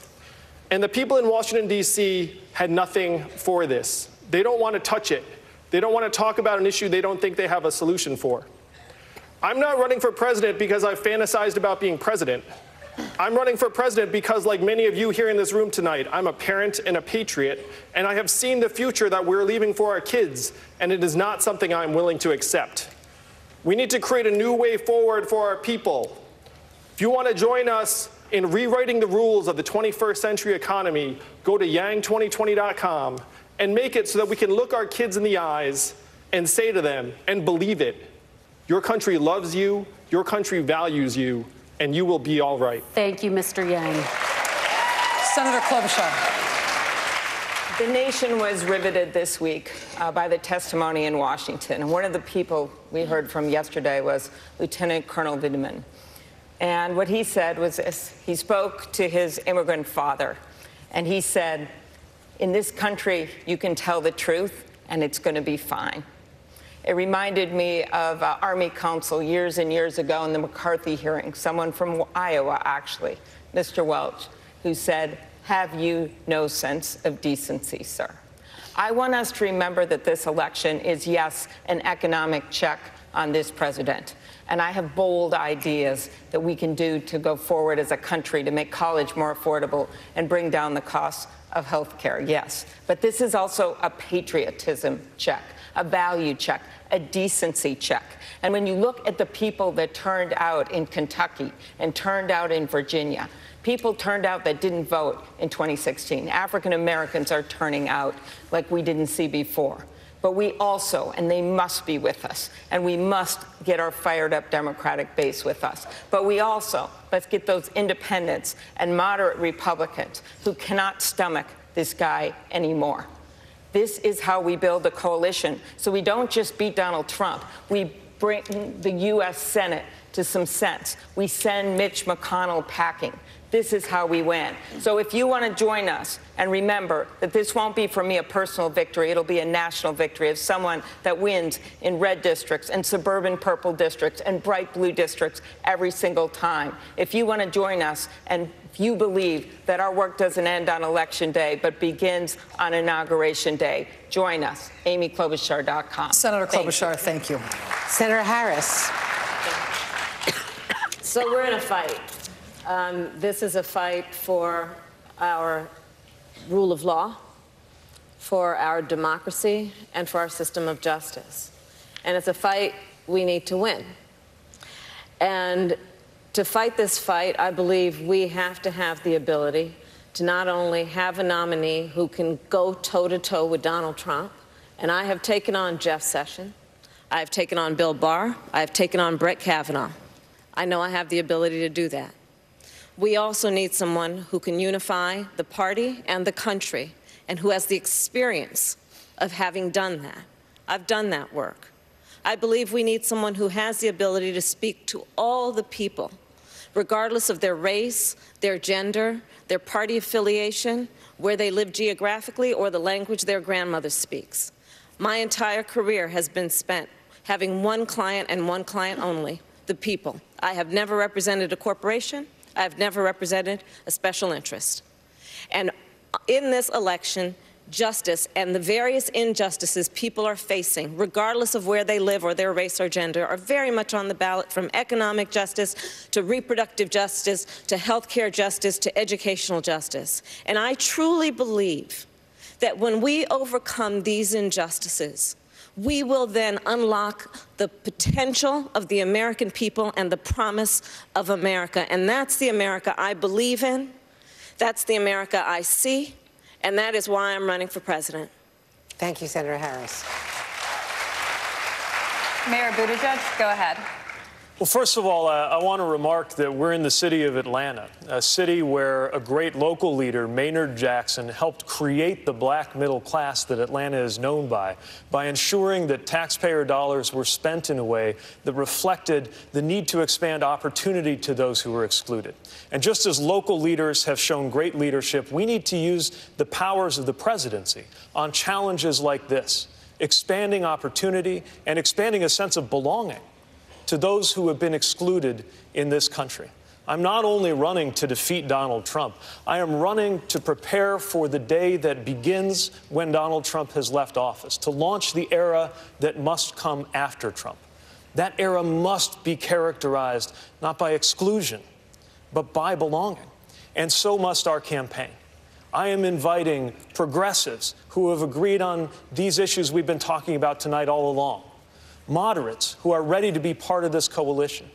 [SPEAKER 14] And the people in Washington, D.C. had nothing for this. They don't want to touch it. They don't want to talk about an issue they don't think they have a solution for. I'm not running for president because I've fantasized about being president. I'm running for president because, like many of you here in this room tonight, I'm a parent and a patriot, and I have seen the future that we're leaving for our kids, and it is not something I'm willing to accept. We need to create a new way forward for our people. If you want to join us in rewriting the rules of the 21st century economy, go to yang2020.com and make it so that we can look our kids in the eyes and say to them, and believe it, your country loves you, your country values you, and you will be all right.
[SPEAKER 10] Thank you, Mr. Yang.
[SPEAKER 1] Senator Klobuchar.
[SPEAKER 3] The nation was riveted this week by the testimony in Washington. And one of the people we heard from yesterday was Lieutenant Colonel Vindman. And what he said was this. He spoke to his immigrant father, and he said, in this country, you can tell the truth, and it's going to be fine. It reminded me of Army counsel years and years ago in the McCarthy hearing, someone from Iowa, actually, Mr. Welch, who said, have you no sense of decency, sir? I want us to remember that this election is, yes, an economic check on this president. And I have bold ideas that we can do to go forward as a country to make college more affordable and bring down the costs of health care, yes. But this is also a patriotism check, a value check, a decency check. And when you look at the people that turned out in Kentucky and turned out in Virginia, people turned out that didn't vote in 2016. African Americans are turning out like we didn't see before. But we also, and they must be with us, and we must get our fired up Democratic base with us. But we also, let's get those independents and moderate Republicans who cannot stomach this guy anymore. This is how we build a coalition. So we don't just beat Donald Trump. We bring the U.S. Senate to some sense. We send Mitch McConnell packing. This is how we win. So if you want to join us, and remember that this won't be for me a personal victory, it'll be a national victory of someone that wins in red districts and suburban purple districts and bright blue districts every single time. If you want to join us and if you believe that our work doesn't end on Election Day but begins on Inauguration Day, join us. AmyKlobuchar.com.
[SPEAKER 1] Senator Klobuchar, thank you.
[SPEAKER 6] Senator Harris.
[SPEAKER 8] So we're in a fight. This is a fight for our rule of law, for our democracy, and for our system of justice. And it's a fight we need to win. And to fight this fight, I believe we have to have the ability to not only have a nominee who can go toe-to-toe with Donald Trump, and I have taken on Jeff Sessions, I've taken on Bill Barr, I've taken on Brett Kavanaugh. I know I have the ability to do that. We also need someone who can unify the party and the country and who has the experience of having done that. I've done that work. I believe we need someone who has the ability to speak to all the people, regardless of their race, their gender, their party affiliation, where they live geographically, or the language their grandmother speaks. My entire career has been spent having one client and one client only, the people. I have never represented a corporation. I have never represented a special interest. And in this election, justice and the various injustices people are facing, regardless of where they live or their race or gender, are very much on the ballot, from economic justice to reproductive justice to health care justice to educational justice. And I truly believe that when we overcome these injustices, we will then unlock the potential of the American people and the promise of America. And that's the America I believe in. That's the America I see. And that is why I'm running for president.
[SPEAKER 6] Thank you, Senator Harris.
[SPEAKER 11] Mayor Buttigieg, go ahead.
[SPEAKER 5] Well, first of all, I want to remark that we're in the city of Atlanta, a city where a great local leader, Maynard Jackson, helped create the black middle class that Atlanta is known by ensuring that taxpayer dollars were spent in a way that reflected the need to expand opportunity to those who were excluded. And just as local leaders have shown great leadership, we need to use the powers of the presidency on challenges like this, expanding opportunity and expanding a sense of belonging to those who have been excluded in this country. I'm not only running to defeat Donald Trump, I am running to prepare for the day that begins when Donald Trump has left office, to launch the era that must come after Trump. That era must be characterized not by exclusion, but by belonging. And so must our campaign. I am inviting progressives who have agreed on these issues we've been talking about tonight all along, moderates who are ready to be part of this coalition,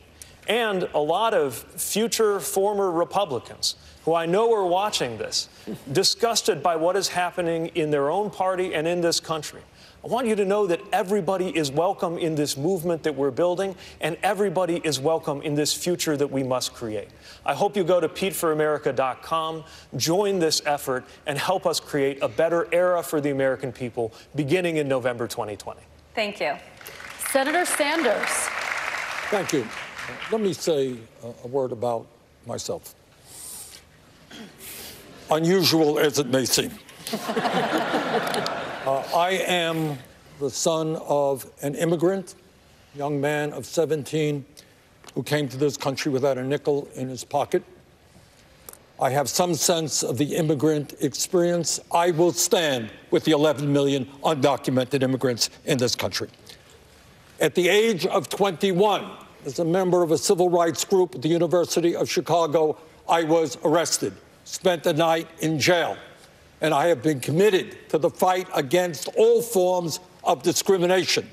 [SPEAKER 5] and a lot of future former Republicans who I know are watching this, disgusted by what is happening in their own party and in this country. I want you to know that everybody is welcome in this movement that we're building, and everybody is welcome in this future that we must create. I hope you go to PeteForAmerica.com, join this effort, and help us create a better era for the American people beginning in November 2020.
[SPEAKER 11] Thank you.
[SPEAKER 10] Senator Sanders.
[SPEAKER 4] Thank you. Let me say a word about myself. Unusual as it may seem. I am the son of an immigrant, young man of 17, who came to this country without a nickel in his pocket. I have some sense of the immigrant experience. I will stand with the 11 million undocumented immigrants in this country. At the age of 21, as a member of a civil rights group at the University of Chicago, I was arrested, spent the night in jail, and I have been committed to the fight against all forms of discrimination,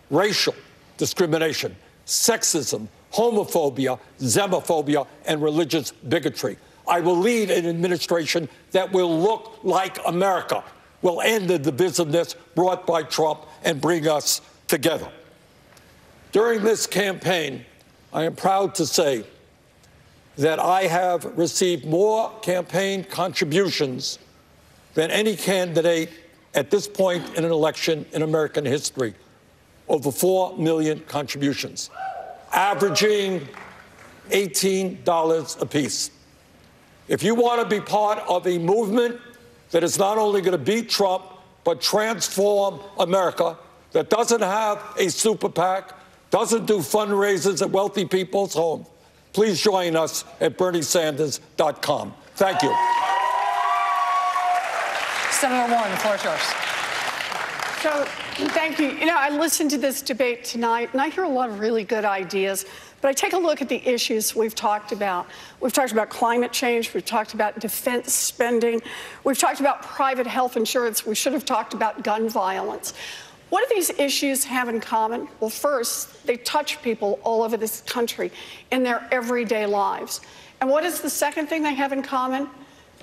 [SPEAKER 4] racial discrimination, sexism, homophobia, xenophobia, and religious bigotry. I will lead an administration that will look like America, will end the divisiveness brought by Trump and bring us together. During this campaign, I am proud to say that I have received more campaign contributions than any candidate at this point in an election in American history, over 4 million contributions, averaging $18 apiece. If you want to be part of a movement that is not only going to beat Trump, but transform America, that doesn't have a super PAC, doesn't do fundraisers at wealthy people's homes, please join us at BernieSanders.com. Thank you.
[SPEAKER 1] Senator Warren, the floor is yours.
[SPEAKER 2] So, thank you. You know, I listened to this debate tonight, and I hear a lot of really good ideas. But I take a look at the issues we've talked about. We've talked about climate change. We've talked about defense spending. We've talked about private health insurance. We should have talked about gun violence. What do these issues have in common? Well, first, they touch people all over this country in their everyday lives. And what is the second thing they have in common?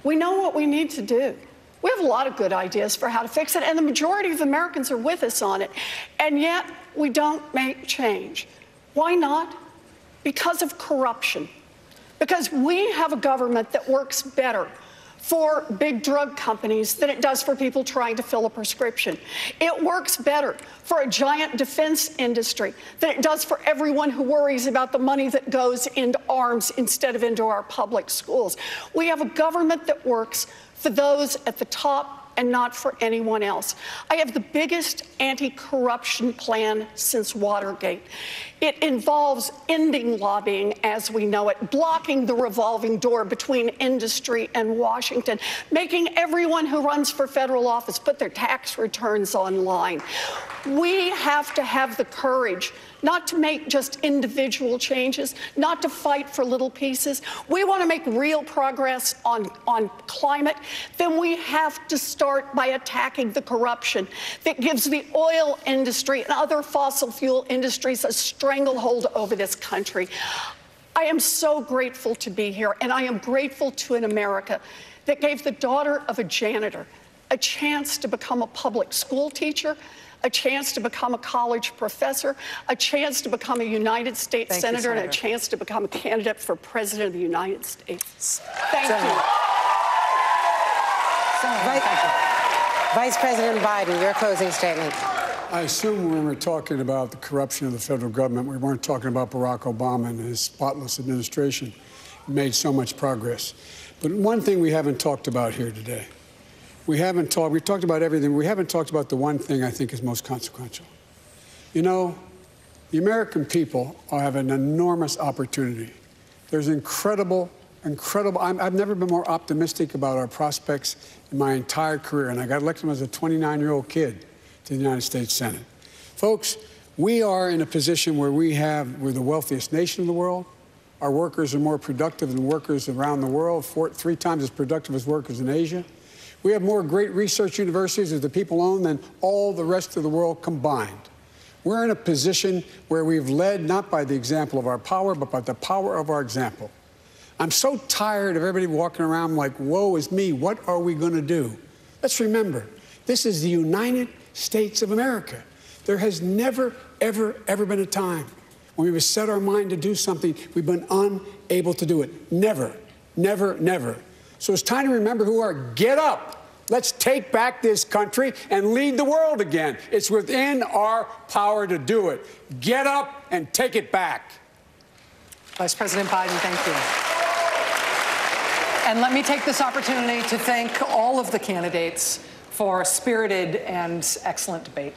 [SPEAKER 2] We know what we need to do. We have a lot of good ideas for how to fix it, and the majority of Americans are with us on it. And yet, we don't make change. Why not? Because of corruption. Because we have a government that works better for big drug companies than it does for people trying to fill a prescription. It works better for a giant defense industry than it does for everyone who worries about the money that goes into arms instead of into our public schools. We have a government that works for those at the top and not for anyone else. I have the biggest anti-corruption plan since Watergate. It involves ending lobbying as we know it, blocking the revolving door between industry and Washington, making everyone who runs for federal office put their tax returns online. We have to have the courage not to make just individual changes, not to fight for little pieces. We want to make real progress on climate. Then we have to start by attacking the corruption that gives the oil industry and other fossil fuel industries a stranglehold over this country. I am so grateful to be here, and I am grateful to an America that gave the daughter of a janitor a chance to become a public school teacher, a chance to become a college professor, a chance to become a United States Senator, and a chance to become a candidate for President of the United States. Thank you.
[SPEAKER 6] Vice President Biden, your closing statement.
[SPEAKER 7] I assume when we're talking about the corruption of the federal government, we weren't talking about Barack Obama and his spotless administration. He made so much progress. But one thing we haven't talked about here today, we've talked about everything. We haven't talked about the one thing I think is most consequential. You know, the American people have an enormous opportunity. There's incredible. I've never been more optimistic about our prospects in my entire career, and I got elected as a 29-year-old kid to the United States Senate. Folks, we are in a position where we're the wealthiest nation in the world. Our workers are more productive than workers around the world, 3 times as productive as workers in Asia. We have more great research universities that the people own than all the rest of the world combined. We're in a position where we've led not by the example of our power, but by the power of our example. I'm so tired of everybody walking around like, woe is me, what are we going to do? Let's remember, this is the United States of America. There has never, ever, ever been a time when we've set our mind to do something, we've been unable to do it. Never, never, never. So it's time to remember who we are. Get up. Let's take back this country and lead the world again. It's within our power to do it. Get up and take it back.
[SPEAKER 1] Vice President Biden, thank you. And let me take this opportunity to thank all of the candidates for a spirited and excellent debate.